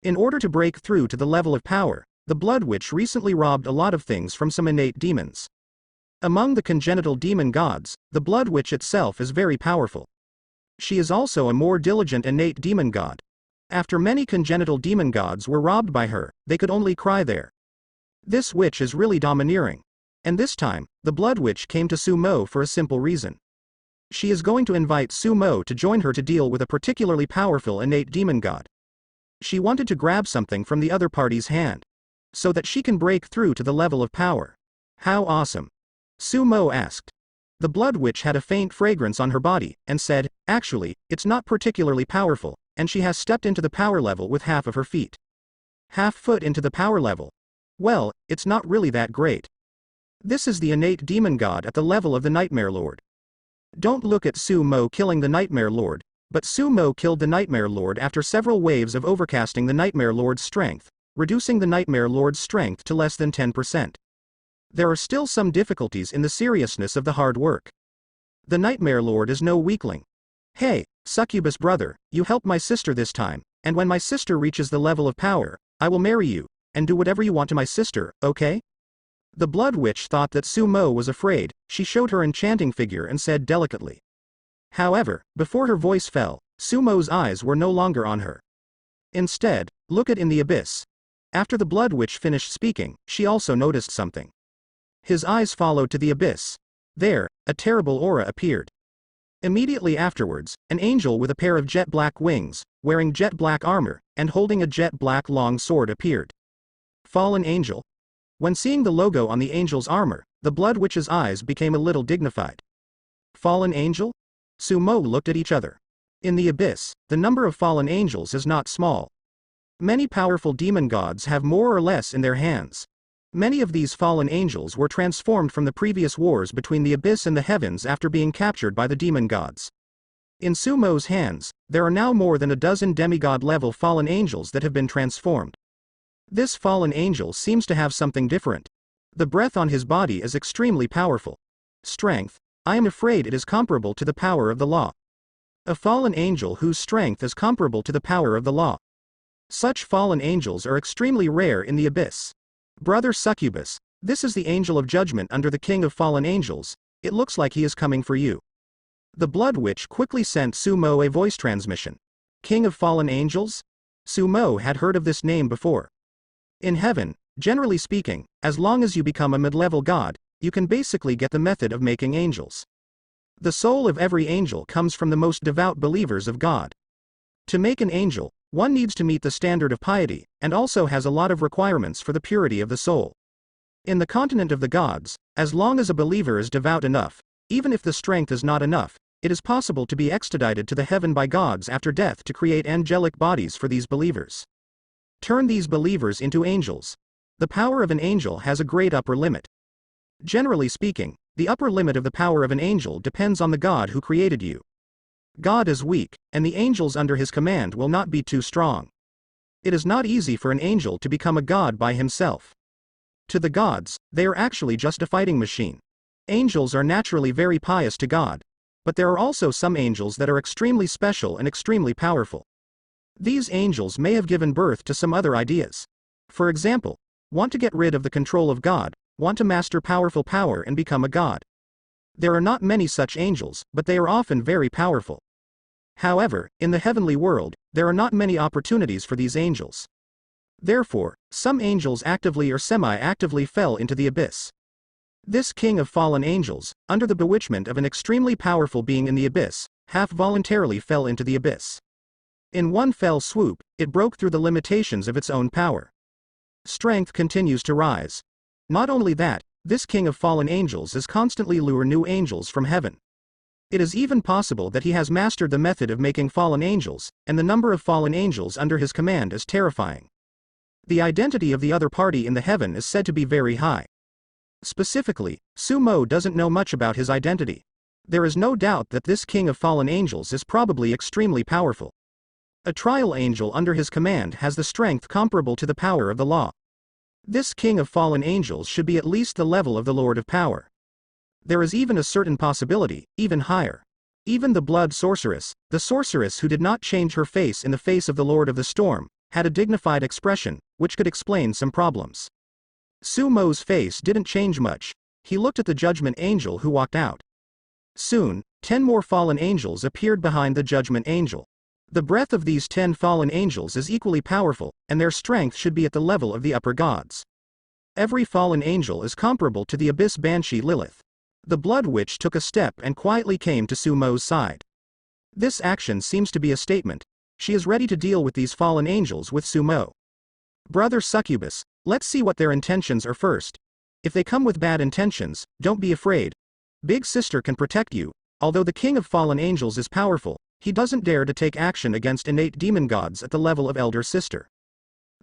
In order to break through to the level of power, the Blood Witch recently robbed a lot of things from some innate demons. Among the congenital demon gods, the Blood Witch itself is very powerful. She is also a more diligent innate demon god. After many congenital demon gods were robbed by her, they could only cry there. This witch is really domineering. And this time, the Blood Witch came to Sumo for a simple reason. She is going to invite Sumo to join her to deal with a particularly powerful innate demon god. She wanted to grab something from the other party's hand, so that she can break through to the level of power. How awesome! Sumo asked. The Blood Witch had a faint fragrance on her body, and said, actually, it's not particularly powerful, and she has stepped into the power level with half of her feet. Half foot into the power level. Well, it's not really that great. This is the innate demon god at the level of the Nightmare Lord. Don't look at Sumo killing the Nightmare Lord, but Sumo killed the Nightmare Lord after several waves of overcasting the Nightmare Lord's strength, reducing the Nightmare Lord's strength to less than 10%. There are still some difficulties in the seriousness of the hard work. The Nightmare Lord is no weakling. Hey, succubus brother, you helped my sister this time, and when my sister reaches the level of power, I will marry you, and do whatever you want to my sister, okay? The Blood Witch thought that Sumo was afraid. She showed her enchanting figure and said delicately. However, before her voice fell, Sumo's eyes were no longer on her. Instead, look at in the abyss. After the Blood Witch finished speaking, she also noticed something. His eyes followed to the abyss. There, a terrible aura appeared. Immediately afterwards, an angel with a pair of jet black wings, wearing jet black armor, and holding a jet black long sword appeared. Fallen angel? When seeing the logo on the angel's armor, the Blood Witch's eyes became a little dignified. Fallen angel? Sumo looked at each other. In the abyss, the number of fallen angels is not small. Many powerful demon gods have more or less in their hands. Many of these fallen angels were transformed from the previous wars between the abyss and the heavens after being captured by the demon gods. In Sumo's hands, there are now more than a dozen demigod-level fallen angels that have been transformed. This fallen angel seems to have something different. The breath on his body is extremely powerful. Strength, I am afraid it is comparable to the power of the law. A fallen angel whose strength is comparable to the power of the law. Such fallen angels are extremely rare in the abyss. Brother Succubus, this is the angel of judgment under the king of fallen angels. It looks like he is coming for you. The Blood Witch quickly sent Sumo a voice transmission. King of fallen angels? Sumo had heard of this name before. In heaven, generally speaking, as long as you become a mid-level god, you can basically get the method of making angels. The soul of every angel comes from the most devout believers of God. To make an angel, one needs to meet the standard of piety, and also has a lot of requirements for the purity of the soul. In the continent of the gods, as long as a believer is devout enough, even if the strength is not enough, it is possible to be extradited to the heaven by gods after death to create angelic bodies for these believers. Turn these believers into angels. The power of an angel has a great upper limit. Generally speaking, the upper limit of the power of an angel depends on the God who created you. God is weak, and the angels under his command will not be too strong. It is not easy for an angel to become a god by himself. To the gods, they are actually just a fighting machine. Angels are naturally very pious to God. But there are also some angels that are extremely special and extremely powerful. These angels may have given birth to some other ideas. For example, want to get rid of the control of God, want to master powerful power and become a god. There are not many such angels, but they are often very powerful. However, in the heavenly world, there are not many opportunities for these angels. Therefore, some angels actively or semi-actively fell into the abyss. This king of fallen angels, under the bewitchment of an extremely powerful being in the abyss, half-voluntarily fell into the abyss. In one fell swoop, it broke through the limitations of its own power. Strength continues to rise. Not only that, this king of fallen angels is constantly lure new angels from heaven. It is even possible that he has mastered the method of making fallen angels, and the number of fallen angels under his command is terrifying. The identity of the other party in the heaven is said to be very high. Specifically, Sumo doesn't know much about his identity. There is no doubt that this king of fallen angels is probably extremely powerful. A trial angel under his command has the strength comparable to the power of the law. This king of fallen angels should be at least the level of the Lord of Power. There is even a certain possibility, even higher. Even the blood sorceress, the sorceress who did not change her face in the face of the Lord of the Storm, had a dignified expression, which could explain some problems. Sumo's face didn't change much. He looked at the judgment angel who walked out. Soon, 10 more fallen angels appeared behind the judgment angel. The breath of these 10 fallen angels is equally powerful, and their strength should be at the level of the upper gods. Every fallen angel is comparable to the abyss banshee Lilith. The blood witch took a step and quietly came to Sumo's side. This action seems to be a statement. She is ready to deal with these fallen angels with Sumo. Brother Succubus, let's see what their intentions are first. If they come with bad intentions, don't be afraid. Big Sister can protect you. Although the king of fallen angels is powerful, he doesn't dare to take action against innate demon gods at the level of Elder Sister.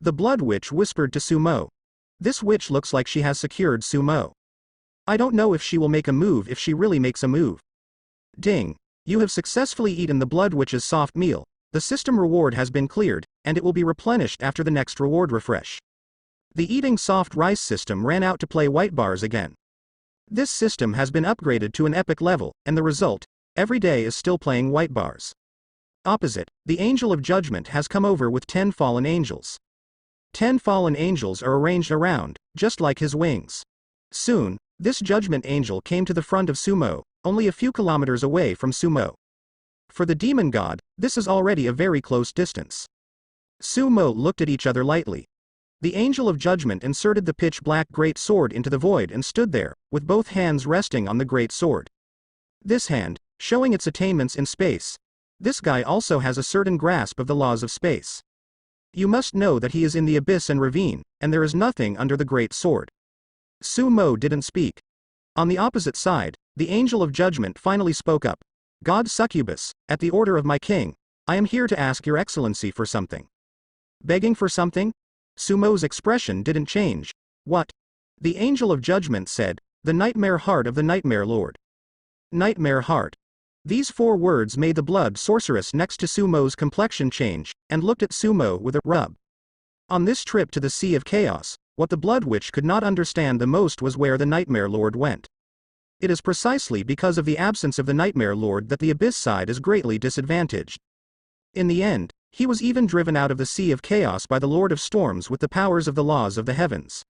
The blood witch whispered to Sumo. This witch looks like she has secured Sumo. I don't know if she will make a move if she really makes a move. Ding. You have successfully eaten the blood witch's soft meal. The system reward has been cleared, and it will be replenished after the next reward refresh. The eating soft rice system ran out to play white bars again. This system has been upgraded to an epic level, and the result, every day is still playing white bars. Opposite, the angel of judgment has come over with 10 fallen angels. 10 fallen angels are arranged around, just like his wings. Soon, this judgment angel came to the front of Sumo, only a few kilometers away from Sumo. For the demon god, this is already a very close distance. Sumo looked at each other lightly. The angel of judgment inserted the pitch-black great sword into the void and stood there, with both hands resting on the great sword. This hand, showing its attainments in space. This guy also has a certain grasp of the laws of space. You must know that he is in the abyss and ravine, and there is nothing under the great sword. Sumo didn't speak. On the opposite side, the angel of judgment finally spoke up. God Succubus, at the order of my king, I am here to ask your excellency for something. Begging for something? Sumo's expression didn't change. What? The angel of judgment said, the nightmare heart of the nightmare lord. Nightmare heart. These 4 words made the blood sorceress next to Sumo's complexion change, and looked at Sumo with a rub. On this trip to the Sea of Chaos, what the blood witch could not understand the most was where the nightmare lord went. It is precisely because of the absence of the nightmare lord that the abyss side is greatly disadvantaged. In the end, he was even driven out of the Sea of Chaos by the Lord of Storms with the powers of the laws of the heavens.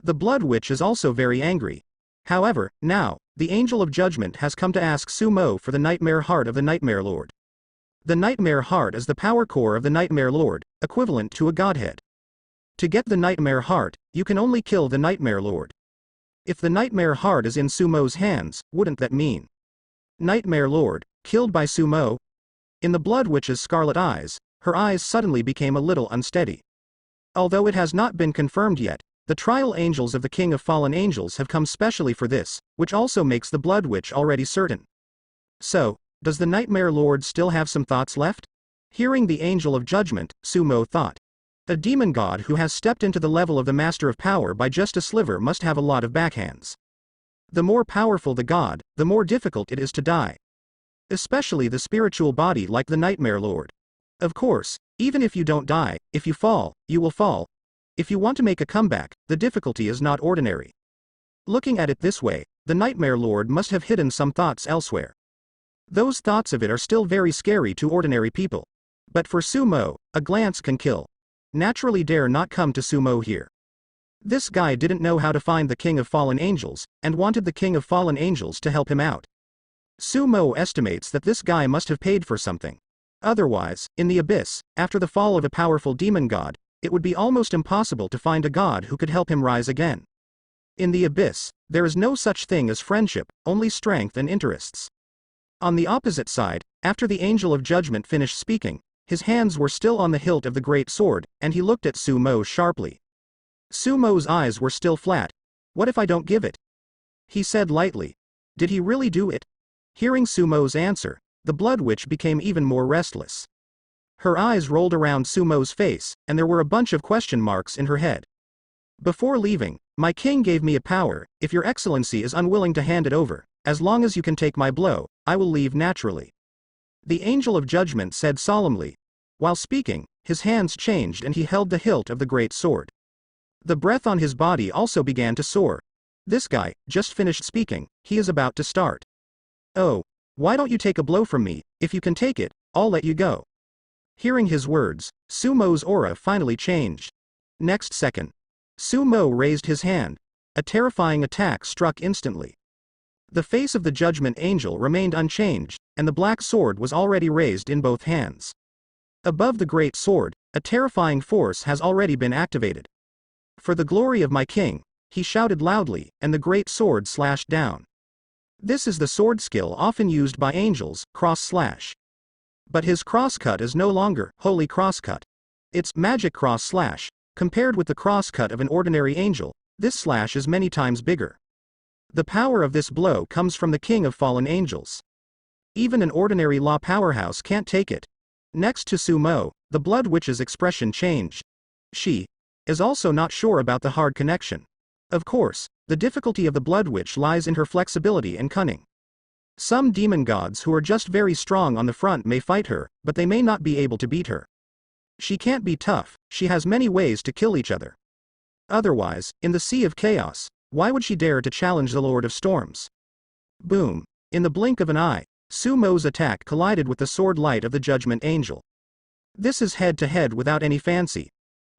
The blood witch is also very angry. However, now, the angel of judgment has come to ask Sumo for the nightmare heart of the nightmare lord. The nightmare heart is the power core of the nightmare lord, equivalent to a godhead. To get the nightmare heart, you can only kill the nightmare lord. If the nightmare heart is in Sumo's hands, wouldn't that mean? Nightmare lord, killed by Sumo? In the blood witch's scarlet eyes, her eyes suddenly became a little unsteady. Although it has not been confirmed yet, the trial angels of the king of fallen angels have come specially for this, which also makes the blood witch already certain. So, does the nightmare lord still have some thoughts left? Hearing the angel of judgment, Sumo thought. A demon god who has stepped into the level of the master of power by just a sliver must have a lot of backhands. The more powerful the god, the more difficult it is to die. Especially the spiritual body like the nightmare lord. Of course, even if you don't die, if you fall, you will fall. If you want to make a comeback, the difficulty is not ordinary. Looking at it this way, the Nightmare Lord must have hidden some thoughts elsewhere. Those thoughts of it are still very scary to ordinary people. But for Sumo, a glance can kill. Naturally dare not come to Sumo here. This guy didn't know how to find the King of Fallen Angels, and wanted the King of Fallen Angels to help him out. Sumo estimates that this guy must have paid for something. Otherwise, in the abyss, after the fall of a powerful demon god, it would be almost impossible to find a god who could help him rise again. In the abyss, there is no such thing as friendship, only strength and interests. On the opposite side, after the Angel of Judgment finished speaking, his hands were still on the hilt of the great sword, and he looked at Sumo sharply. Sumo's eyes were still flat. What if I don't give it? He said lightly. Did he really do it? Hearing Sumo's answer, the Blood Witch became even more restless. Her eyes rolled around Sumo's face, and there were a bunch of question marks in her head. Before leaving, my king gave me a power. If your excellency is unwilling to hand it over, as long as you can take my blow, I will leave naturally. The Angel of Judgment said solemnly. While speaking, his hands changed and he held the hilt of the great sword. The breath on his body also began to soar. This guy just finished speaking, he is about to start. Oh, why don't you take a blow from me? If you can take it, I'll let you go. Hearing his words, Sumo's aura finally changed. Next second, Sumo raised his hand. A terrifying attack struck instantly. The face of the Judgment Angel remained unchanged, and the black sword was already raised in both hands. Above the great sword, a terrifying force has already been activated. For the glory of my king, he shouted loudly, and the great sword slashed down. This is the sword skill often used by angels, cross slash. But his crosscut is no longer holy crosscut. It's magic cross slash. Compared with the crosscut of an ordinary angel, this slash is many times bigger. The power of this blow comes from the King of Fallen Angels. Even an ordinary law powerhouse can't take it. Next to Sumo, the Blood Witch's expression changed. She is also not sure about the hard connection. Of course, the difficulty of the Blood Witch lies in her flexibility and cunning. Some demon gods who are just very strong on the front may fight her, but they may not be able to beat her. She can't be tough, she has many ways to kill each other. Otherwise, in the Sea of Chaos, why would she dare to challenge the Lord of Storms? Boom. In the blink of an eye, Sumo's attack collided with the sword light of the Judgment Angel. This is head to head without any fancy.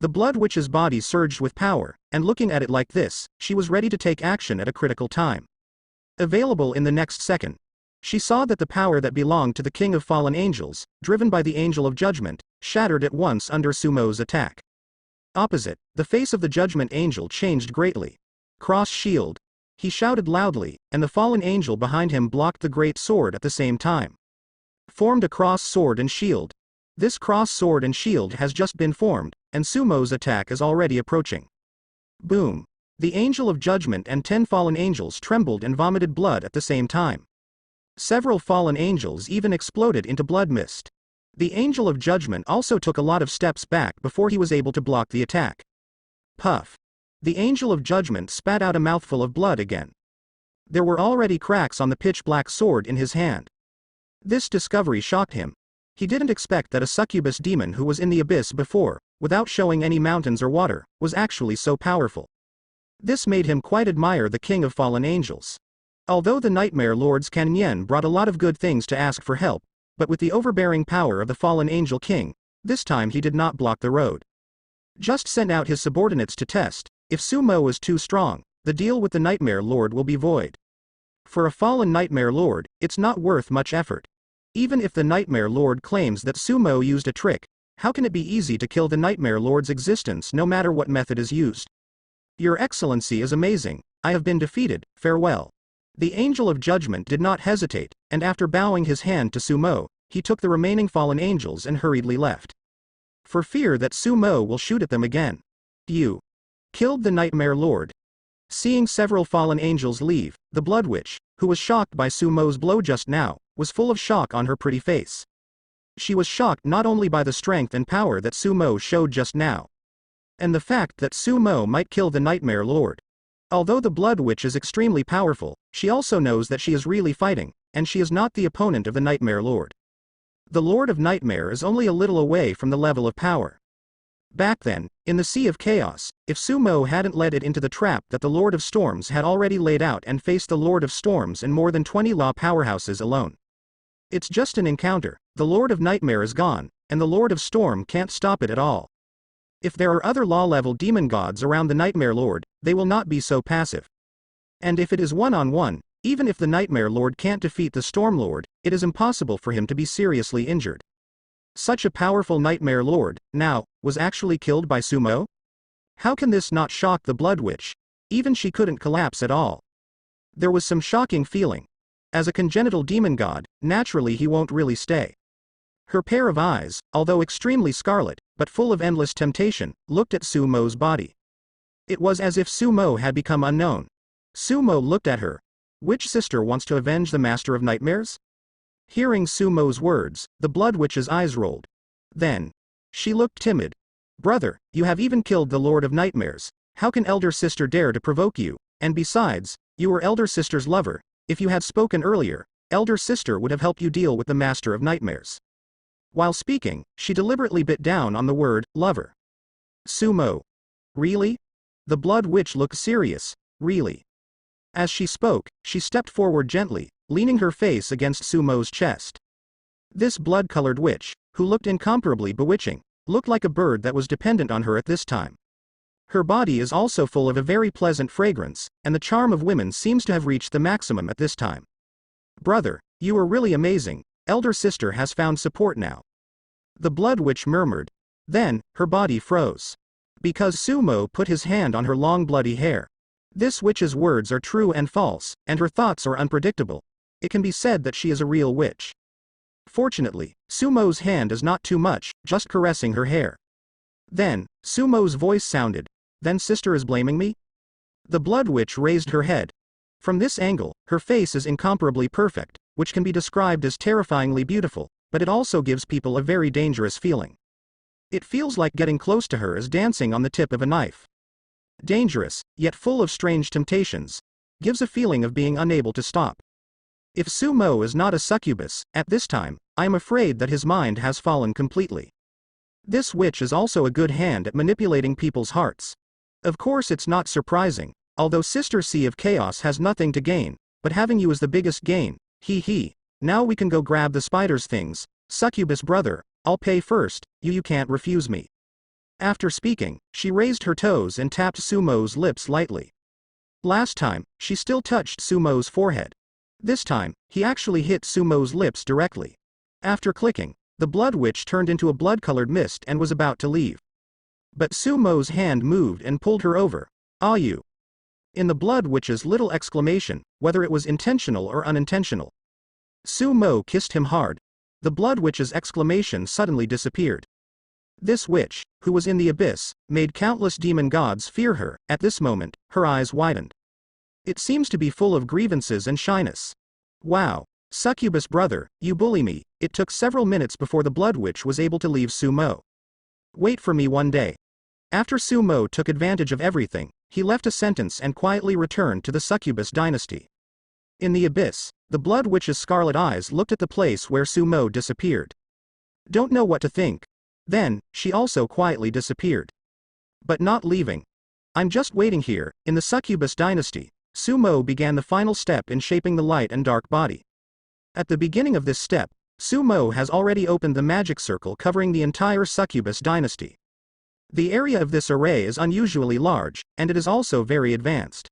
The Blood Witch's body surged with power, and looking at it like this, she was ready to take action at a critical time. Available in the next second, she saw that the power that belonged to the King of Fallen Angels, driven by the Angel of Judgment, shattered at once under Sumo's attack. Opposite, the face of the Judgment Angel changed greatly. Cross shield. He shouted loudly, and the fallen angel behind him blocked the great sword at the same time. Formed a cross sword and shield. This cross sword and shield has just been formed, and Sumo's attack is already approaching. Boom. The Angel of Judgment and 10 fallen angels trembled and vomited blood at the same time. Several fallen angels even exploded into blood mist. The Angel of Judgment also took a lot of steps back before he was able to block the attack. Puff. The Angel of Judgment spat out a mouthful of blood again. There were already cracks on the pitch-black sword in his hand. This discovery shocked him. He didn't expect that a succubus demon who was in the abyss before, without showing any mountains or water, was actually so powerful. This made him quite admire the King of Fallen Angels. Although the Nightmare Lord's Kanyen brought a lot of good things to ask for help, but with the overbearing power of the Fallen Angel King, this time he did not block the road. Just sent out his subordinates to test. If Sumo is too strong, the deal with the Nightmare Lord will be void. For a fallen Nightmare Lord, it's not worth much effort. Even if the Nightmare Lord claims that Sumo used a trick, how can it be easy to kill the Nightmare Lord's existence no matter what method is used? Your Excellency is amazing, I have been defeated, farewell. The Angel of Judgment did not hesitate, and after bowing his hand to Sumo, he took the remaining fallen angels and hurriedly left. For fear that Sumo will shoot at them again. You killed the Nightmare Lord. Seeing several fallen angels leave, the Blood Witch, who was shocked by Sumo's blow just now, was full of shock on her pretty face. She was shocked not only by the strength and power that Sumo showed just now, and the fact that Sumo might kill the Nightmare Lord. Although the Blood Witch is extremely powerful, she also knows that she is really fighting, and she is not the opponent of the Nightmare Lord. The Lord of Nightmare is only a little away from the level of power. Back then, in the Sea of Chaos, if Sumo hadn't led it into the trap that the Lord of Storms had already laid out and faced the Lord of Storms and more than 20 law powerhouses alone. It's just an encounter, the Lord of Nightmare is gone, and the Lord of Storm can't stop it at all. If there are other law-level demon gods around the Nightmare Lord, they will not be so passive. And if it is one-on-one, even if the Nightmare Lord can't defeat the Storm Lord, it is impossible for him to be seriously injured. Such a powerful Nightmare Lord, now, was actually killed by Sumo? How can this not shock the Blood Witch? Even she couldn't collapse at all. There was some shocking feeling. As a congenital demon god, naturally he won't really stay. Her pair of eyes, although extremely scarlet, but full of endless temptation, looked at Sumo's body. It was as if Sumo had become unknown. Sumo looked at her. Which sister wants to avenge the Master of Nightmares? Hearing Sumo's words, the Blood Witch's eyes rolled. Then, she looked timid. Brother, you have even killed the Lord of Nightmares. How can elder sister dare to provoke you? And besides, you were elder sister's lover. If you had spoken earlier, elder sister would have helped you deal with the Master of Nightmares. While speaking, she deliberately bit down on the word, lover. Sumo. Really? The Blood Witch looked serious. Really? As she spoke, she stepped forward gently, leaning her face against Sumo's chest. This blood-colored witch, who looked incomparably bewitching, looked like a bird that was dependent on her at this time. Her body is also full of a very pleasant fragrance, and the charm of women seems to have reached the maximum at this time. Brother, you are really amazing. Elder sister has found support now. The Blood Witch murmured. Then, her body froze. Because Sumo put his hand on her long bloody hair. This witch's words are true and false, and her thoughts are unpredictable. It can be said that she is a real witch. Fortunately, Sumo's hand is not too much, just caressing her hair. Then, Sumo's voice sounded. Then sister is blaming me? The Blood Witch raised her head. From this angle, her face is incomparably perfect, which can be described as terrifyingly beautiful, but it also gives people a very dangerous feeling. It feels like getting close to her is dancing on the tip of a knife. Dangerous, yet full of strange temptations. Gives a feeling of being unable to stop. If Sumo is not a succubus, at this time, I am afraid that his mind has fallen completely. This witch is also a good hand at manipulating people's hearts. Of course it's not surprising, although Sister Sea of Chaos has nothing to gain, but having you is the biggest gain. Hee. Now we can go grab the spider's things. Succubus brother, I'll pay first, you can't refuse me. After speaking, she raised her toes and tapped Sumo's lips lightly. Last time, she still touched Sumo's forehead. This time, he actually hit Sumo's lips directly. After clicking, the Blood Witch turned into a blood-colored mist and was about to leave. But Sumo's hand moved and pulled her over. Ah you. In the Blood Witch's little exclamation, whether it was intentional or unintentional. Sumo kissed him hard. The Blood Witch's exclamation suddenly disappeared. This witch, who was in the abyss, made countless demon gods fear her. At this moment, her eyes widened. It seems to be full of grievances and shyness. Wow. Succubus brother, you bully me. It took several minutes before the Blood Witch was able to leave Sumo. Wait for me one day. After Sumo took advantage of everything, he left a sentence and quietly returned to the Succubus dynasty. In the abyss, the Blood Witch's scarlet eyes looked at the place where Sumo disappeared. Don't know what to think. Then, she also quietly disappeared. But not leaving. I'm just waiting here. In the Succubus dynasty, Sumo began the final step in shaping the light and dark body. At the beginning of this step, Sumo has already opened the magic circle covering the entire Succubus dynasty. The area of this array is unusually large, and it is also very advanced.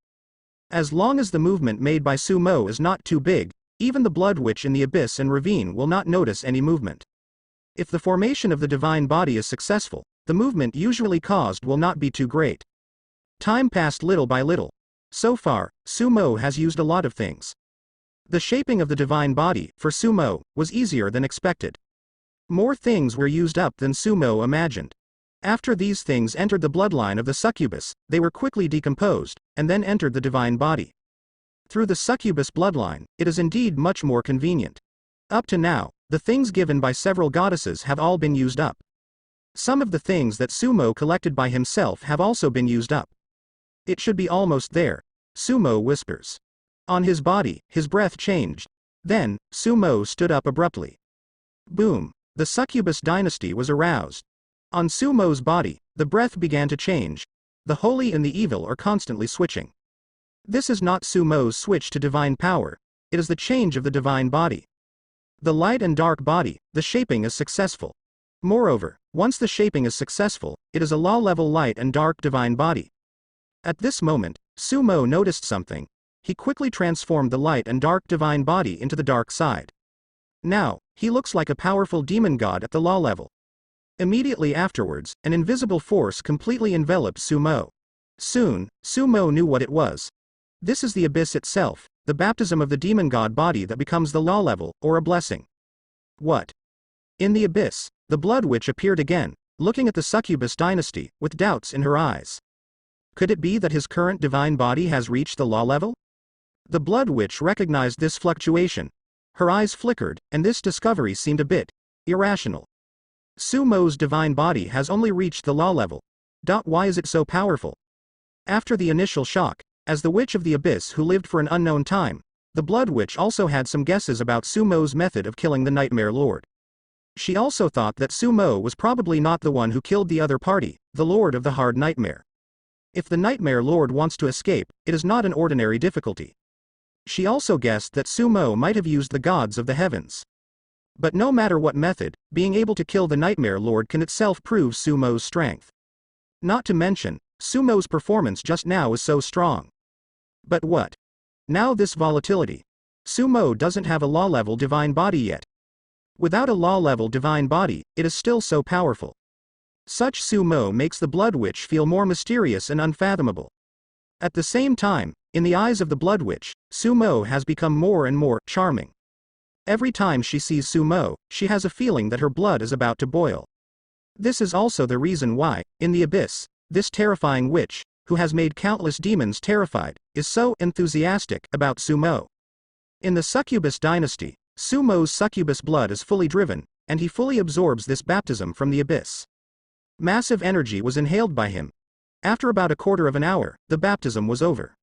As long as the movement made by Sumo is not too big, even the Blood Witch in the abyss and ravine will not notice any movement. If the formation of the divine body is successful, the movement usually caused will not be too great. Time passed little by little. So far, Sumo has used a lot of things. The shaping of the divine body, for Sumo, was easier than expected. More things were used up than Sumo imagined. After these things entered the bloodline of the succubus, they were quickly decomposed, and then entered the divine body. Through the succubus bloodline, it is indeed much more convenient. Up to now, the things given by several goddesses have all been used up. Some of the things that Sumo collected by himself have also been used up. It should be almost there, Sumo whispers. On his body, his breath changed. Then, Sumo stood up abruptly. Boom! The succubus dynasty was aroused. On Sumo's body, the breath began to change. The holy and the evil are constantly switching. This is not Sumo's switch to divine power, it is the change of the divine body. The light and dark body, the shaping is successful. Moreover, once the shaping is successful, it is a law-level light and dark divine body. At this moment, Sumo noticed something. He quickly transformed the light and dark divine body into the dark side. Now, he looks like a powerful demon god at the law level. Immediately afterwards, an invisible force completely enveloped Sumo. Soon, Sumo knew what it was. This is the abyss itself, the baptism of the demon god body that becomes the law level, or a blessing. What? In the abyss, the blood witch appeared again, looking at the succubus dynasty, with doubts in her eyes. Could it be that his current divine body has reached the law level? The blood witch recognized this fluctuation. Her eyes flickered, and this discovery seemed a bit irrational. Sumo's divine body has only reached the law level. Why is it so powerful? After the initial shock, as the witch of the abyss who lived for an unknown time, the blood witch also had some guesses about Sumo's method of killing the Nightmare Lord. She also thought that Sumo was probably not the one who killed the other party, the Lord of the Hard Nightmare. If the Nightmare Lord wants to escape, it is not an ordinary difficulty. She also guessed that Sumo might have used the gods of the heavens. But no matter what method, being able to kill the Nightmare Lord can itself prove Sumo's strength. Not to mention, Sumo's performance just now is so strong. But what? Now this volatility. Sumo doesn't have a law-level divine body yet. Without a law-level divine body, it is still so powerful. Such Sumo makes the Blood Witch feel more mysterious and unfathomable. At the same time, in the eyes of the Blood Witch, Sumo has become more and more charming. Every time she sees Sumo, she has a feeling that her blood is about to boil. This is also the reason why, in the abyss, this terrifying witch, who has made countless demons terrified, is so enthusiastic about Sumo. In the succubus dynasty, Sumo's succubus blood is fully driven, and he fully absorbs this baptism from the abyss. Massive energy was inhaled by him. After about a quarter of an hour, the baptism was over.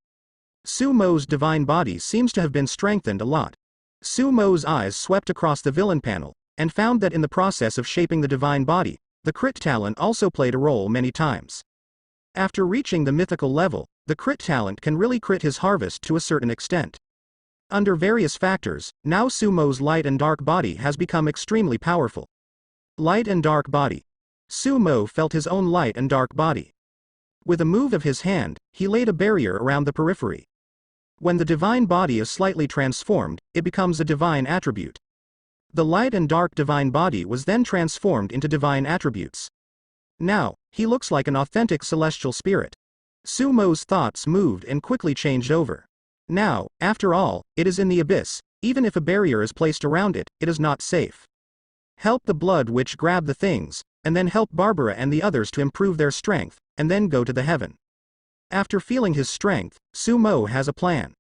Sumo's divine body seems to have been strengthened a lot. Sumo's eyes swept across the villain panel, and found that in the process of shaping the divine body, the crit talent also played a role many times. After reaching the mythical level, the crit talent can really crit his harvest to a certain extent. Under various factors, now Sumo's light and dark body has become extremely powerful. Light and dark body. Sumo felt his own light and dark body. With a move of his hand, he laid a barrier around the periphery. When the divine body is slightly transformed, it becomes a divine attribute. The light and dark divine body was then transformed into divine attributes. Now, he looks like an authentic celestial spirit. Sumo's thoughts moved and quickly changed over. Now, after all, it is in the abyss. Even if a barrier is placed around it, it is not safe. Help the Blood Witch grab the things, and then help Barbara and the others to improve their strength, and then go to the heaven. After feeling his strength, Sumo has a plan.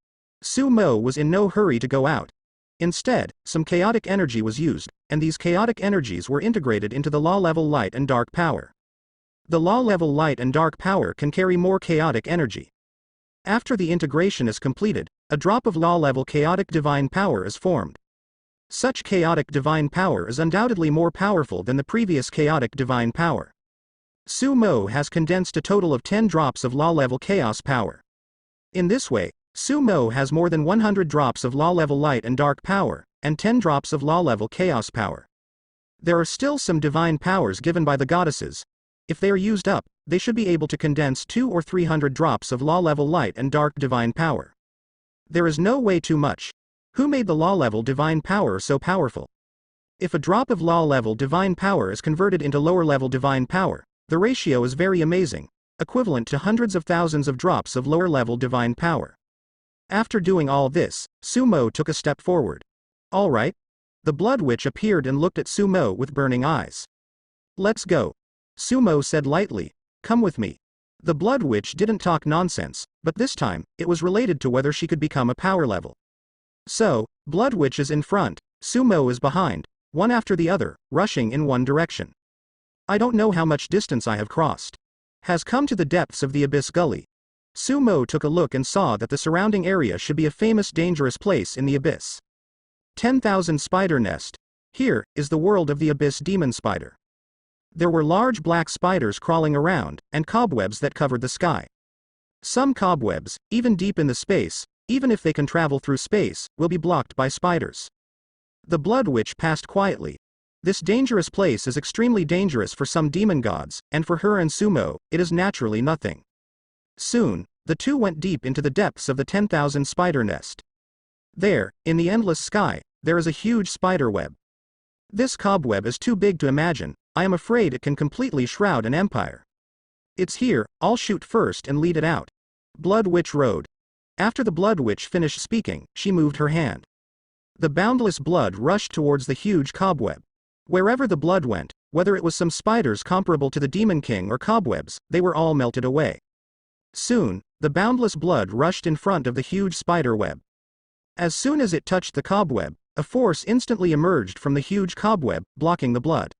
Sumo was in no hurry to go out. Instead, some chaotic energy was used, and these chaotic energies were integrated into the law-level light and dark power. The law-level light and dark power can carry more chaotic energy. After the integration is completed, a drop of law-level chaotic divine power is formed. Such chaotic divine power is undoubtedly more powerful than the previous chaotic divine power. Sumo has condensed a total of 10 drops of law-level chaos power. In this way, Sumo has more than 100 drops of law-level light and dark power, and 10 drops of law-level chaos power. There are still some divine powers given by the goddesses. If they are used up, they should be able to condense 200 or 300 drops of law-level light and dark divine power. There is no way too much. Who made the law-level divine power so powerful? If a drop of law-level divine power is converted into lower-level divine power, the ratio is very amazing, equivalent to hundreds of thousands of drops of lower-level divine power. After doing all this, Sumo took a step forward. All right. The Blood Witch appeared and looked at Sumo with burning eyes. Let's go. Sumo said lightly, come with me. The Blood Witch didn't talk nonsense, but this time, it was related to whether she could become a power level. So, Blood Witch is in front, Sumo is behind, one after the other, rushing in one direction. I don't know how much distance I have crossed. Has come to the depths of the abyss gully. Sumo took a look and saw that the surrounding area should be a famous dangerous place in the abyss. 10,000 spider nest. Here is the world of the abyss demon spider. There were large black spiders crawling around, and cobwebs that covered the sky. Some cobwebs, even deep in the space, even if they can travel through space, will be blocked by spiders. The Blood Witch passed quietly. This dangerous place is extremely dangerous for some demon gods, and for her and Sumo, it is naturally nothing. Soon, the two went deep into the depths of the 10,000 spider nest. There, in the endless sky, there is a huge spider web. This cobweb is too big to imagine. I am afraid it can completely shroud an empire. It's here, I'll shoot first and lead it out. Blood Witch rode. After the Blood Witch finished speaking, she moved her hand. The boundless blood rushed towards the huge cobweb. Wherever the blood went, whether it was some spiders comparable to the Demon King or cobwebs, they were all melted away. Soon, the boundless blood rushed in front of the huge spider web. As soon as it touched the cobweb, a force instantly emerged from the huge cobweb, blocking the blood.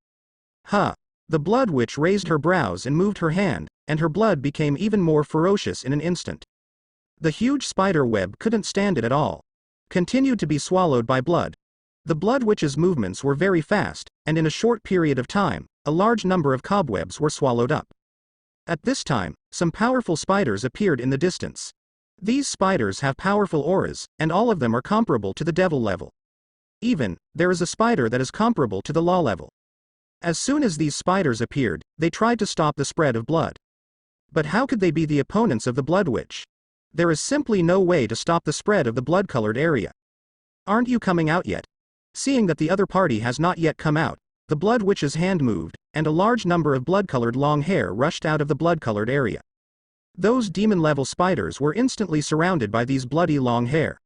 The Blood Witch raised her brows and moved her hand, and her blood became even more ferocious in an instant. The huge spider web couldn't stand it at all. Continued to be swallowed by blood. The Blood Witch's movements were very fast, and in a short period of time, a large number of cobwebs were swallowed up. At this time, some powerful spiders appeared in the distance. These spiders have powerful auras, and all of them are comparable to the devil level. Even, there is a spider that is comparable to the law level. As soon as these spiders appeared, they tried to stop the spread of blood. But how could they be the opponents of the Blood Witch? There is simply no way to stop the spread of the blood-colored area. Aren't you coming out yet? Seeing that the other party has not yet come out, the Blood Witch's hand moved, and a large number of blood-colored long hair rushed out of the blood-colored area. Those demon-level spiders were instantly surrounded by these bloody long hair.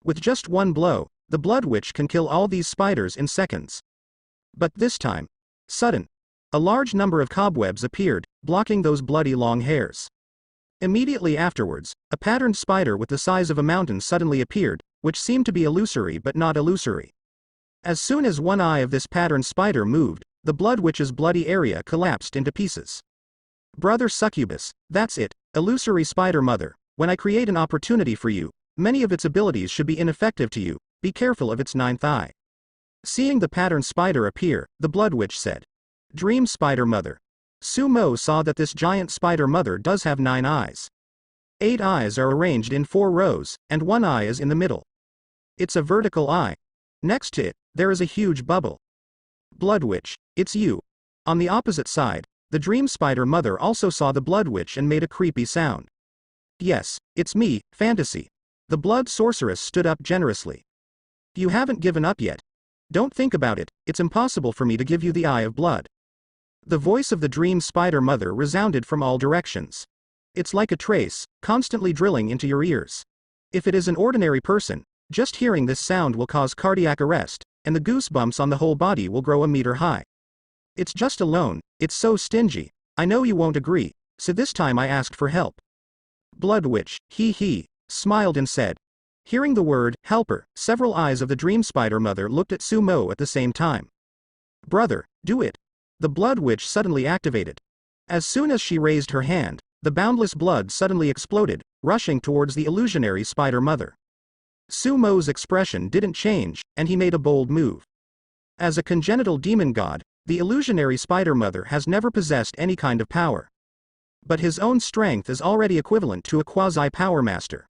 With just one blow, the Blood Witch can kill all these spiders in seconds. But this time, a large number of cobwebs appeared, blocking those bloody long hairs. Immediately afterwards, a patterned spider with the size of a mountain suddenly appeared, which seemed to be illusory but not illusory. As soon as one eye of this patterned spider moved, the Blood Witch's bloody area collapsed into pieces. Brother Succubus, that's it, illusory spider mother, when I create an opportunity for you, many of its abilities should be ineffective to you, be careful of its ninth eye. Seeing the patterned spider appear, the Blood Witch said. Dream Spider Mother. Sumo saw that this giant spider mother does have 9 eyes. 8 eyes are arranged in 4 rows, and 1 eye is in the middle. It's a vertical eye. Next to it, there is a huge bubble. Blood Witch, it's you. On the opposite side, the Dream Spider Mother also saw the Blood Witch and made a creepy sound. Yes, it's me, Fantasy. The Blood Sorceress stood up generously. You haven't given up yet. Don't think about it, it's impossible for me to give you the Eye of Blood. The voice of the Dream Spider Mother resounded from all directions. It's like a trace, constantly drilling into your ears. If it is an ordinary person, just hearing this sound will cause cardiac arrest, and the goosebumps on the whole body will grow a meter high. It's just alone, it's so stingy, I know you won't agree, so this time I asked for help. Blood Witch, smiled and said. Hearing the word, helper, several eyes of the Dream Spider Mother looked at Sumo at the same time. Brother, do it. The Blood Witch suddenly activated. As soon as she raised her hand, the boundless blood suddenly exploded, rushing towards the illusionary Spider Mother. Sumo's expression didn't change, and he made a bold move. As a congenital demon god, the illusionary Spider Mother has never possessed any kind of power. But his own strength is already equivalent to a quasi-power master.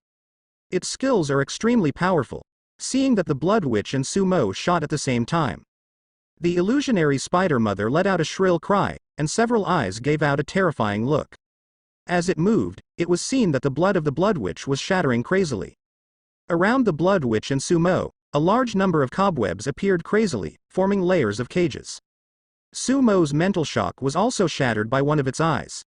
Its skills are extremely powerful, seeing that the Blood Witch and Sumo shot at the same time. The illusionary Spider Mother let out a shrill cry, and several eyes gave out a terrifying look. As it moved, it was seen that the blood of the Blood Witch was shattering crazily. Around the Blood Witch and Sumo, a large number of cobwebs appeared crazily, forming layers of cages. Sumo's mental shock was also shattered by one of its eyes.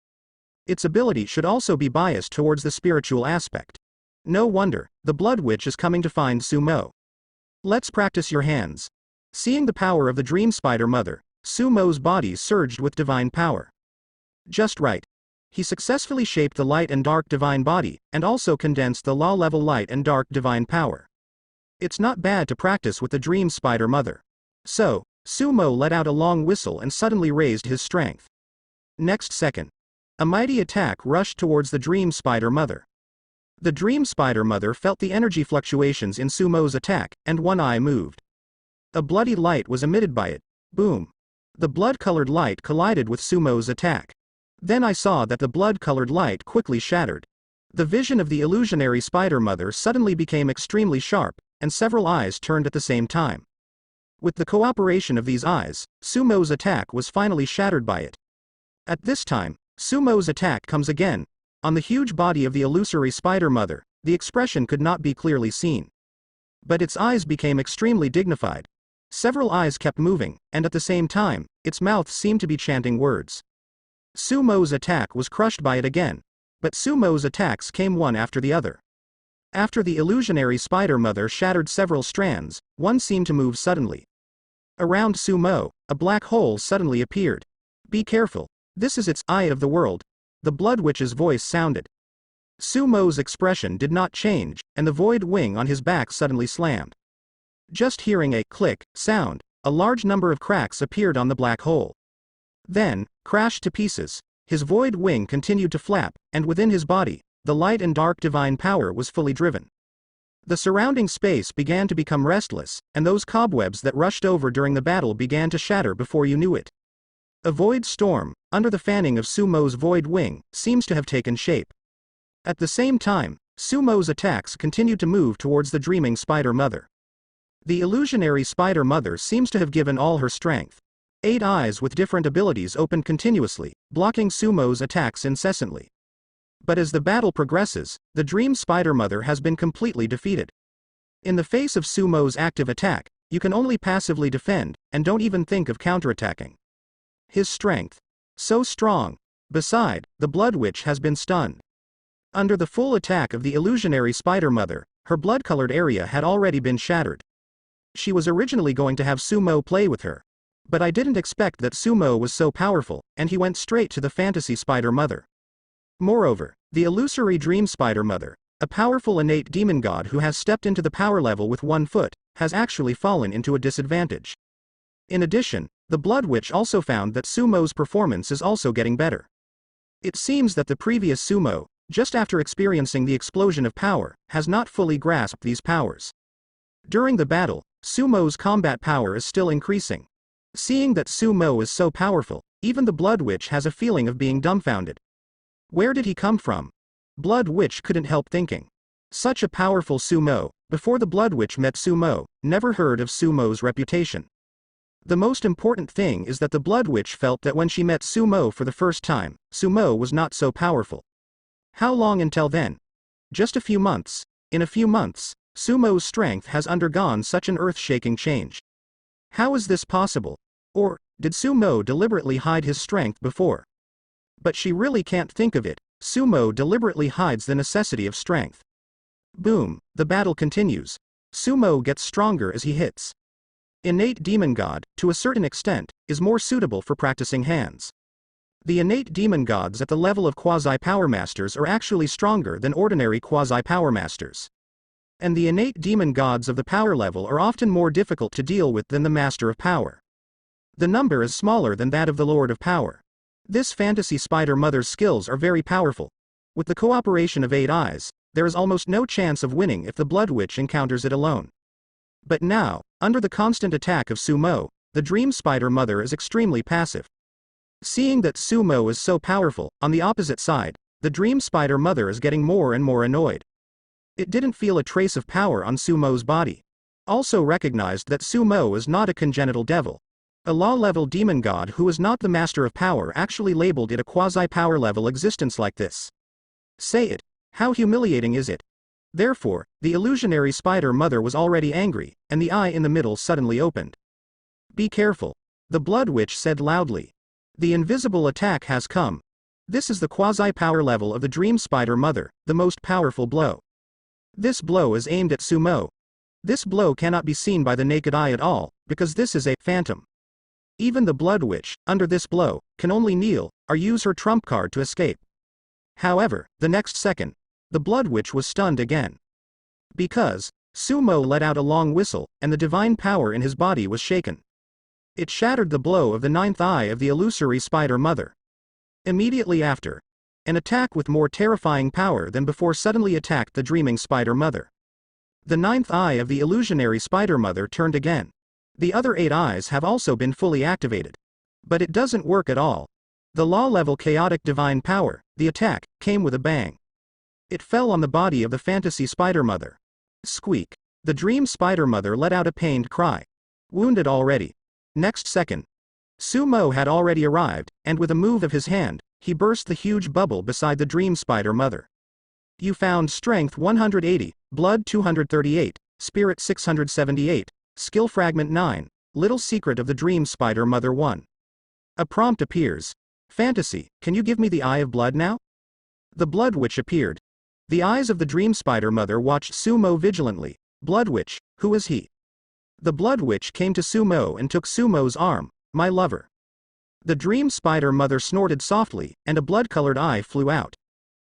Its ability should also be biased towards the spiritual aspect. No wonder, the Blood Witch is coming to find Sumo. Let's practice your hands. Seeing the power of the Dream Spider Mother, Sumo's body surged with divine power. Just right. He successfully shaped the light and dark divine body, and also condensed the law-level light and dark divine power. It's not bad to practice with the Dream Spider Mother. So, Sumo let out a long whistle and suddenly raised his strength. Next second, a mighty attack rushed towards the Dream Spider Mother. The Dream Spider Mother felt the energy fluctuations in Sumo's attack, and one eye moved. A bloody light was emitted by it. Boom. The blood-colored light collided with Sumo's attack. Then I saw that the blood-colored light quickly shattered. The vision of the illusionary Spider Mother suddenly became extremely sharp, and several eyes turned at the same time. With the cooperation of these eyes, Sumo's attack was finally shattered by it. At this time, Sumo's attack comes again. On the huge body of the illusory Spider Mother, the expression could not be clearly seen. But its eyes became extremely dignified. Several eyes kept moving, and at the same time, its mouth seemed to be chanting words. Sumo's attack was crushed by it again, but Sumo's attacks came one after the other. After the illusionary Spider Mother shattered several strands, one seemed to move suddenly. Around Sumo, a black hole suddenly appeared. "Be careful, this is its eye of the world," the Blood Witch's voice sounded. Sumo's expression did not change, and the void wing on his back suddenly slammed. Just hearing a click sound, a large number of cracks appeared on the black hole. Then, crashed to pieces, his void wing continued to flap, and within his body, the light and dark divine power was fully driven. The surrounding space began to become restless, and those cobwebs that rushed over during the battle began to shatter before you knew it. A void storm, under the fanning of Sumo's void wing, seems to have taken shape. At the same time, Sumo's attacks continued to move towards the dreaming Spider Mother. The illusionary Spider Mother seems to have given all her strength. 8 eyes with different abilities opened continuously, blocking Sumo's attacks incessantly. But as the battle progresses, the Dream Spider Mother has been completely defeated. In the face of Sumo's active attack, you can only passively defend, and don't even think of counterattacking. His strength. So strong. Beside, the Blood Witch has been stunned. Under the full attack of the illusionary Spider Mother, her blood-colored area had already been shattered. She was originally going to have Sumo play with her. But I didn't expect that Sumo was so powerful, and he went straight to the fantasy Spider Mother. Moreover, the illusory Dream Spider Mother, a powerful innate demon god who has stepped into the power level with 1 foot, has actually fallen into a disadvantage. In addition, the Blood Witch also found that Sumo's performance is also getting better. It seems that the previous Sumo, just after experiencing the explosion of power, has not fully grasped these powers. During the battle, Sumo's combat power is still increasing. Seeing that Sumo is so powerful, even the Blood Witch has a feeling of being dumbfounded. Where did he come from? Blood Witch couldn't help thinking. Such a powerful Sumo, before the Blood Witch met Sumo, never heard of Sumo's reputation. The most important thing is that the Blood Witch felt that when she met Sumo for the first time, Sumo was not so powerful. How long until then? Just a few months. In a few months, Sumo's strength has undergone such an earth-shaking change. How is this possible? Or, did Sumo deliberately hide his strength before? But she really can't think of it. Sumo deliberately hides the necessity of strength. Boom, the battle continues. Sumo gets stronger as he hits. Innate demon god, to a certain extent, is more suitable for practicing hands. The innate demon gods at the level of quasi-power masters are actually stronger than ordinary quasi-power masters. And the innate demon gods of the power level are often more difficult to deal with than the master of power. The number is smaller than that of the Lord of Power. This fantasy Spider Mother's skills are very powerful. With the cooperation of 8 eyes, there is almost no chance of winning if the Blood Witch encounters it alone. But now, under the constant attack of Sumo, the Dream Spider Mother is extremely passive. Seeing that Sumo is so powerful, on the opposite side, the Dream Spider Mother is getting more and more annoyed. It didn't feel a trace of power on Sumo's body. Also recognized that Sumo is not a congenital devil. A law-level demon god who is not the master of power actually labeled it a quasi-power level existence like this. Say it. How humiliating is it? Therefore, the illusionary Spider Mother was already angry, and the eye in the middle suddenly opened. Be careful. The Blood Witch said loudly. The invisible attack has come. This is the quasi-power level of the Dream Spider Mother, the most powerful blow. This blow is aimed at Sumo. This blow cannot be seen by the naked eye at all, because this is a phantom. Even the Blood Witch, under this blow, can only kneel, or use her trump card to escape. However, the next second, the Blood Witch was stunned again. Because, Sumo let out a long whistle, and the divine power in his body was shaken. It shattered the blow of the 9th eye of the illusory Spider Mother. Immediately after, an attack with more terrifying power than before suddenly attacked the dreaming Spider Mother. The 9th eye of the illusionary Spider Mother turned again. The other 8 eyes have also been fully activated. But it doesn't work at all. The law-level chaotic divine power, the attack, came with a bang. It fell on the body of the fantasy spider mother. Squeak. The dream spider mother let out a pained cry. Wounded already. Next second, Sumo had already arrived, and with a move of his hand, he burst the huge bubble beside the dream spider mother. You found Strength 180, Blood 238, Spirit 678, Skill Fragment 9, Little Secret of the Dream Spider Mother 1. A prompt appears. Fantasy, can you give me the Eye of Blood now? The Blood Witch appeared. The eyes of the Dream Spider Mother watched Sumo vigilantly. Blood Witch, who is he? The Blood Witch came to Sumo and took Sumo's arm. My lover. The Dream Spider Mother snorted softly, and a blood-colored eye flew out.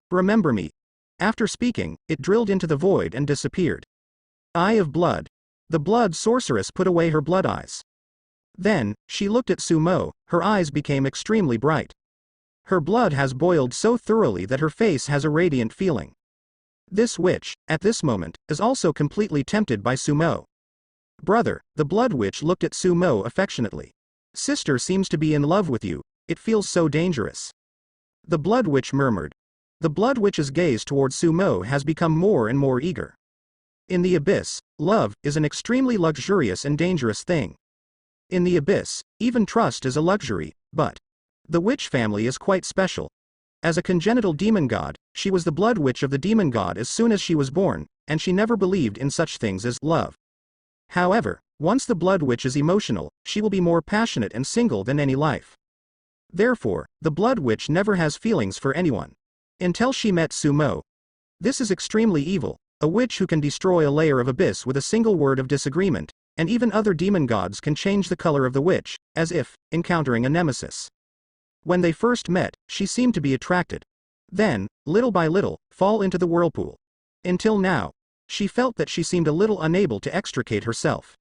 Remember me. After speaking, it drilled into the void and disappeared. Eye of Blood. The blood sorceress put away her blood eyes. Then, she looked at Sumo, her eyes became extremely bright. Her blood has boiled so thoroughly that her face has a radiant feeling. This witch, at this moment, is also completely tempted by Sumo. Brother, the Blood Witch looked at Sumo affectionately. Sister seems to be in love with you, it feels so dangerous. The Blood Witch murmured. The Blood Witch's gaze toward Sumo has become more and more eager. In the abyss, love is an extremely luxurious and dangerous thing. In the abyss, even trust is a luxury, but the witch family is quite special. As a congenital demon god, she was the Blood Witch of the demon god as soon as she was born, and she never believed in such things as love. However, once the Blood Witch is emotional, she will be more passionate and single than any life. Therefore, the Blood Witch never has feelings for anyone. Until she met Sumo. This is extremely evil, a witch who can destroy a layer of abyss with a single word of disagreement, and even other demon gods can change the color of the witch, as if encountering a nemesis. When they first met, she seemed to be attracted. Then, little by little, fall into the whirlpool. Until now, she felt that she seemed a little unable to extricate herself.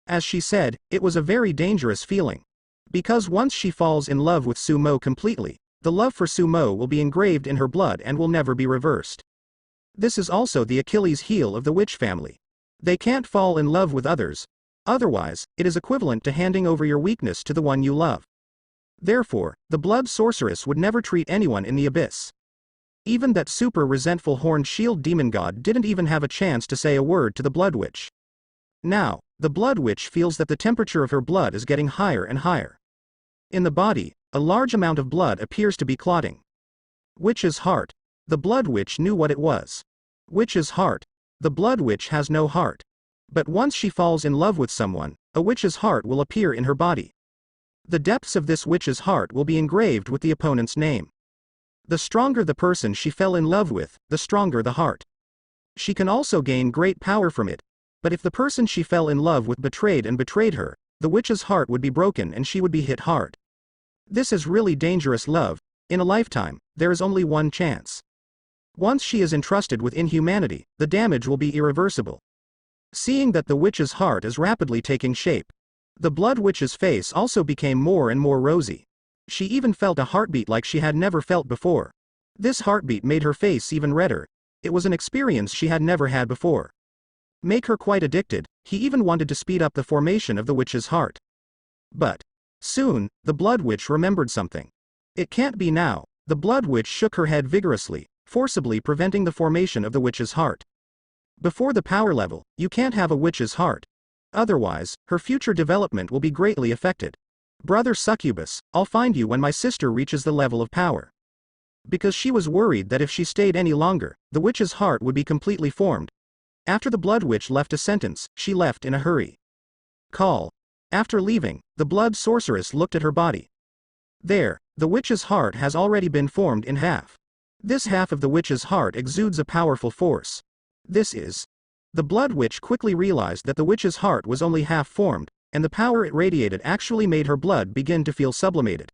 As she said, it was a very dangerous feeling. Because once she falls in love with Sumo completely, the love for Sumo will be engraved in her blood and will never be reversed. This is also the Achilles heel of the witch family. They can't fall in love with others. Otherwise, it is equivalent to handing over your weakness to the one you love. Therefore, the blood sorceress would never treat anyone in the abyss. Even that super resentful horned shield demon god didn't even have a chance to say a word to the Blood Witch. Now, the Blood Witch feels that the temperature of her blood is getting higher and higher. In the body, a large amount of blood appears to be clotting. Witch's heart. The Blood Witch knew what it was. Witch's heart. The Blood Witch has no heart. But once she falls in love with someone, a witch's heart will appear in her body. The depths of this witch's heart will be engraved with the opponent's name. The stronger the person she fell in love with, the stronger the heart. She can also gain great power from it. But if the person she fell in love with betrayed her, the witch's heart would be broken and she would be hit hard. This is really dangerous love. In a lifetime, there is only one chance. Once she is entrusted with inhumanity, the damage will be irreversible. Seeing that the witch's heart is rapidly taking shape, the Blood Witch's face also became more and more rosy. She even felt a heartbeat like she had never felt before. This heartbeat made her face even redder. It was an experience she had never had before. Make her quite addicted, he even wanted to speed up the formation of the witch's heart. But soon, the Blood Witch remembered something. It can't be now. The Blood Witch shook her head vigorously, forcibly preventing the formation of the witch's heart. Before the power level, you can't have a witch's heart. Otherwise, her future development will be greatly affected. Brother Succubus, I'll find you when my sister reaches the level of power. Because she was worried that if she stayed any longer, the witch's heart would be completely formed. After the Blood Witch left a sentence, she left in a hurry. Call. After leaving, the blood sorceress looked at her body. There, the witch's heart has already been formed in half. This half of the witch's heart exudes a powerful force. This is. The Blood Witch quickly realized that the witch's heart was only half formed, and the power it radiated actually made her blood begin to feel sublimated.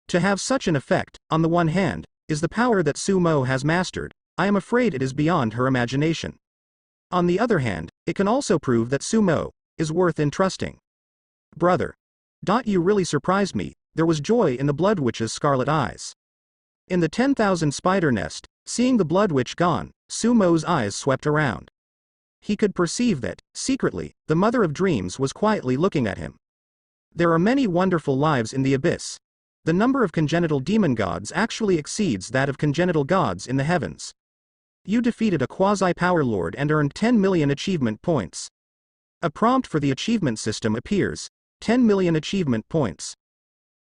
To have such an effect, on the one hand, is the power that Sumo has mastered. I am afraid it is beyond her imagination. On the other hand, it can also prove that Sumo is worth entrusting. Brother. You really surprised me. There was joy in the Blood Witch's scarlet eyes. In the 10,000 spider nest, seeing the Blood Witch gone, Sumo's eyes swept around. He could perceive that, secretly, the Mother of Dreams was quietly looking at him. There are many wonderful lives in the abyss. The number of congenital demon gods actually exceeds that of congenital gods in the heavens. You defeated a quasi-power lord and earned 10 million achievement points. A prompt for the achievement system appears. 10 million achievement points.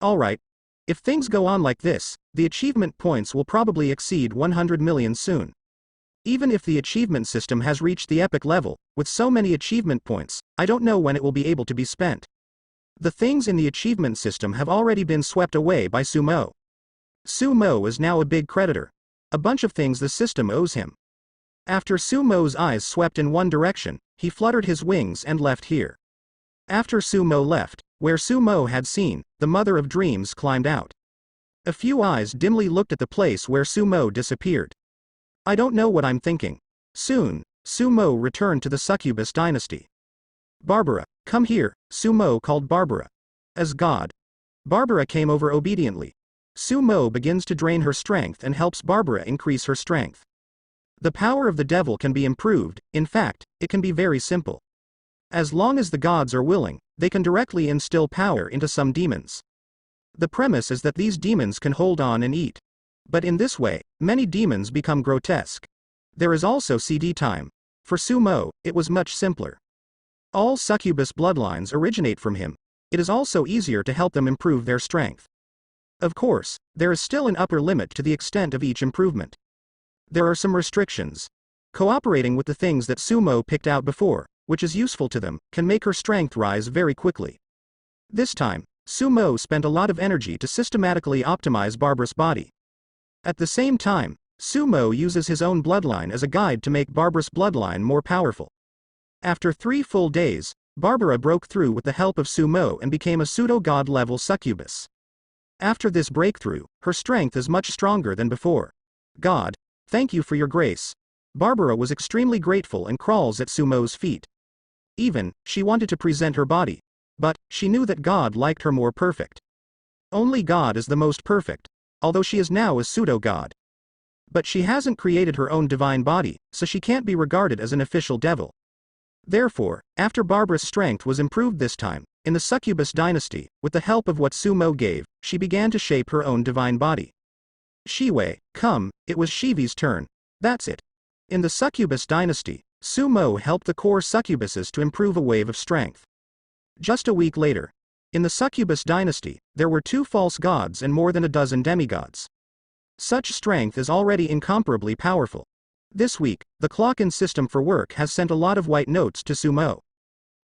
Alright. If things go on like this, the achievement points will probably exceed 100 million soon. Even if the achievement system has reached the epic level, with so many achievement points, I don't know when it will be able to be spent. The things in the achievement system have already been swept away by Sumo. Sumo is now a big creditor. A bunch of things the system owes him. After Sumo's eyes swept in one direction, he fluttered his wings and left here. After Sumo left, where Sumo had seen, the Mother of Dreams climbed out. A few eyes dimly looked at the place where Sumo disappeared. I don't know what I'm thinking. Soon, Sumo returned to the Succubus dynasty. Barbara, come here, Sumo called Barbara. As God. Barbara came over obediently. Sumo begins to drain her strength and helps Barbara increase her strength. The power of the devil can be improved, in fact, it can be very simple. As long as the gods are willing, they can directly instill power into some demons. The premise is that these demons can hold on and eat. But in this way, many demons become grotesque. There is also CD time. For Sumo, it was much simpler. All succubus bloodlines originate from him. It is also easier to help them improve their strength. Of course, there is still an upper limit to the extent of each improvement. There are some restrictions. Cooperating with the things that Sumo picked out before, which is useful to them, can make her strength rise very quickly. This time, Sumo spent a lot of energy to systematically optimize Barbara's body. At the same time, Sumo uses his own bloodline as a guide to make Barbara's bloodline more powerful. After 3 full days, Barbara broke through with the help of Sumo and became a pseudo-god level succubus. After this breakthrough, her strength is much stronger than before. God, thank you for your grace. Barbara was extremely grateful and crawls at Sumo's feet. Even, she wanted to present her body. But, she knew that God liked her more perfect. Only God is the most perfect, although she is now a pseudo-god. But she hasn't created her own divine body, so she can't be regarded as an official devil. Therefore, after Barbara's strength was improved this time, in the Succubus dynasty, with the help of what Sumo gave, she began to shape her own divine body. Shiwei, come, it was Shivi's turn. That's it. In the Succubus dynasty, Sumo helped the core succubuses to improve a wave of strength. Just a week later, in the Succubus dynasty, there were 2 false gods and more than a dozen demigods. Such strength is already incomparably powerful. This week, the clock-in system for work has sent a lot of white notes to Sumo.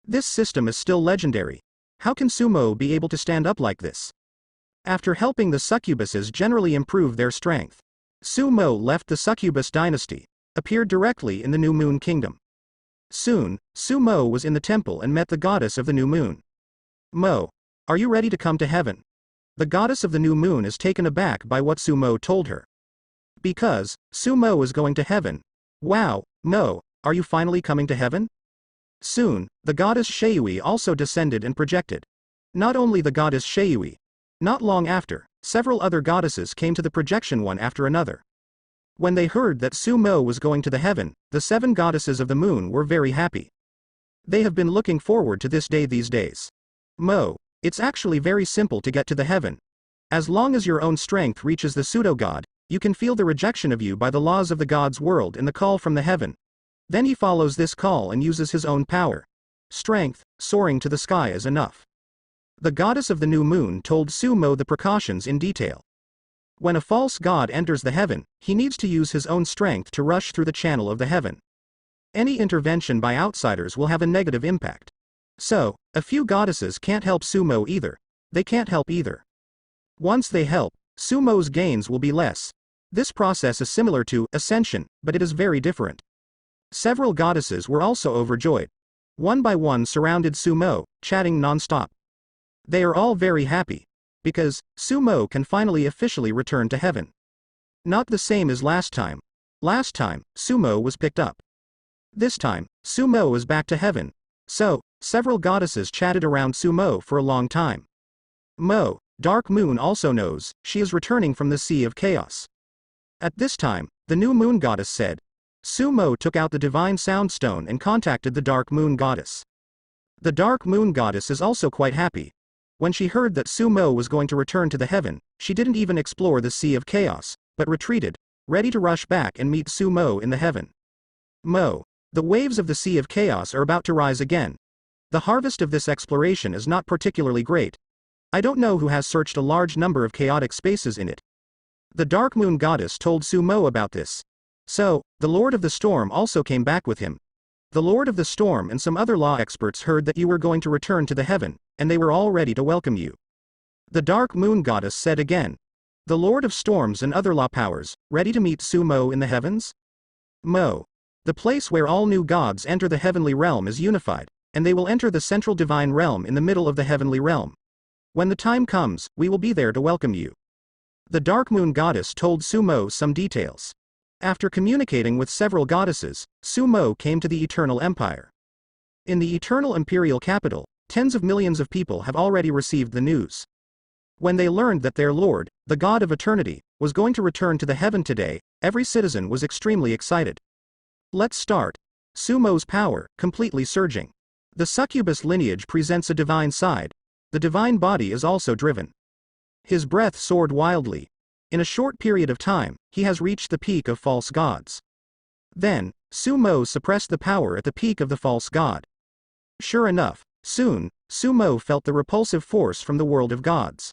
This system is still legendary. How can Sumo be able to stand up like this? After helping the succubuses generally improve their strength, Sumo left the Succubus dynasty, appeared directly in the New Moon Kingdom. Soon, Sumo was in the temple and met the goddess of the new moon. Mo, are you ready to come to heaven? The goddess of the new moon is taken aback by what Sumo told her. Because, Sumo is going to heaven. Wow, Mo, are you finally coming to heaven? Soon, the goddess Sheui also descended and projected. Not only the goddess Sheui. Not long after, several other goddesses came to the projection one after another. When they heard that Sumo was going to the heaven, the 7 goddesses of the moon were very happy. They have been looking forward to this day these days. Mo, it's actually very simple to get to the heaven. As long as your own strength reaches the pseudo-god, you can feel the rejection of you by the laws of the god's world in the call from the heaven. Then he follows this call and uses his own power. Strength, soaring to the sky is enough. The goddess of the new moon told Sumo the precautions in detail. When a false god enters the heaven, he needs to use his own strength to rush through the channel of the heaven. Any intervention by outsiders will have a negative impact. So, a few goddesses can't help Sumo either. They can't help either. Once they help, Sumo's gains will be less. This process is similar to ascension, but it is very different. Several goddesses were also overjoyed. One by one surrounded Sumo, chatting non-stop. They are all very happy. Because, Sumo can finally officially return to heaven. Not the same as last time. Last time, Sumo was picked up. This time, Sumo is back to heaven. So, several goddesses chatted around Sumo for a long time. Mo, Dark Moon also knows, she is returning from the Sea of Chaos. At this time, the new moon goddess said. Sumo took out the divine sound stone and contacted the Dark Moon goddess. The Dark Moon goddess is also quite happy. When she heard that Sumo was going to return to the heaven, she didn't even explore the Sea of Chaos, but retreated, ready to rush back and meet Sumo in the heaven. Mo. The waves of the Sea of Chaos are about to rise again. The harvest of this exploration is not particularly great. I don't know who has searched a large number of chaotic spaces in it. The Dark Moon Goddess told Sumo about this. So, the Lord of the Storm also came back with him. The Lord of the Storm and some other law experts heard that you were going to return to the heaven, and they were all ready to welcome you. The Dark Moon Goddess said again. The Lord of Storms and other law powers, ready to meet Sumo in the heavens? Mo. The place where all new gods enter the heavenly realm is unified, and they will enter the central divine realm in the middle of the heavenly realm. When the time comes, we will be there to welcome you. The Dark Moon Goddess told Sumo some details. After communicating with several goddesses, Sumo came to the Eternal Empire. In the Eternal Imperial capital, tens of millions of people have already received the news. When they learned that their Lord, the God of Eternity, was going to return to the heaven today, every citizen was extremely excited. Let's start. Sumo's power, completely surging. The succubus lineage presents a divine side. The divine body is also driven. His breath soared wildly. In a short period of time, he has reached the peak of false gods. Then, Sumo suppressed the power at the peak of the false god. Sure enough, soon, Sumo felt the repulsive force from the world of gods.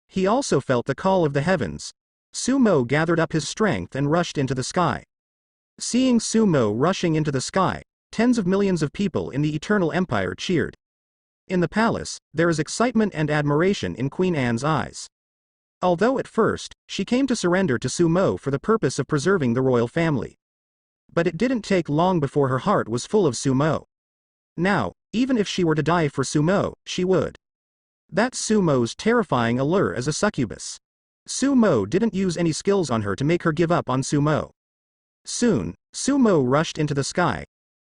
He also felt the call of the heavens. Sumo gathered up his strength and rushed into the sky. Seeing Sumo rushing into the sky, tens of millions of people in the Eternal Empire cheered. In the palace, there is excitement and admiration in Queen Anne's eyes. Although at first, she came to surrender to Sumo for the purpose of preserving the royal family. But it didn't take long before her heart was full of Sumo. Now, even if she were to die for Sumo, she would. That's Sumo's terrifying allure as a succubus. Sumo didn't use any skills on her to make her give up on Sumo. Soon, Sumo rushed into the sky.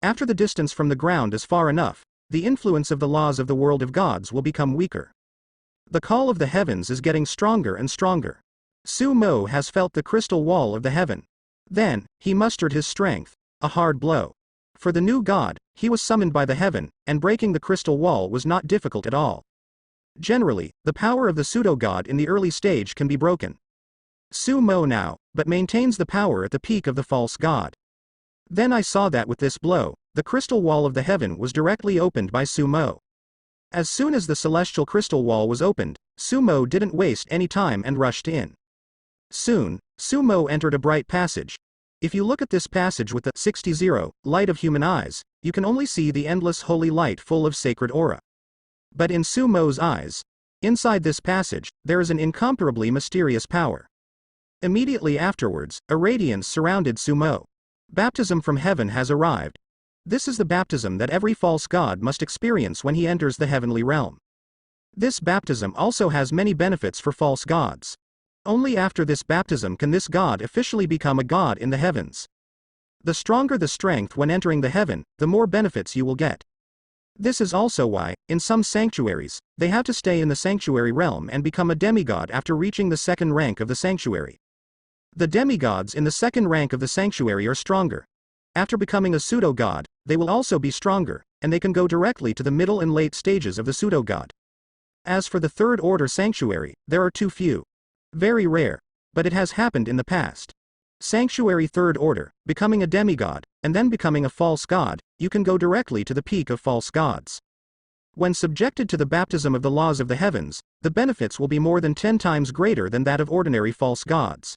After the distance from the ground is far enough, the influence of the laws of the world of gods will become weaker. The call of the heavens is getting stronger and stronger. Sumo has felt the crystal wall of the heaven. Then, he mustered his strength, a hard blow. For the new god, he was summoned by the heaven, and breaking the crystal wall was not difficult at all. Generally, the power of the pseudo-god in the early stage can be broken. Sumo now, but maintains the power at the peak of the false god. Then I saw that with this blow, the crystal wall of the heaven was directly opened by Sumo. As soon as the celestial crystal wall was opened, Sumo didn't waste any time and rushed in. Soon, Sumo entered a bright passage. If you look at this passage with the 60 light of human eyes, you can only see the endless holy light full of sacred aura. But in Sumo's eyes, inside this passage, there is an incomparably mysterious power. Immediately afterwards, a radiance surrounded Sumo. Baptism from heaven has arrived. This is the baptism that every false god must experience when he enters the heavenly realm. This baptism also has many benefits for false gods. Only after this baptism can this god officially become a god in the heavens. The stronger the strength when entering the heaven, the more benefits you will get. This is also why, in some sanctuaries, they have to stay in the sanctuary realm and become a demigod after reaching the second rank of the sanctuary. The demigods in the second rank of the sanctuary are stronger. After becoming a pseudo-god, they will also be stronger, and they can go directly to the middle and late stages of the pseudo-god. As for the third order sanctuary, there are too few. Very rare. But it has happened in the past. Sanctuary third order, becoming a demigod, and then becoming a false god, you can go directly to the peak of false gods. When subjected to the baptism of the laws of the heavens, the benefits will be more than 10 times greater than that of ordinary false gods.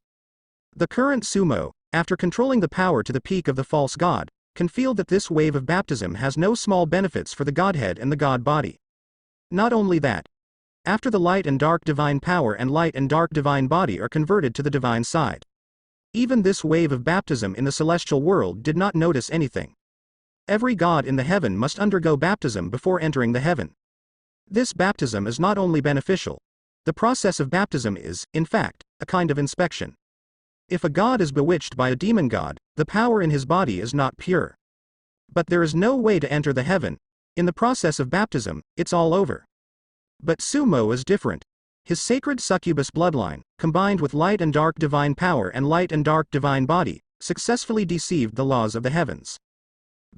The current Sumo, after controlling the power to the peak of the false god, can feel that this wave of baptism has no small benefits for the godhead and the god body. Not only that, after the light and dark divine power and light and dark divine body are converted to the divine side, even this wave of baptism in the celestial world did not notice anything. Every god in the heaven must undergo baptism before entering the heaven. This baptism is not only beneficial. The process of baptism is, in fact, a kind of inspection. If a god is bewitched by a demon god, the power in his body is not pure. But there is no way to enter the heaven. In the process of baptism, it's all over. But Sumo is different. His sacred succubus bloodline, combined with light and dark divine power and light and dark divine body, successfully deceived the laws of the heavens.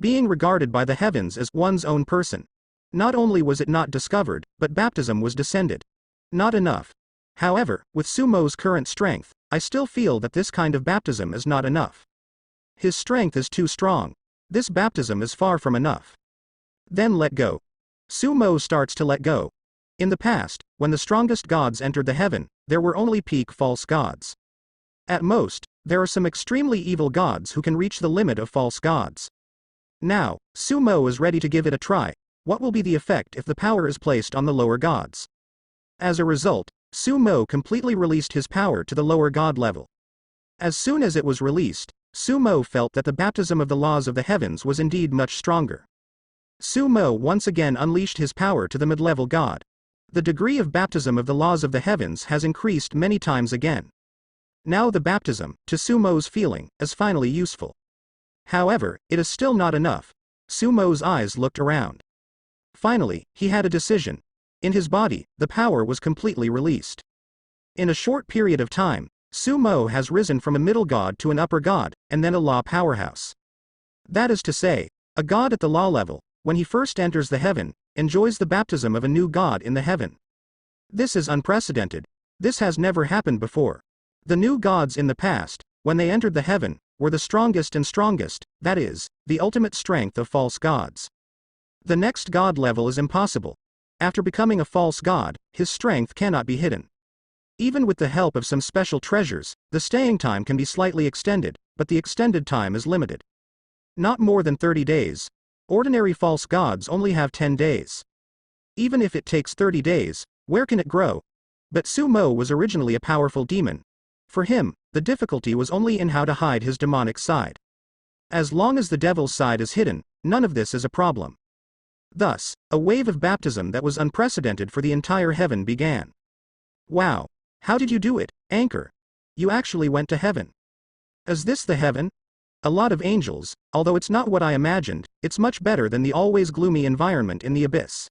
Being regarded by the heavens as one's own person. Not only was it not discovered, but baptism was descended. Not enough. However, with Sumo's current strength, I still feel that this kind of baptism is not enough. His strength is too strong. This baptism is far from enough. Then let go. Sumo starts to let go. In the past, when the strongest gods entered the heaven, there were only peak false gods. At most, there are some extremely evil gods who can reach the limit of false gods. Now, Sumo is ready to give it a try. What will be the effect if the power is placed on the lower gods? As a result, Sumo completely released his power to the lower god level. As soon as it was released, Sumo felt that the baptism of the laws of the heavens was indeed much stronger. Sumo once again unleashed his power to the mid-level god. The degree of baptism of the laws of the heavens has increased many times again. Now the baptism, to Sumo's feeling, is finally useful. However, it is still not enough. Sumo's eyes looked around. Finally, he had a decision. In his body, the power was completely released. In a short period of time, Sumo has risen from a middle god to an upper god, and then a law powerhouse. That is to say, a god at the law level, when he first enters the heaven, enjoys the baptism of a new god in the heaven. This is unprecedented. This has never happened before. The new gods in the past, when they entered the heaven, were the strongest and strongest, that is, the ultimate strength of false gods. The next god level is impossible. After becoming a false god, his strength cannot be hidden. Even with the help of some special treasures, the staying time can be slightly extended, but the extended time is limited. Not more than 30 days. Ordinary false gods only have 10 days. Even if it takes 30 days, where can it grow? But Sumo was originally a powerful demon. For him, the difficulty was only in how to hide his demonic side. As long as the devil's side is hidden, none of this is a problem. Thus, a wave of baptism that was unprecedented for the entire heaven began. Wow! How did you do it, Anchor? You actually went to heaven. Is this the heaven? A lot of angels, although it's not what I imagined, it's much better than the always gloomy environment in the abyss.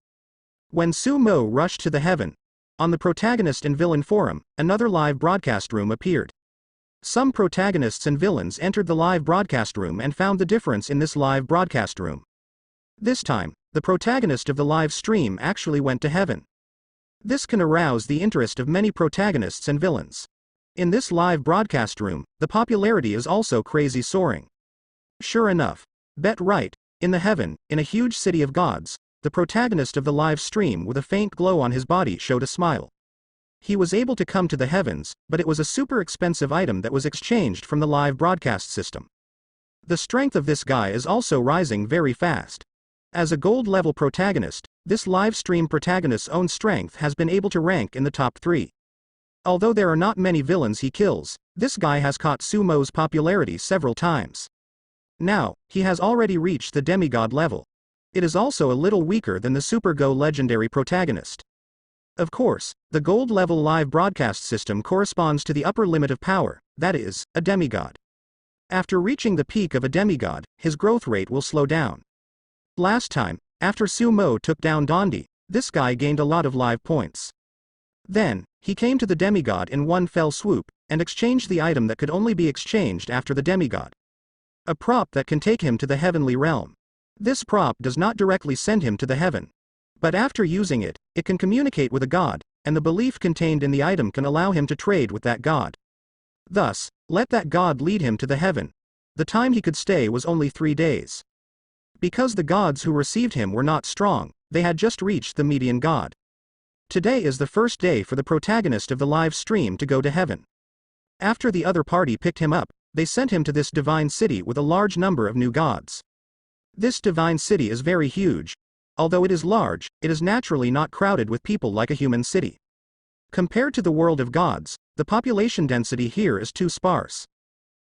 When Sumo rushed to the heaven, on the Protagonist and Villain forum, another live broadcast room appeared. Some protagonists and villains entered the live broadcast room and found the difference in this live broadcast room. This time, the protagonist of the live stream actually went to heaven. This can arouse the interest of many protagonists and villains. In this live broadcast room, the popularity is also crazy soaring. Sure enough, bet right, in the heaven, in a huge city of gods, the protagonist of the live stream with a faint glow on his body showed a smile. He was able to come to the heavens, but it was a super expensive item that was exchanged from the live broadcast system. The strength of this guy is also rising very fast. As a gold-level protagonist, this live stream protagonist's own strength has been able to rank in the top 3. Although there are not many villains he kills, this guy has caught Sumo's popularity several times. Now, he has already reached the demigod level. It is also a little weaker than the Super Go legendary protagonist. Of course, the gold-level live broadcast system corresponds to the upper limit of power, that is, a demigod. After reaching the peak of a demigod, his growth rate will slow down. Last time, after Sumo took down Dondi, this guy gained a lot of live points. Then, he came to the demigod in one fell swoop, and exchanged the item that could only be exchanged after the demigod. A prop that can take him to the heavenly realm. This prop does not directly send him to the heaven. But after using it, it can communicate with a god, and the belief contained in the item can allow him to trade with that god. Thus, let that god lead him to the heaven. The time he could stay was only 3 days. Because the gods who received him were not strong, they had just reached the median god. Today is the first day for the protagonist of the live stream to go to heaven. After the other party picked him up, they sent him to this divine city with a large number of new gods. This divine city is very huge. Although it is large, it is naturally not crowded with people like a human city. Compared to the world of gods, the population density here is too sparse.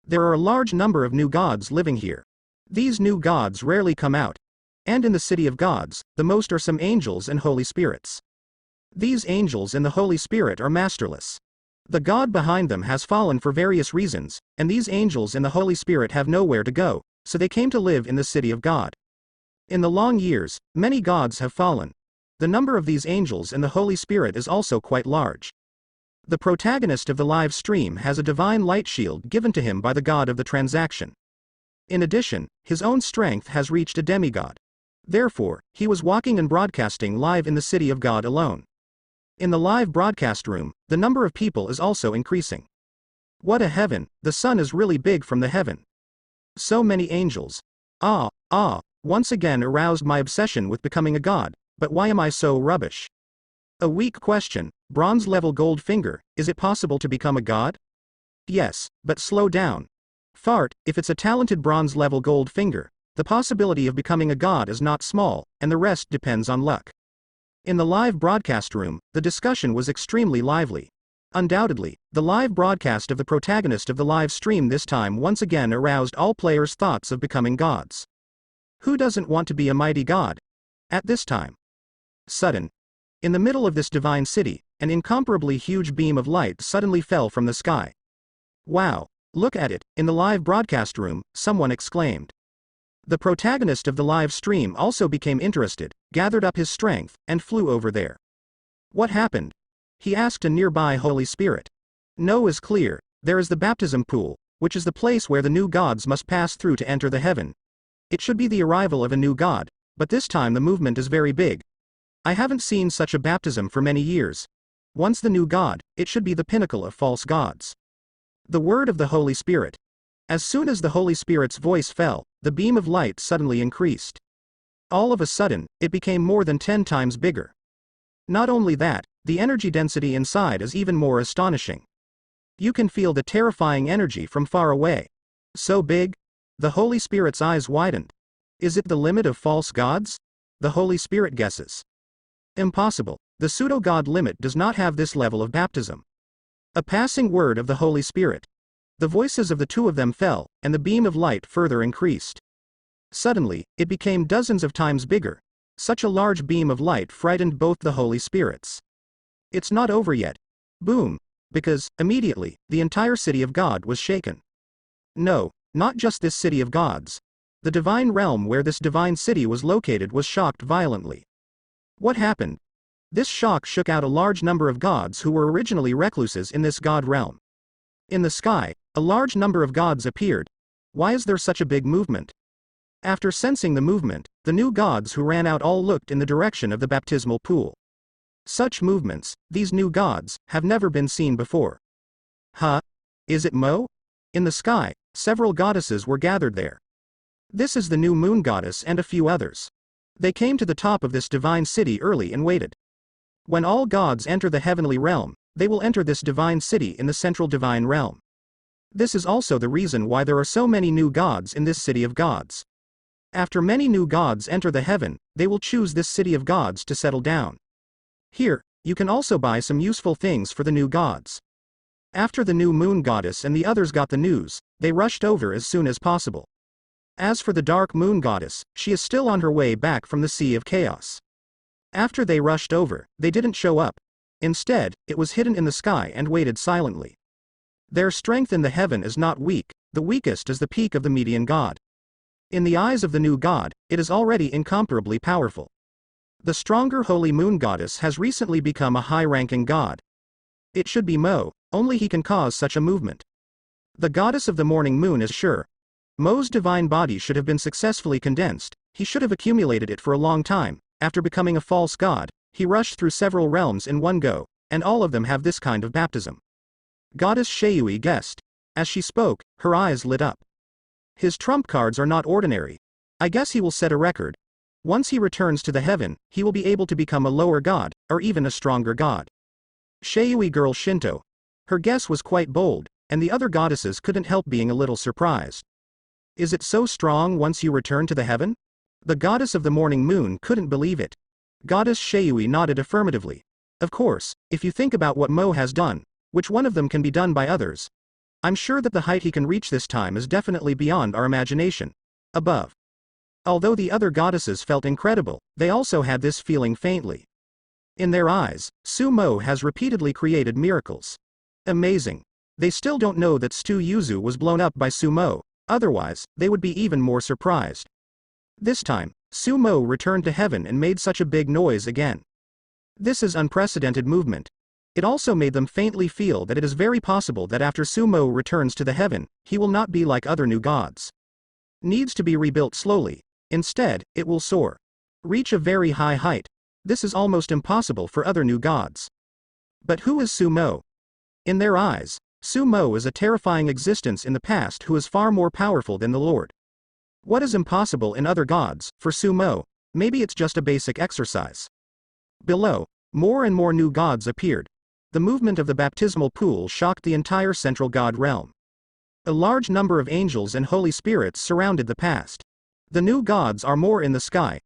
There are a large number of new gods living here. These new gods rarely come out. And in the city of gods, the most are some angels and holy spirits. These angels and the Holy Spirit are masterless. The god behind them has fallen for various reasons, and these angels and the Holy Spirit have nowhere to go, so they came to live in the city of God. In the long years, many gods have fallen. The number of these angels and the Holy Spirit is also quite large. The protagonist of the live stream has a divine light shield given to him by the god of the transaction. In addition, his own strength has reached a demigod. Therefore, he was walking and broadcasting live in the city of God alone. In the live broadcast room, the number of people is also increasing. What a heaven, the sun is really big from the heaven. So many angels. Once again aroused my obsession with becoming a god, but why am I so rubbish? A weak question, bronze level gold finger, is it possible to become a god? Yes, but slow down. Fart, if it's a talented bronze level gold finger, the possibility of becoming a god is not small, and the rest depends on luck. In the live broadcast room, the discussion was extremely lively. Undoubtedly, the live broadcast of the protagonist of the live stream this time once again aroused all players' thoughts of becoming gods. Who doesn't want to be a mighty god? At this time. Sudden. In the middle of this divine city, an incomparably huge beam of light suddenly fell from the sky. Wow, look at it, in the live broadcast room, someone exclaimed. The protagonist of the live stream also became interested, gathered up his strength, and flew over there. What happened? He asked a nearby Holy Spirit. No is clear, there is the baptism pool, which is the place where the new gods must pass through to enter the heaven. It should be the arrival of a new god, but this time the movement is very big. I haven't seen such a baptism for many years. Once the new god, it should be the pinnacle of false gods. The word of the Holy Spirit. As soon as the Holy Spirit's voice fell, the beam of light suddenly increased. All of a sudden, it became more than 10 times bigger. Not only that, the energy density inside is even more astonishing. You can feel the terrifying energy from far away. So big? The Holy Spirit's eyes widened. Is it the limit of false gods? The Holy Spirit guesses. Impossible. The pseudo-god limit does not have this level of baptism. A passing word of the Holy Spirit. The voices of the two of them fell, and the beam of light further increased. Suddenly, it became dozens of times bigger. Such a large beam of light frightened both the Holy Spirits. It's not over yet. Boom. Because, immediately, the entire city of God was shaken. No, not just this city of gods. The divine realm where this divine city was located was shocked violently. What happened? This shock shook out a large number of gods who were originally recluses in this god realm. In the sky, a large number of gods appeared. Why is there such a big movement? After sensing the movement, the new gods who ran out all looked in the direction of the baptismal pool. Such movements, these new gods, have never been seen before. Huh? Is it Mo? In the sky, several goddesses were gathered there. This is the new moon goddess and a few others. They came to the top of this divine city early and waited. When all gods enter the heavenly realm, they will enter this divine city in the central divine realm. This is also the reason why there are so many new gods in this city of gods. After many new gods enter the heaven, they will choose this city of gods to settle down. Here, you can also buy some useful things for the new gods. After the new moon goddess and the others got the news, they rushed over as soon as possible. As for the dark moon goddess, she is still on her way back from the Sea of Chaos. After they rushed over, they didn't show up. Instead, it was hidden in the sky and waited silently. Their strength in the heaven is not weak, the weakest is the peak of the median god. In the eyes of the new god, it is already incomparably powerful. The stronger holy moon goddess has recently become a high-ranking god. It should be Mo, only he can cause such a movement. The goddess of the morning moon is sure. Mo's divine body should have been successfully condensed, he should have accumulated it for a long time. After becoming a false god, he rushed through several realms in one go, and all of them have this kind of baptism. Goddess Sheui guessed. As she spoke, her eyes lit up. His trump cards are not ordinary. I guess he will set a record. Once he returns to the heaven, he will be able to become a lower god, or even a stronger god. Sheui girl Shinto. Her guess was quite bold, and the other goddesses couldn't help being a little surprised. Is it so strong once you return to the heaven? The goddess of the morning moon couldn't believe it. Goddess Sheui nodded affirmatively. Of course, if you think about what Mo has done, which one of them can be done by others? I'm sure that the height he can reach this time is definitely beyond our imagination. Above. Although the other goddesses felt incredible, they also had this feeling faintly. In their eyes, Su Mo has repeatedly created miracles. Amazing. They still don't know that Stu Yuzu was blown up by Su Mo, otherwise, they would be even more surprised. This time, Su Mo returned to heaven and made such a big noise again. This is unprecedented movement. It also made them faintly feel that it is very possible that after Su Mo returns to the heaven, he will not be like other new gods. Needs to be rebuilt slowly. Instead, it will soar. Reach a very high height. This is almost impossible for other new gods. But who is Su Mo? In their eyes, Su Mo is a terrifying existence in the past who is far more powerful than the Lord. What is impossible in other gods, for Su Mo, maybe it's just a basic exercise. Below, more and more new gods appeared. The movement of the baptismal pool shocked the entire central god realm. A large number of angels and holy spirits surrounded the past. The new gods are more in the sky.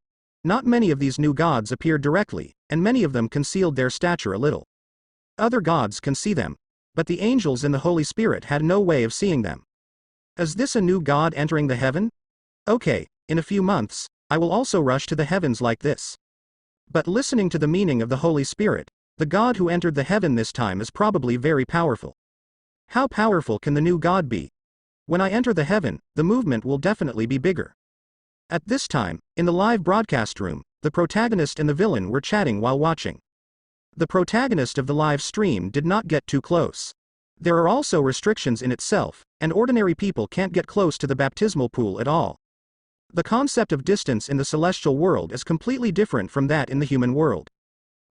Not many of these new gods appeared directly, and many of them concealed their stature a little. Other gods can see them, but the angels and the Holy Spirit had no way of seeing them. Is this a new god entering the heaven? Okay, in a few months, I will also rush to the heavens like this. But listening to the meaning of the Holy Spirit, the God who entered the heaven this time is probably very powerful. How powerful can the new God be? When I enter the heaven, the movement will definitely be bigger. At this time, in the live broadcast room, the protagonist and the villain were chatting while watching. The protagonist of the live stream did not get too close. There are also restrictions in itself, and ordinary people can't get close to the baptismal pool at all. The concept of distance in the celestial world is completely different from that in the human world.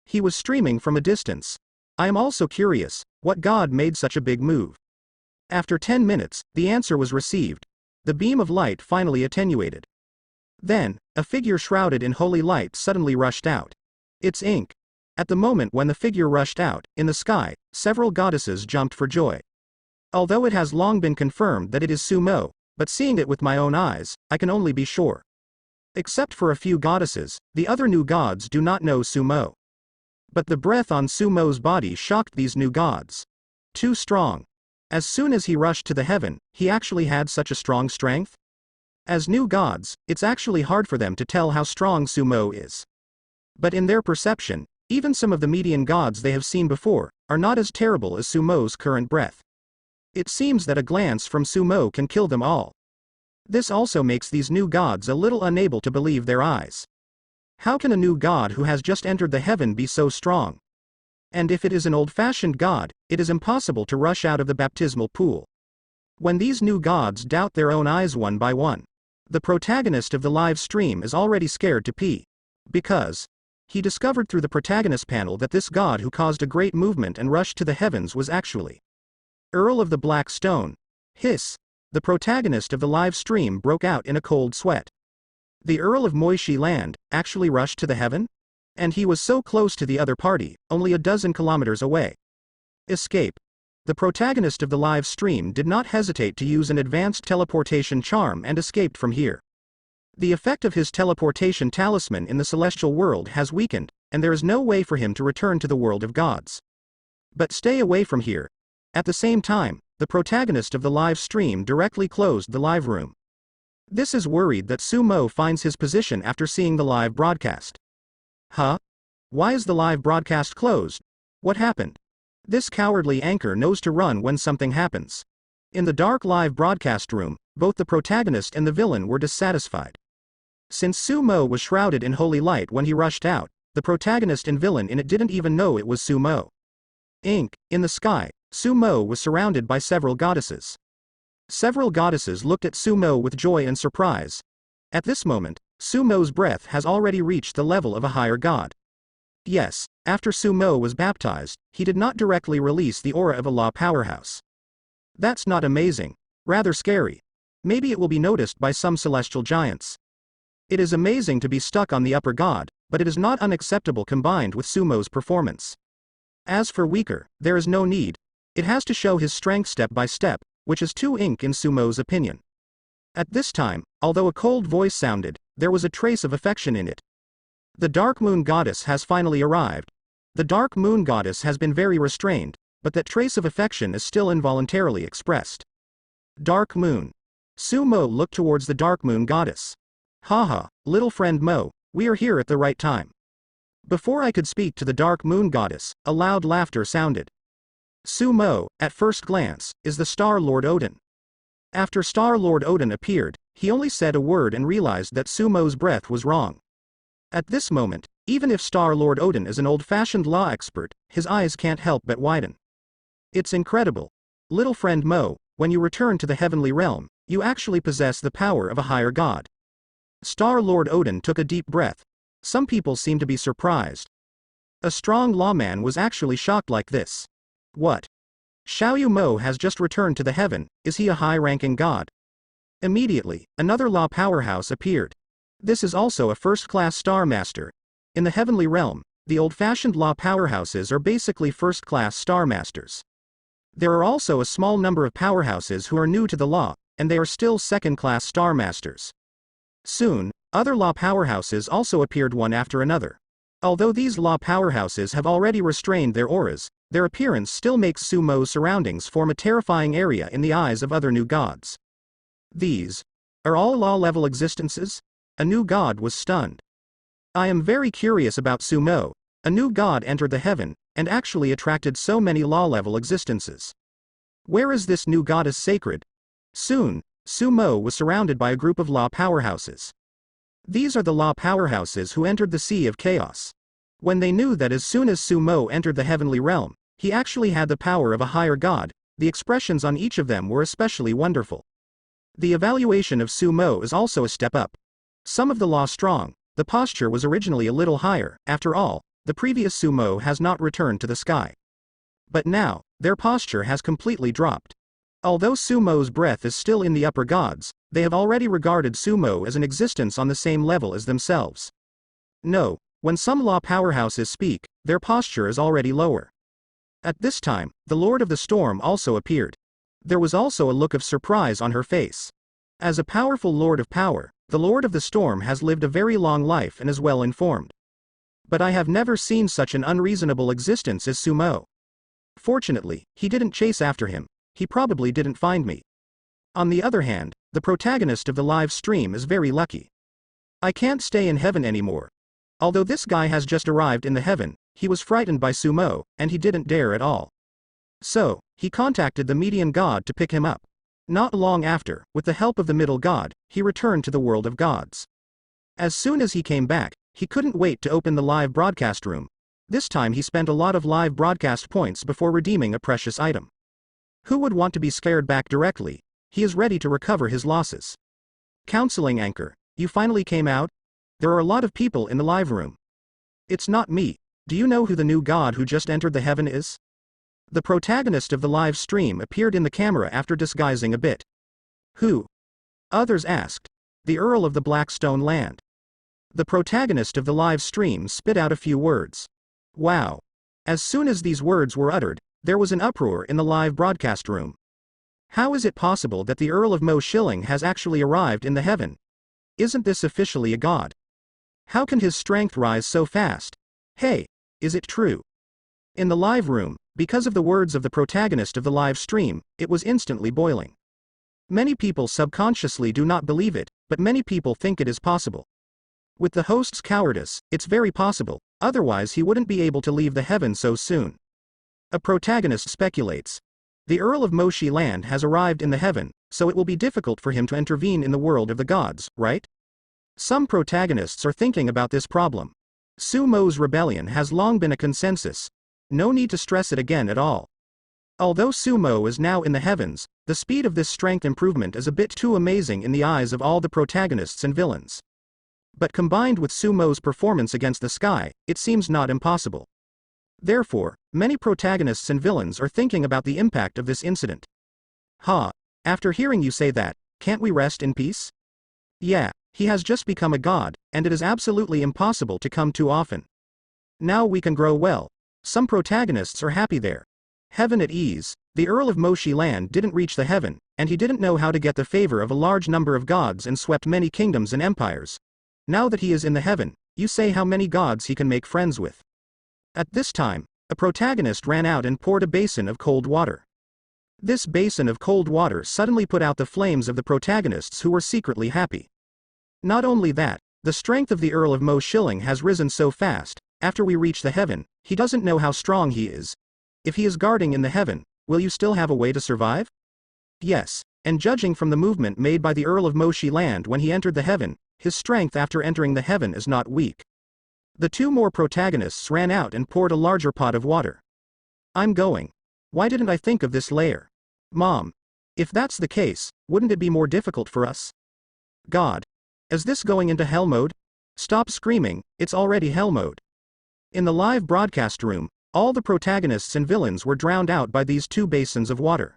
He was streaming from a distance. I am also curious, what god made such a big move? After 10 minutes, the answer was received. The beam of light finally attenuated. Then, a figure shrouded in holy light suddenly rushed out. It's ink. At the moment when the figure rushed out, in the sky, several goddesses jumped for joy. Although it has long been confirmed that it is Su Mo, but seeing it with my own eyes, I can only be sure. Except for a few goddesses, the other new gods do not know Su Mo. But the breath on Su Mo's body shocked these new gods. Too strong. As soon as he rushed to the heaven, he actually had such a strong strength? As new gods, it's actually hard for them to tell how strong Su Mo is. But in their perception, even some of the median gods they have seen before, are not as terrible as Su Mo's current breath. It seems that a glance from Su Mo can kill them all. This also makes these new gods a little unable to believe their eyes. How can a new god who has just entered the heaven be so strong? And if it is an old-fashioned god, it is impossible to rush out of the baptismal pool. When these new gods doubt their own eyes one by one, the protagonist of the live stream is already scared to pee. Because he discovered through the protagonist panel that this god who caused a great movement and rushed to the heavens was actually Earl of the Black Stone. Hiss. The protagonist of the live stream broke out in a cold sweat. The Earl of Moishi Land actually rushed to the heaven? And he was so close to the other party, only a dozen kilometers away. Escape. The protagonist of the live stream did not hesitate to use an advanced teleportation charm and escaped from here. The effect of his teleportation talisman in the celestial world has weakened, and there is no way for him to return to the world of gods. But stay away from here. At the same time, the protagonist of the live stream directly closed the live room. This is worried that Su Mo finds his position after seeing the live broadcast. Huh? Why is the live broadcast closed? What happened? This cowardly anchor knows to run when something happens. In the dark live broadcast room, both the protagonist and the villain were dissatisfied. Since Su Mo was shrouded in holy light when he rushed out, the protagonist and villain in it didn't even know it was Su Mo. Ink. In the sky, Su Mo was surrounded by several goddesses. Several goddesses looked at Su Mo with joy and surprise. At this moment, Su Mo's breath has already reached the level of a higher god. Yes, after Su Mo was baptized, he did not directly release the aura of a law powerhouse. That's not amazing. Rather scary. Maybe it will be noticed by some celestial giants. It is amazing to be stuck on the upper god, but it is not unacceptable combined with Su Mo's performance. As for weaker, there is no need. It has to show his strength step by step, which is too ink in Su Mo's opinion. At this time, although a cold voice sounded, there was a trace of affection in it. The Dark Moon Goddess has finally arrived. The Dark Moon Goddess has been very restrained, but that trace of affection is still involuntarily expressed. Dark Moon. Su Mo looked towards the Dark Moon Goddess. Haha, little friend Mo, we are here at the right time. Before I could speak to the Dark Moon Goddess, a loud laughter sounded. Su Mo, at first glance, is the Star Lord Odin. After Star Lord Odin appeared, he only said a word and realized that Su Mo's breath was wrong. At this moment, even if Star Lord Odin is an old-fashioned law expert, his eyes can't help but widen. It's incredible. Little friend Mo, when you return to the heavenly realm, you actually possess the power of a higher god. Star Lord Odin took a deep breath. Some people seem to be surprised. A strong lawman was actually shocked like this. What? Xiao Mo has just returned to the heaven, is he a high-ranking god? Immediately, another law powerhouse appeared. This is also a first-class Star Master. In the heavenly realm, the old-fashioned law powerhouses are basically first-class Star Masters. There are also a small number of powerhouses who are new to the law, and they are still second-class Star Masters. Soon, other law powerhouses also appeared one after another. Although these law powerhouses have already restrained their auras, their appearance still makes Su Mo's surroundings form a terrifying area in the eyes of other new gods. These are all law-level existences? A new god was stunned. I am very curious about Su Mo. A new god entered the heaven, and actually attracted so many law-level existences. Where is this new goddess sacred? Soon, Su Mo was surrounded by a group of law powerhouses. These are the law powerhouses who entered the Sea of Chaos. When they knew that as soon as Su Mo entered the heavenly realm, he actually had the power of a higher god, the expressions on each of them were especially wonderful. The evaluation of Su Mo is also a step up. Some of the law strong, the posture was originally a little higher, after all, the previous Su Mo has not returned to the sky. But now, their posture has completely dropped. Although Su Mo's breath is still in the upper gods, they have already regarded Su Mo as an existence on the same level as themselves. No, when some law powerhouses speak, their posture is already lower. At this time, the Lord of the Storm also appeared. There was also a look of surprise on her face. As a powerful Lord of Power, the Lord of the Storm has lived a very long life and is well informed. But I have never seen such an unreasonable existence as Su Mo. Fortunately, he didn't chase after him. He probably didn't find me. On the other hand, the protagonist of the live stream is very lucky. I can't stay in heaven anymore. Although this guy has just arrived in the heaven, he was frightened by Su Mo, and he didn't dare at all. So, he contacted the median god to pick him up. Not long after, with the help of the middle god, he returned to the world of gods. As soon as he came back, he couldn't wait to open the live broadcast room. This time he spent a lot of live broadcast points before redeeming a precious item. Who would want to be scared back directly? He is ready to recover his losses. Counseling anchor, you finally came out? There are a lot of people in the live room. It's not me. Do you know who the new god who just entered the heaven is? The protagonist of the live stream appeared in the camera after disguising a bit. Who? Others asked. The Earl of the Blackstone Land. The protagonist of the live stream spit out a few words. Wow. As soon as these words were uttered, there was an uproar in the live broadcast room. How is it possible that the Earl of Mo Shilling has actually arrived in the heaven? Isn't this officially a god? How can his strength rise so fast? Hey, is it true? In the live room, because of the words of the protagonist of the live stream, it was instantly boiling. Many people subconsciously do not believe it, but many people think it is possible. With the host's cowardice, it's very possible, otherwise he wouldn't be able to leave the heaven so soon. A protagonist speculates. The Earl of Moshi Land has arrived in the heaven, so it will be difficult for him to intervene in the world of the gods, right? Some protagonists are thinking about this problem. Su Mo's rebellion has long been a consensus. No need to stress it again at all. Although Su Mo is now in the heavens, the speed of this strength improvement is a bit too amazing in the eyes of all the protagonists and villains. But combined with Su Mo's performance against the sky, it seems not impossible. Therefore, many protagonists and villains are thinking about the impact of this incident. Ha! After hearing you say that, can't we rest in peace? Yeah, he has just become a god, and it is absolutely impossible to come too often. Now we can grow well. Some protagonists are happy there. Heaven at ease. The Earl of Moshi Land didn't reach the heaven, and he didn't know how to get the favor of a large number of gods and swept many kingdoms and empires. Now that he is in the heaven, you say how many gods he can make friends with. At this time, a protagonist ran out and poured a basin of cold water. This basin of cold water suddenly put out the flames of the protagonists who were secretly happy. Not only that, the strength of the Earl of Mo Shilling has risen so fast, after we reach the heaven, he doesn't know how strong he is. If he is guarding in the heaven, will you still have a way to survive? Yes, and judging from the movement made by the Earl of Moshi Land when he entered the heaven, his strength after entering the heaven is not weak. The two more protagonists ran out and poured a larger pot of water. I'm going. Why didn't I think of this later? Mom. If that's the case, wouldn't it be more difficult for us? God. Is this going into hell mode? Stop screaming, it's already hell mode. In the live broadcast room, all the protagonists and villains were drowned out by these two basins of water.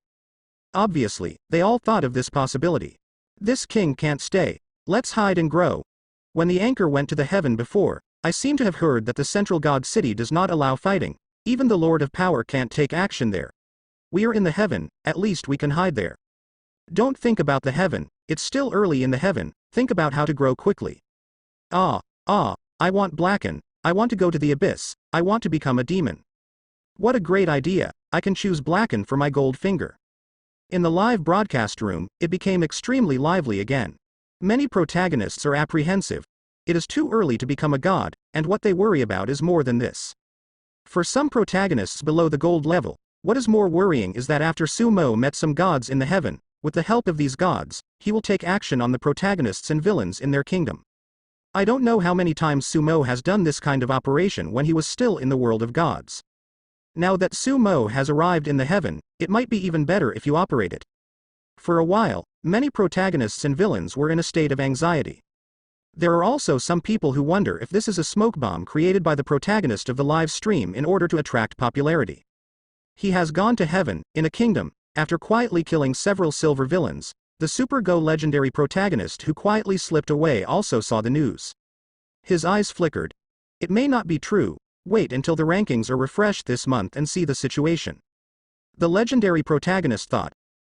Obviously, they all thought of this possibility. This king can't stay. Let's hide and grow. When the anchor went to the heaven before, I seem to have heard that the central god city does not allow fighting. Even the Lord of Power can't take action there. We are in the heaven, at least we can hide there. Don't think about the heaven, it's still early in the heaven, think about how to grow quickly. I want Blacken, I want to go to the abyss, I want to become a demon. What a great idea, I can choose Blacken for my gold finger. In the live broadcast room, it became extremely lively again. Many protagonists are apprehensive. It is too early to become a god, and what they worry about is more than this. For some protagonists below the gold level, what is more worrying is that after Sumo met some gods in the heaven, with the help of these gods, he will take action on the protagonists and villains in their kingdom. I don't know how many times Sumo has done this kind of operation when he was still in the world of gods. Now that Sumo has arrived in the heaven, it might be even better if you operate it. For a while, many protagonists and villains were in a state of anxiety. There are also some people who wonder if this is a smoke bomb created by the protagonist of the live stream in order to attract popularity. He has gone to heaven, in a kingdom, after quietly killing several silver villains. The Super Go legendary protagonist who quietly slipped away also saw the news. His eyes flickered. It may not be true, wait until the rankings are refreshed this month and see the situation. The legendary protagonist thought,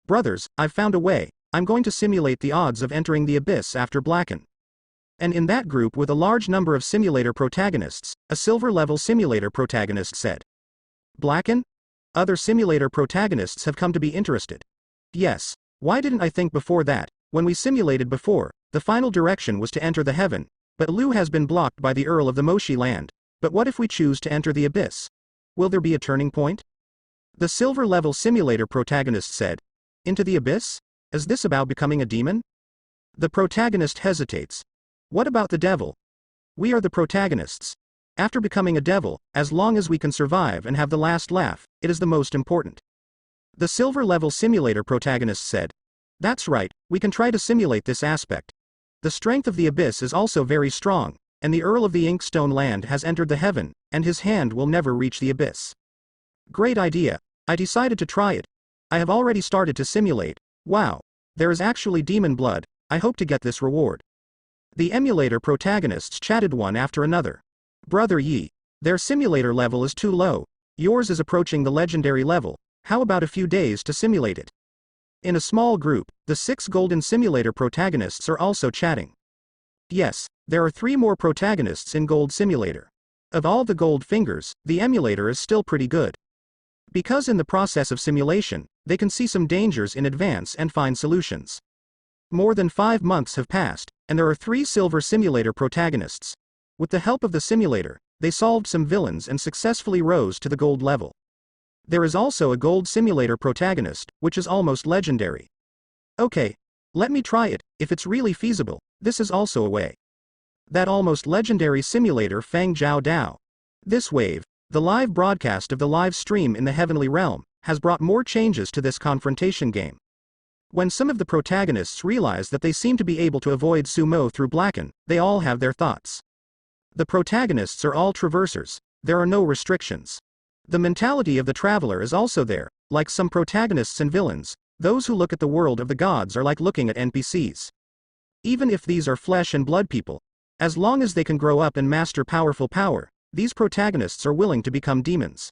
brothers, I've found a way, I'm going to simulate the odds of entering the abyss after Blacken. And in that group with a large number of simulator protagonists, a silver-level simulator protagonist said. Blacken? Other simulator protagonists have come to be interested. Yes, why didn't I think before that? When we simulated before, the final direction was to enter the heaven, but Lu has been blocked by the Earl of the Moshi land. But what if we choose to enter the abyss? Will there be a turning point? The silver-level simulator protagonist said. Into the abyss? Is this about becoming a demon? The protagonist hesitates. What about the devil? We are the protagonists. After becoming a devil, as long as we can survive and have the last laugh, it is the most important. The silver-level simulator protagonist said. That's right, we can try to simulate this aspect. The strength of the abyss is also very strong, and the Earl of the Inkstone land has entered the heaven, and his hand will never reach the abyss. Great idea, I decided to try it. I have already started to simulate. Wow, there is actually demon blood, I hope to get this reward. The emulator protagonists chatted one after another. Brother Yi, their simulator level is too low, yours is approaching the legendary level, how about a few days to simulate it? In a small group, the 6 golden simulator protagonists are also chatting. Yes, there are 3 more protagonists in Gold Simulator. Of all the gold fingers, the emulator is still pretty good. Because in the process of simulation, they can see some dangers in advance and find solutions. More than 5 months have passed, and there are 3 silver simulator protagonists. With the help of the simulator, they solved some villains and successfully rose to the gold level. There is also a gold simulator protagonist, which is almost legendary. Okay, let me try it, if it's really feasible, this is also a way. That almost legendary simulator Feng Zhao Dao. This wave, the live broadcast of the live stream in the heavenly realm, has brought more changes to this confrontation game. When some of the protagonists realize that they seem to be able to avoid Sumo through Blacken, they all have their thoughts. The protagonists are all traversers, there are no restrictions. The mentality of the traveler is also there, like some protagonists and villains, those who look at the world of the gods are like looking at NPCs. Even if these are flesh and blood people, as long as they can grow up and master powerful power, these protagonists are willing to become demons.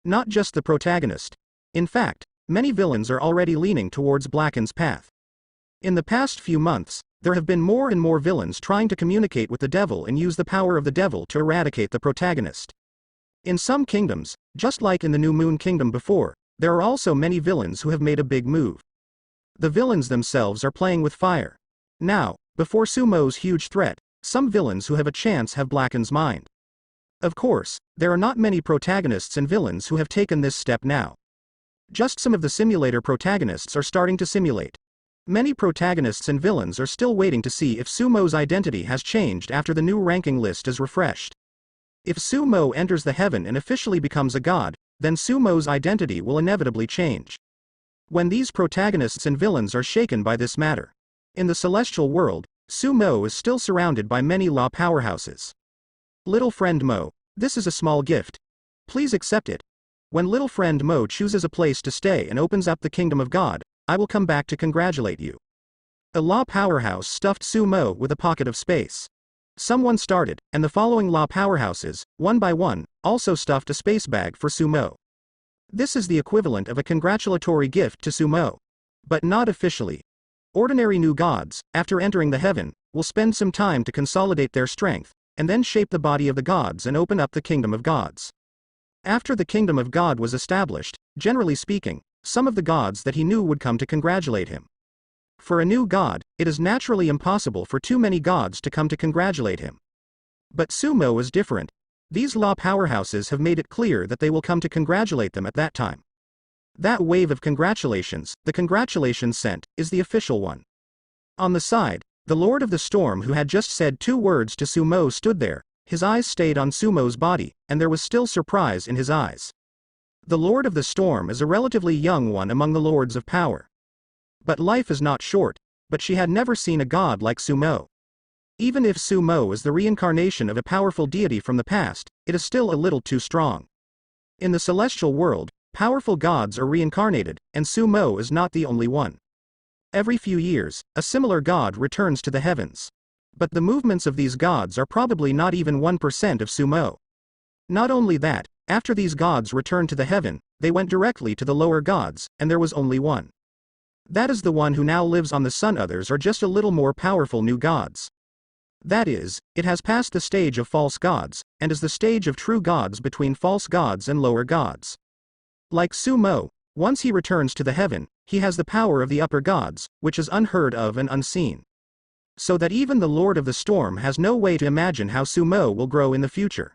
Not just the protagonist. In fact, many villains are already leaning towards Blacken's path. In the past few months, there have been more and more villains trying to communicate with the devil and use the power of the devil to eradicate the protagonist. In some kingdoms, just like in the New Moon Kingdom before, there are also many villains who have made a big move. The villains themselves are playing with fire. Now, before Sumo's huge threat, some villains who have a chance have Blacken's mind. Of course, there are not many protagonists and villains who have taken this step now. Just some of the simulator protagonists are starting to simulate. Many protagonists and villains are still waiting to see if Sumo's identity has changed after the new ranking list is refreshed. If Sumo enters the heaven and officially becomes a god, then Sumo's identity will inevitably change. When these protagonists and villains are shaken by this matter. In the celestial world, Sumo is still surrounded by many law powerhouses. Little friend Mo, this is a small gift. Please accept it. When little friend Mo chooses a place to stay and opens up the kingdom of God, I will come back to congratulate you. A law powerhouse stuffed Sumo with a pocket of space. Someone started, and the following law powerhouses, one by one, also stuffed a space bag for Sumo. This is the equivalent of a congratulatory gift to Sumo. But not officially. Ordinary new gods, after entering the heaven, will spend some time to consolidate their strength, and then shape the body of the gods and open up the kingdom of gods. After the kingdom of God was established, generally speaking, some of the gods that he knew would come to congratulate him. For a new god, it is naturally impossible for too many gods to come to congratulate him. But Sumo is different. These law powerhouses have made it clear that they will come to congratulate them at that time. That wave of congratulations, the congratulations sent, is the official one. On the side, the Lord of the Storm, who had just said 2 words to Sumo, stood there. His eyes stayed on Sumo's body, and there was still surprise in his eyes. The Lord of the Storm is a relatively young one among the lords of power. But life is not short, but she had never seen a god like Sumo. Even if Sumo is the reincarnation of a powerful deity from the past, it is still a little too strong. In the celestial world, powerful gods are reincarnated, and Sumo is not the only one. Every few years, a similar god returns to the heavens. But the movements of these gods are probably not even 1% of Sumo. Not only that, after these gods returned to the heaven, they went directly to the lower gods, and there was only one. That is the one who now lives on the sun. Others are just a little more powerful new gods. That is, it has passed the stage of false gods, and is the stage of true gods between false gods and lower gods. Like Sumo, once he returns to the heaven, he has the power of the upper gods, which is unheard of and unseen. So that even the Lord of the Storm has no way to imagine how Sumo will grow in the future.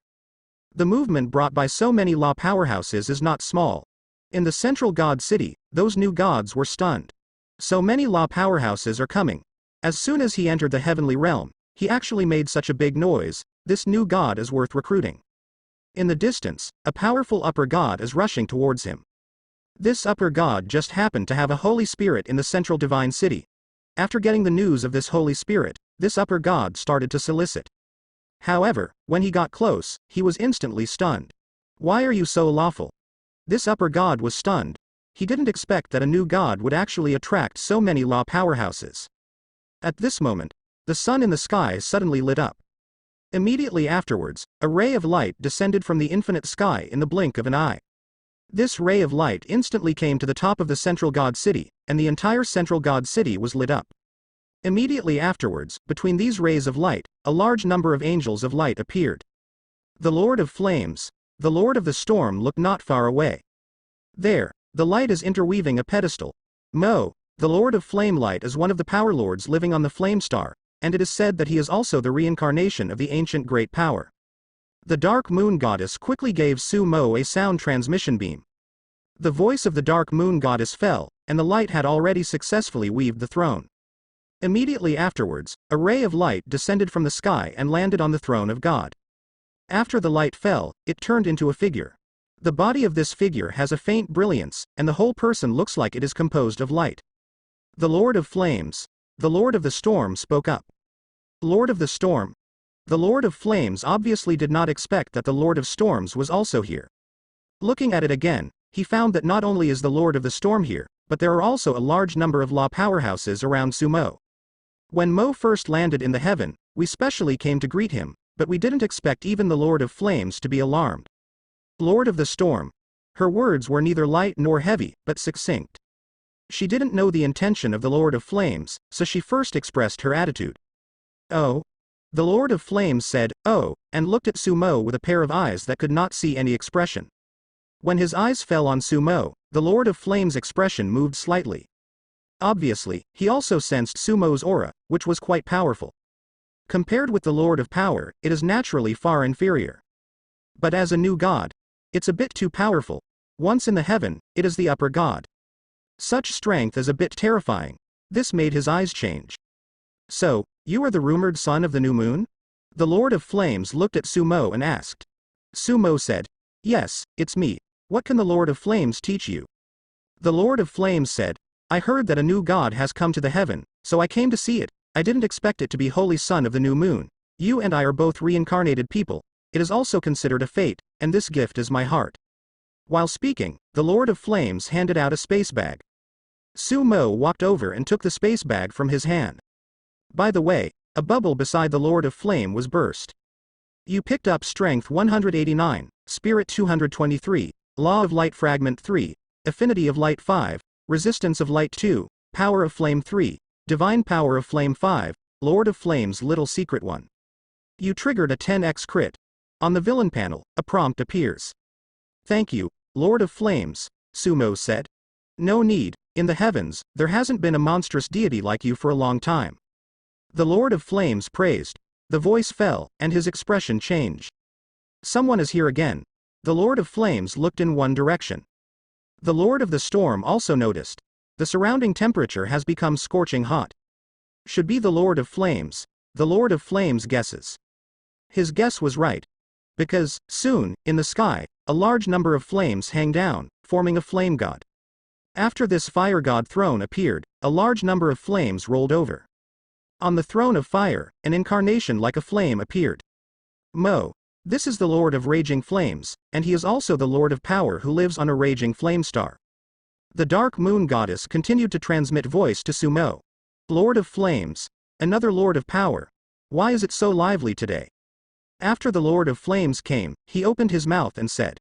The movement brought by so many law powerhouses is not small. In the central god city, those new gods were stunned. So many law powerhouses are coming. As soon as he entered the heavenly realm, he actually made such a big noise. This new god is worth recruiting. In the distance, a powerful upper god is rushing towards him. This upper god just happened to have a holy spirit in the central divine city. After getting the news of this holy spirit, this upper god started to solicit. However, when he got close, he was instantly stunned. Why are you so lawful? This upper god was stunned. He didn't expect that a new god would actually attract so many law powerhouses. At this moment, the sun in the sky suddenly lit up. Immediately afterwards, a ray of light descended from the infinite sky in the blink of an eye. This ray of light instantly came to the top of the central god city, and the entire central god city was lit up. Immediately afterwards, between these rays of light, a large number of angels of light appeared. The Lord of Flames, the Lord of the Storm, looked not far away. There, the light is interweaving a pedestal. Mo, the Lord of Flame Light, is one of the power lords living on the Flame Star, and it is said that he is also the reincarnation of the ancient great power. The Dark Moon Goddess quickly gave Sumo a sound transmission beam. The voice of the Dark Moon Goddess fell, and the light had already successfully weaved the throne. Immediately afterwards, a ray of light descended from the sky and landed on the throne of God. After the light fell, it turned into a figure. The body of this figure has a faint brilliance, and the whole person looks like it is composed of light. The Lord of Flames, the Lord of the Storm, spoke up. Lord of the Storm. The Lord of Flames obviously did not expect that the Lord of Storms was also here. Looking at it again, he found that not only is the Lord of the Storm here, but there are also a large number of law powerhouses around Sumo. When Mo first landed in the heaven, we specially came to greet him, but we didn't expect even the Lord of Flames to be alarmed. Lord of the Storm. Her words were neither light nor heavy, but succinct. She didn't know the intention of the Lord of Flames, so she first expressed her attitude. Oh? The Lord of Flames said, oh, and looked at Sumo with a pair of eyes that could not see any expression. When his eyes fell on Sumo, the Lord of Flames' expression moved slightly. Obviously, he also sensed Sumo's aura, which was quite powerful. Compared with the Lord of Power, it is naturally far inferior. But as a new god, it's a bit too powerful. Once in the heaven, it is the upper god. Such strength is a bit terrifying. This made his eyes change. So, you are the rumored son of the new moon? The Lord of Flames looked at Sumo and asked. Sumo said, yes, it's me. What can the Lord of Flames teach you? The Lord of Flames said, I heard that a new god has come to the heaven, so I came to see it. I didn't expect it to be Holy Son of the New Moon. You and I are both reincarnated people. It is also considered a fate, and this gift is my heart." While speaking, the Lord of Flames handed out a space bag. Su Mo walked over and took the space bag from his hand. By the way, a bubble beside the Lord of Flame was burst. You picked up Strength 189, Spirit 223, Law of Light Fragment 3, Affinity of Light 5, Resistance of Light 2, Power of Flame 3, Divine Power of Flame 5, Lord of Flame's Little Secret 1. You triggered a 10x crit. On the villain panel, a prompt appears. "Thank you, Lord of Flames," Su Mo said. "No need, in the heavens, there hasn't been a monstrous deity like you for a long time." The Lord of Flames praised. The voice fell, and his expression changed. "Someone is here again." The Lord of Flames looked in one direction. The Lord of the Storm also noticed. The surrounding temperature has become scorching hot. "Should be the Lord of Flames," the Lord of Flames guesses. His guess was right. Because, soon, in the sky, a large number of flames hang down, forming a flame god. After this fire god throne appeared, a large number of flames rolled over. On the throne of fire, an incarnation like a flame appeared. Mo. This is the Lord of Raging Flames, and he is also the Lord of Power who lives on a raging flame star. The Dark Moon Goddess continued to transmit voice to Su Mo. "Lord of Flames. Another Lord of Power. Why is it so lively today?" After the Lord of Flames came, he opened his mouth and said.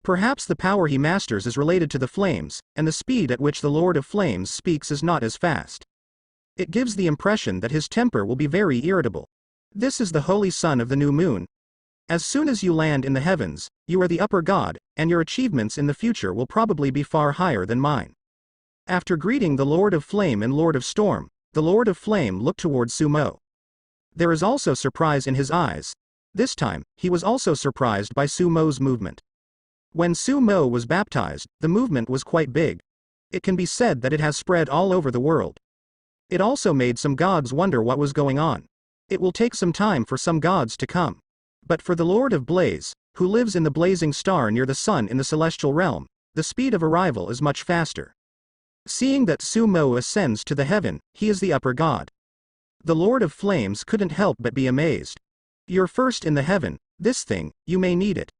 Perhaps the power he masters is related to the flames, and the speed at which the Lord of Flames speaks is not as fast. It gives the impression that his temper will be very irritable. This is the Holy Son of the New Moon. As soon as you land in the heavens, you are the upper god, and your achievements in the future will probably be far higher than mine. After greeting the Lord of Flame and Lord of Storm, the Lord of Flame looked toward Su Mo. There is also surprise in his eyes. This time, he was also surprised by Su Mo's movement. When Su Mo was baptized, the movement was quite big. It can be said that it has spread all over the world. It also made some gods wonder what was going on. It will take some time for some gods to come. But for the Lord of Blaze, who lives in the blazing star near the sun in the celestial realm, the speed of arrival is much faster. Seeing that Su Mo ascends to the heaven, he is the upper god. The Lord of Flames couldn't help but be amazed. "You're first in the heaven, this thing, you may need it."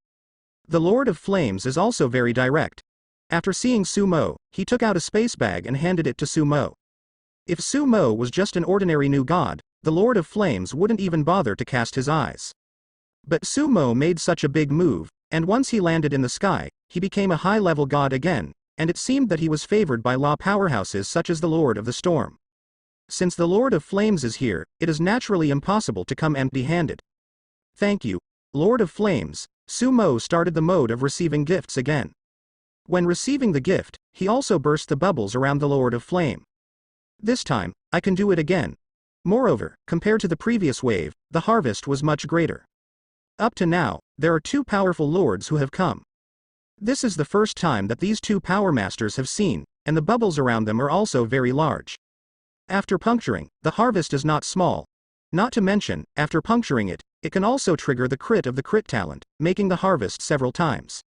The Lord of Flames is also very direct. After seeing Su Mo, he took out a space bag and handed it to Su Mo. If Su Mo was just an ordinary new god, the Lord of Flames wouldn't even bother to cast his eyes. But Su Mo made such a big move, and once he landed in the sky, he became a high-level god again, and it seemed that he was favored by law powerhouses such as the Lord of the Storm. Since the Lord of Flames is here, it is naturally impossible to come empty-handed. "Thank you, Lord of Flames." Su Mo started the mode of receiving gifts again. When receiving the gift, he also burst the bubbles around the Lord of Flame. "This time, I can do it again." Moreover, compared to the previous wave, the harvest was much greater. Up to now, there are two powerful lords who have come. This is the first time that these two power masters have seen, and the bubbles around them are also very large. After puncturing, the harvest is not small. Not to mention, after puncturing it, it can also trigger the crit of the crit talent, making the harvest several times.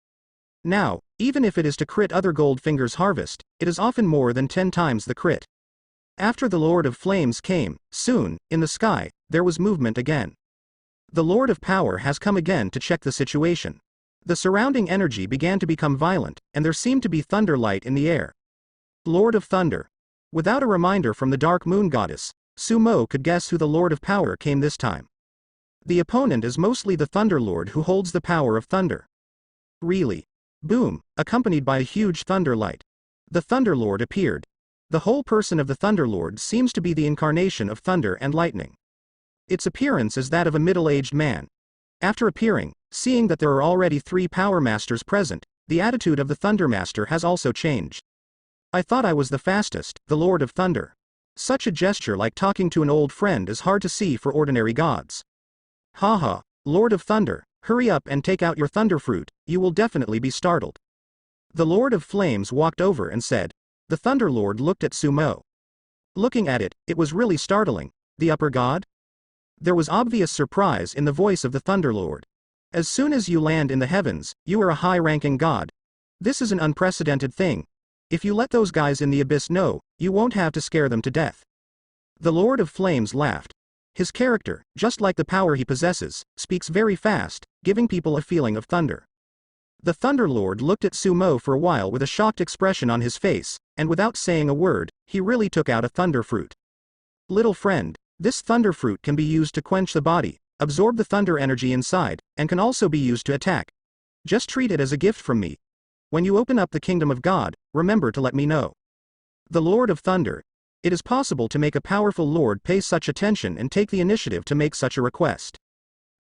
Now, even if it is to crit other Goldfinger's harvest, it is often more than 10 times the crit. After the Lord of Flames came, soon, in the sky, there was movement again. The Lord of Power has come again to check the situation. The surrounding energy began to become violent, and there seemed to be thunder light in the air. Lord of Thunder. Without a reminder from the Dark Moon Goddess, Su Mo could guess who the Lord of Power came this time. The opponent is mostly the Thunder Lord who holds the power of thunder. Really? Boom, accompanied by a huge thunder light. The Thunder Lord appeared. The whole person of the Thunder Lord seems to be the incarnation of thunder and lightning. Its appearance is that of a middle-aged man. After appearing, seeing that there are already 3 Power Masters present, the attitude of the Thunder Master has also changed. "I thought I was the fastest, the Lord of Thunder." Such a gesture like talking to an old friend is hard to see for ordinary gods. "Haha, Lord of Thunder, hurry up and take out your thunder fruit, you will definitely be startled." The Lord of Flames walked over and said. The Thunder Lord looked at Su Mo. Looking at it, it was really startling. The upper god? There was obvious surprise in the voice of the Thunder Lord. "As soon as you land in the heavens, you are a high-ranking god. This is an unprecedented thing. If you let those guys in the abyss know, you won't have to scare them to death." The Lord of Flames laughed. His character, just like the power he possesses, speaks very fast, giving people a feeling of thunder. The Thunder Lord looked at Sumo for a while with a shocked expression on his face, and without saying a word, he really took out a thunder fruit. Little friend, this thunder fruit can be used to quench the body, absorb the thunder energy inside, and can also be used to attack. Just treat it as a gift from me. When you open up the kingdom of God, remember to let me know. The Lord of Thunder. It is possible to make a powerful lord pay such attention and take the initiative to make such a request.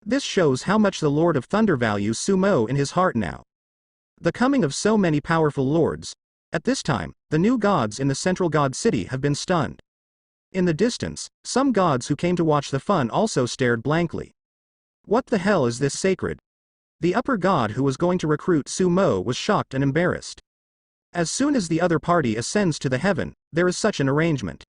This shows how much the Lord of Thunder values Sumo in his heart now. The coming of so many powerful lords. At this time, the new gods in the central god city have been stunned. In the distance, some gods who came to watch the fun also stared blankly. What the hell is this sacred? The upper god who was going to recruit Sumo was shocked and embarrassed. As soon as the other party ascends to the heaven, there is such an arrangement.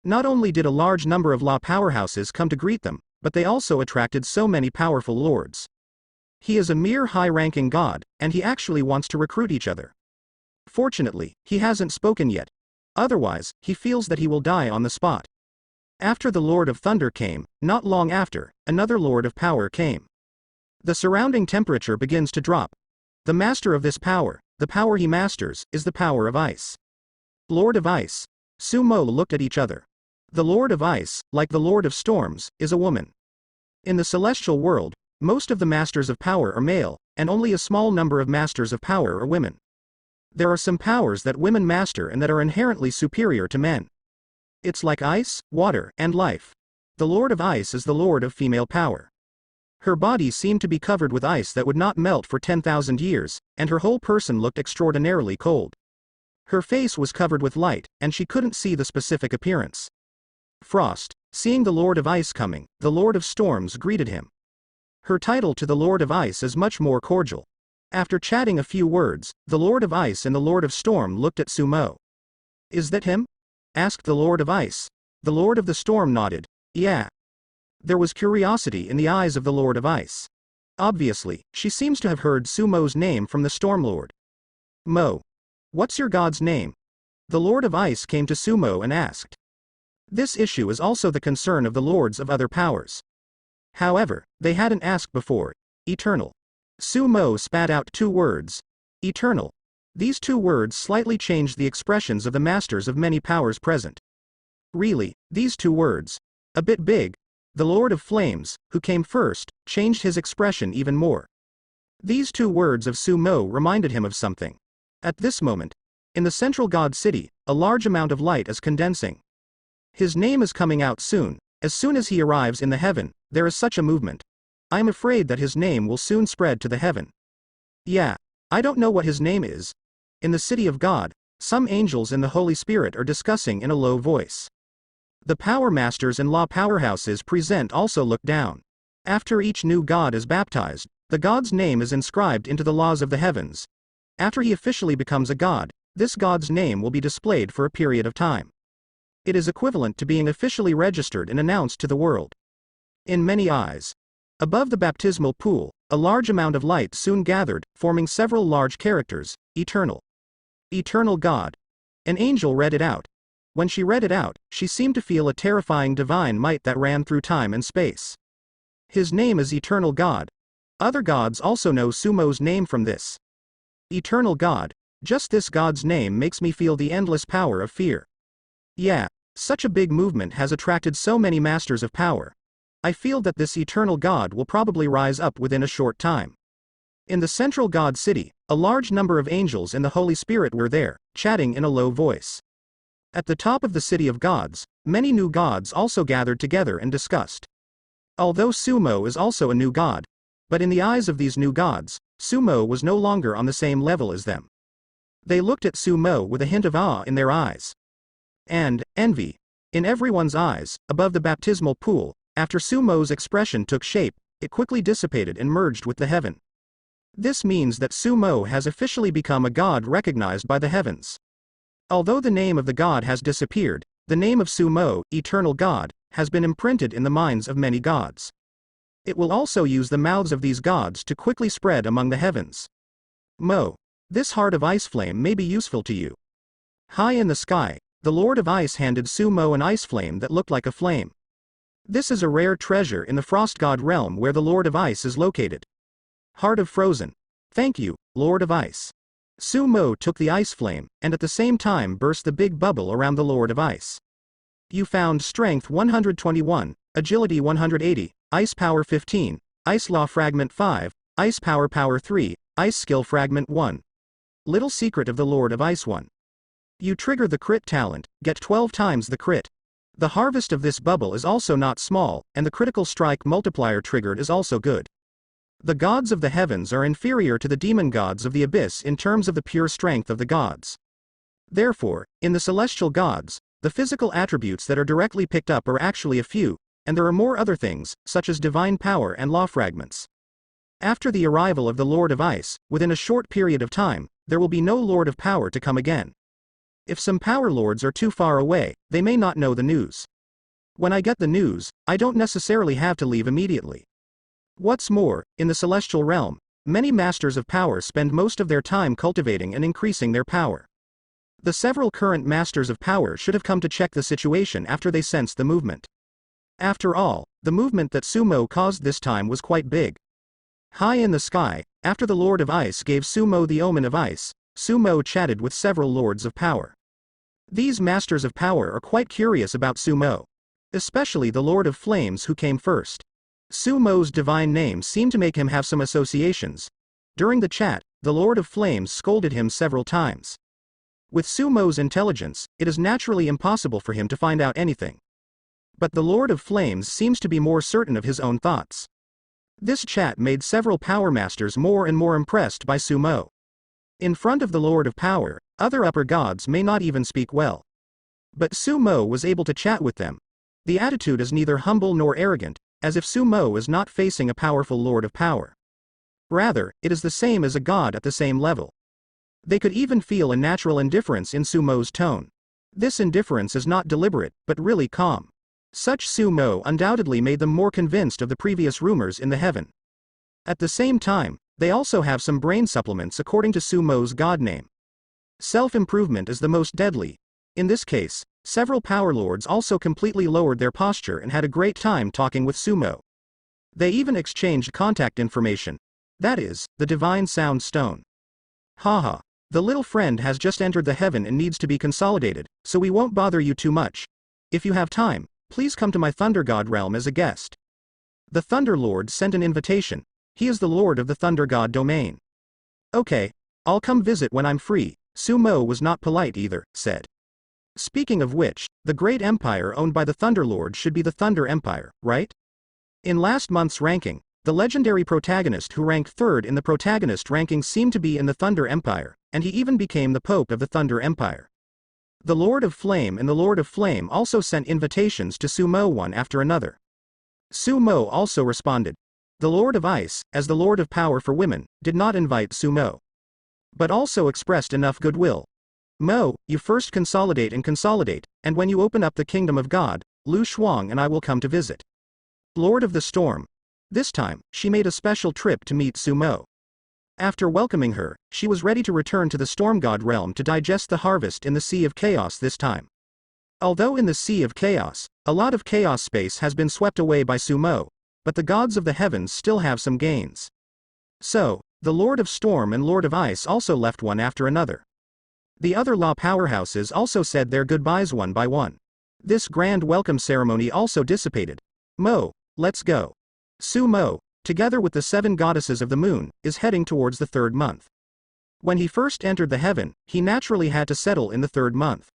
Not only did a large number of law powerhouses come to greet them, but they also attracted so many powerful lords. He is a mere high-ranking god, and he actually wants to recruit each other. Fortunately, he hasn't spoken yet. Otherwise, he feels that he will die on the spot. After the Lord of Thunder came, not long after, another Lord of Power came. The surrounding temperature begins to drop. The master of this power, the power he masters, is the power of ice. Lord of Ice. Sumo looked at each other. The Lord of Ice, like the Lord of Storms, is a woman. In the celestial world, most of the masters of power are male, and only a small number of masters of power are women. There are some powers that women master and that are inherently superior to men. It's like ice, water, and life. The Lord of Ice is the Lord of female power. Her body seemed to be covered with ice that would not melt for 10,000 years, and her whole person looked extraordinarily cold. Her face was covered with light, and she couldn't see the specific appearance. Frost. Seeing the Lord of Ice coming, the Lord of Storms greeted him. Her title to the Lord of Ice is much more cordial. After chatting a few words, the Lord of Ice and the Lord of Storm looked at Sumo. Is that him? Asked the Lord of Ice. The Lord of the Storm nodded. Yeah. There was curiosity in the eyes of the Lord of Ice. Obviously, she seems to have heard Sumo's name from the Storm Lord. Mo. What's your god's name? The Lord of Ice came to Sumo and asked. This issue is also the concern of the lords of other powers. However, they hadn't asked before. Eternal. Sumo spat out 2 words. Eternal. These 2 words slightly changed the expressions of the masters of many powers present. Really, these 2 words. A bit big. The Lord of Flames, who came first, changed his expression even more. These 2 words of Sumo reminded him of something. At this moment, in the central god city, a large amount of light is condensing. His name is coming out soon. As soon as he arrives in the heaven, there is such a movement. I am afraid that his name will soon spread to the heaven. Yeah, I don't know what his name is. In the city of God, some angels in the Holy Spirit are discussing in a low voice. The power masters and law powerhouses present also look down. After each new god is baptized, the god's name is inscribed into the laws of the heavens. After he officially becomes a god, this god's name will be displayed for a period of time. It is equivalent to being officially registered and announced to the world. In many eyes. Above the baptismal pool, a large amount of light soon gathered, forming several large characters. Eternal. Eternal God. An angel read it out. When she read it out, she seemed to feel a terrifying divine might that ran through time and space. His name is Eternal God. Other gods also know Sumo's name from this. Eternal God. Just this god's name makes me feel the endless power of fear. Yeah, such a big movement has attracted so many masters of power. I feel that this eternal god will probably rise up within a short time. In the central god city, a large number of angels and the Holy Spirit were there, chatting in a low voice. At the top of the city of gods, many new gods also gathered together and discussed. Although Sumo is also a new god, but in the eyes of these new gods, Sumo was no longer on the same level as them. They looked at Sumo with a hint of awe in their eyes. And envy. In everyone's eyes, above the baptismal pool, after Sumo's expression took shape, it quickly dissipated and merged with the heaven. This means that Sumo has officially become a god recognized by the heavens. Although the name of the god has disappeared, the name of Sumo, Eternal God, has been imprinted in the minds of many gods. It will also use the mouths of these gods to quickly spread among the heavens. Mo. This heart of ice flame may be useful to you. High in the sky, the Lord of Ice handed Sumo an ice flame that looked like a flame. This is a rare treasure in the Frost God realm where the Lord of Ice is located. Heart of Frozen. Thank you, Lord of Ice. Sumo took the ice flame, and at the same time burst the big bubble around the Lord of Ice. You found Strength 121, Agility 180, Ice Power 15, Ice Law Fragment 5, Ice Power Power 3, Ice Skill Fragment 1. Little Secret of the Lord of Ice 1. You trigger the crit talent, get 12 times the crit. The harvest of this bubble is also not small, and the critical strike multiplier triggered is also good. The gods of the heavens are inferior to the demon gods of the abyss in terms of the pure strength of the gods. Therefore, in the celestial gods, the physical attributes that are directly picked up are actually a few, and there are more other things, such as divine power and law fragments. After the arrival of the Lord of Ice, within a short period of time, there will be no Lord of Power to come again. If some power lords are too far away, they may not know the news. When I get the news, I don't necessarily have to leave immediately. What's more, in the celestial realm, many masters of power spend most of their time cultivating and increasing their power. The several current masters of power should have come to check the situation after they sensed the movement. After all, the movement that Sumo caused this time was quite big. High in the sky, after the Lord of Ice gave Sumo the Omen of Ice, Sumo chatted with several lords of power. These masters of power are quite curious about Sumo. Especially the Lord of Flames who came first. Sumo's divine name seemed to make him have some associations. During the chat, the Lord of Flames scolded him several times. With Sumo's intelligence, it is naturally impossible for him to find out anything. But the Lord of Flames seems to be more certain of his own thoughts. This chat made several power masters more and more impressed by Sumo. In front of the Lord of Power, other upper gods may not even speak well. But Sumo was able to chat with them. The attitude is neither humble nor arrogant, as if Sumo is not facing a powerful Lord of Power. Rather, it is the same as a god at the same level. They could even feel a natural indifference in Sumo's tone. This indifference is not deliberate, but really calm. Such Sumo undoubtedly made them more convinced of the previous rumors in the heaven. At the same time, they also have some brain supplements according to Sumo's god name. Self-improvement is the most deadly. In this case, several power lords also completely lowered their posture and had a great time talking with Sumo. They even exchanged contact information. That is, the divine sound stone. Haha. The little friend has just entered the heaven and needs to be consolidated, so we won't bother you too much. If you have time, please come to my Thunder God realm as a guest. The Thunder Lord sent an invitation. He is the Lord of the Thunder God domain. Okay, I'll come visit when I'm free. Sumo was not polite either, said. Speaking of which, the great empire owned by the Thunder Lord should be the Thunder Empire, right? In last month's ranking, the legendary Protagonist who ranked third in the Protagonist ranking seemed to be in the Thunder Empire, and he even became the Pope of the Thunder Empire. The Lord of Flame and the Lord of Flame also sent invitations to Sumo one after another. Sumo also responded. The Lord of Ice, as the Lord of Power for women, did not invite Sumo. But also expressed enough goodwill. Mo, you first consolidate, and when you open up the kingdom of God, Lu Shuang and I will come to visit. Lord of the Storm. This time, she made a special trip to meet Sumo. After welcoming her, she was ready to return to the Storm God realm to digest the harvest in the Sea of Chaos this time. Although in the Sea of Chaos, a lot of chaos space has been swept away by Sumo, but the gods of the heavens still have some gains. So, the Lord of Storm and Lord of Ice also left one after another. The other law powerhouses also said their goodbyes one by one. This grand welcome ceremony also dissipated. Mo, let's go. Sumo, together with the 7 goddesses of the moon, is heading towards the 3rd month. When he first entered the heaven, he naturally had to settle in the 3rd month.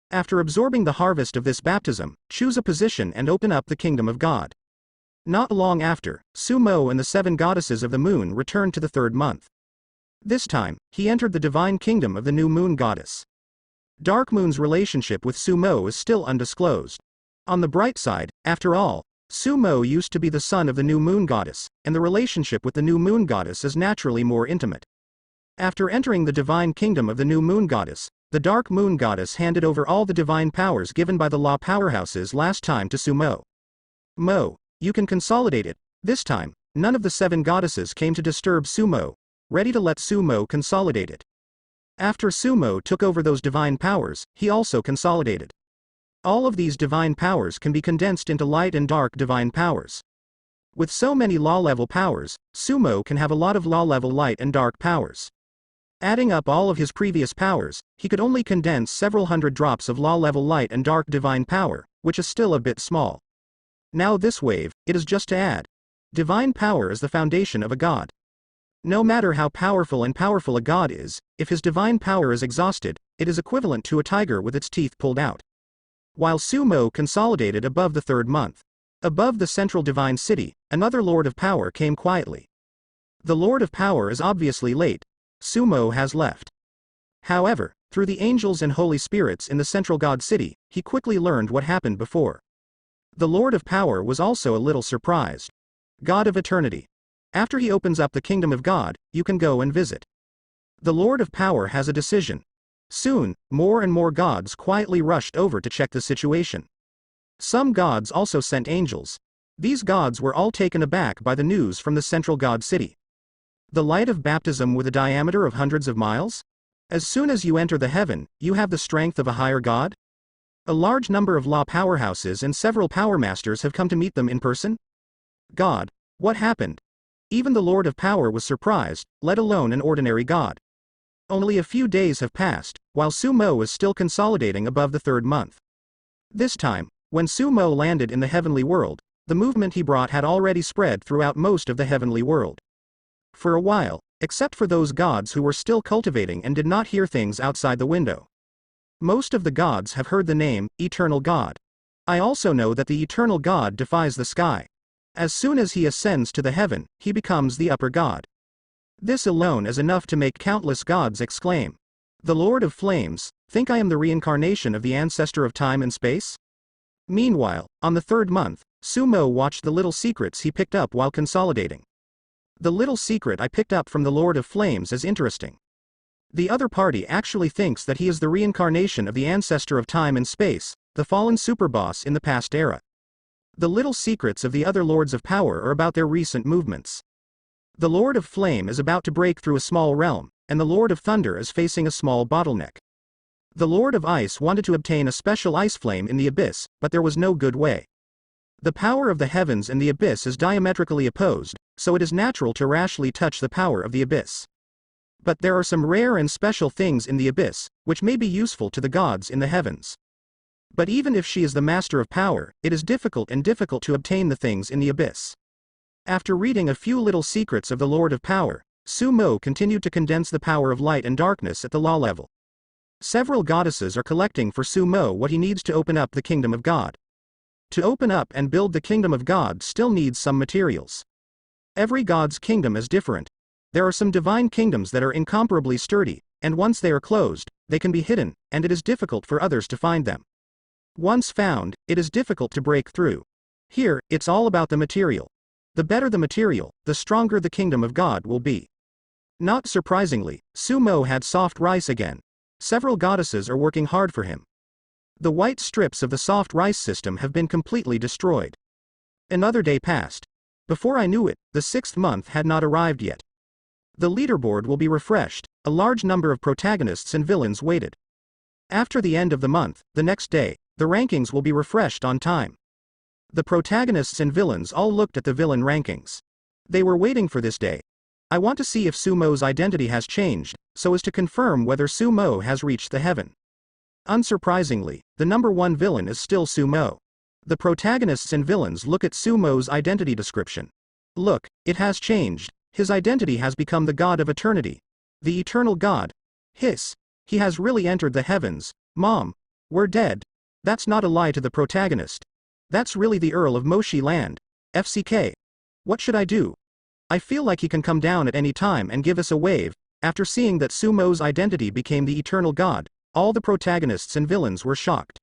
After absorbing the harvest of this baptism, choose a position and open up the kingdom of God. Not long after, Sumo and the 7 goddesses of the moon returned to the 3rd month. This time, he entered the divine kingdom of the new moon goddess. Dark Moon's relationship with Sumo is still undisclosed. On the bright side, after all, Sumo used to be the son of the new moon goddess, and the relationship with the new moon goddess is naturally more intimate. After entering the divine kingdom of the new moon goddess, the dark moon goddess handed over all the divine powers given by the law powerhouses last time to Sumo. Mo, you can consolidate it. This time, none of the 7 goddesses came to disturb Sumo, ready to let Sumo consolidate it. After Sumo took over those divine powers, he also consolidated. All of these divine powers can be condensed into light and dark divine powers. With so many law-level powers, Sumo can have a lot of law-level light and dark powers. Adding up all of his previous powers, he could only condense several hundred drops of law-level light and dark divine power, which is still a bit small. Now this wave, it is just to add. Divine power is the foundation of a god. No matter how powerful a god is, if his divine power is exhausted, it is equivalent to a tiger with its teeth pulled out. While Sumo consolidated above the third month, above the central divine city, another Lord of Power came quietly. The Lord of Power is obviously late. Sumo has left. However, through the angels and holy spirits in the central god city, he quickly learned what happened before. The Lord of Power was also a little surprised. God of Eternity. After he opens up the kingdom of God, you can go and visit. The Lord of Power has a decision. Soon, more and more gods quietly rushed over to check the situation. Some gods also sent angels. These gods were all taken aback by the news from the central god city. The light of baptism with a diameter of hundreds of miles? As soon as you enter the heaven, you have the strength of a higher god? A large number of law powerhouses and several power masters have come to meet them in person? God, what happened? Even the Lord of Power was surprised, let alone an ordinary god. Only a few days have passed, while Sumo is still consolidating above the third month. This time, when Sumo landed in the heavenly world, the movement he brought had already spread throughout most of the heavenly world. For a while, except for those gods who were still cultivating and did not hear things outside the window. Most of the gods have heard the name, Eternal God. I also know that the Eternal God defies the sky. As soon as he ascends to the heaven, he becomes the upper god. This alone is enough to make countless gods exclaim. The Lord of Flames, think I am the reincarnation of the ancestor of time and space? Meanwhile, on the third month, Sumo watched the little secrets he picked up while consolidating. The little secret I picked up from the Lord of Flames is interesting. The other party actually thinks that he is the reincarnation of the ancestor of time and space, the fallen superboss in the past era. The little secrets of the other Lords of Power are about their recent movements. The Lord of Flame is about to break through a small realm, and the Lord of Thunder is facing a small bottleneck. The Lord of Ice wanted to obtain a special ice flame in the abyss, but there was no good way. The power of the heavens and the abyss is diametrically opposed, so it is natural to rashly touch the power of the abyss. But there are some rare and special things in the abyss, which may be useful to the gods in the heavens. But even if she is the master of power, it is difficult to obtain the things in the abyss. After reading a few little secrets of the Lord of Power, Sumo continued to condense the power of light and darkness at the law level. Several goddesses are collecting for Sumo what he needs to open up the kingdom of God. To open up and build the kingdom of God still needs some materials. Every god's kingdom is different. There are some divine kingdoms that are incomparably sturdy, and once they are closed, they can be hidden, and it is difficult for others to find them. Once found, it is difficult to break through. Here, it's all about the material. The better the material, the stronger the kingdom of God will be. Not surprisingly, Sumo had soft rice again. Several goddesses are working hard for him. The white strips of the soft rice system have been completely destroyed. Another day passed. Before I knew it, the 6th month had not arrived yet. The leaderboard will be refreshed, a large number of protagonists and villains waited. After the end of the month, the next day, the rankings will be refreshed on time. The protagonists and villains all looked at the villain rankings. They were waiting for this day. I want to see if Sumo's identity has changed, so as to confirm whether Sumo has reached the heaven. Unsurprisingly, the number 1 villain is still Sumo. The protagonists and villains look at Sumo's identity description. Look, it has changed. His identity has become the God of Eternity. The Eternal God. Hiss. He has really entered the heavens. Mom. We're dead. That's not a lie to the protagonist. That's really the Earl of Moshi Land. FCK. What should I do? I feel like he can come down at any time and give us a wave. After seeing that Sumo's identity became the Eternal God, all the protagonists and villains were shocked.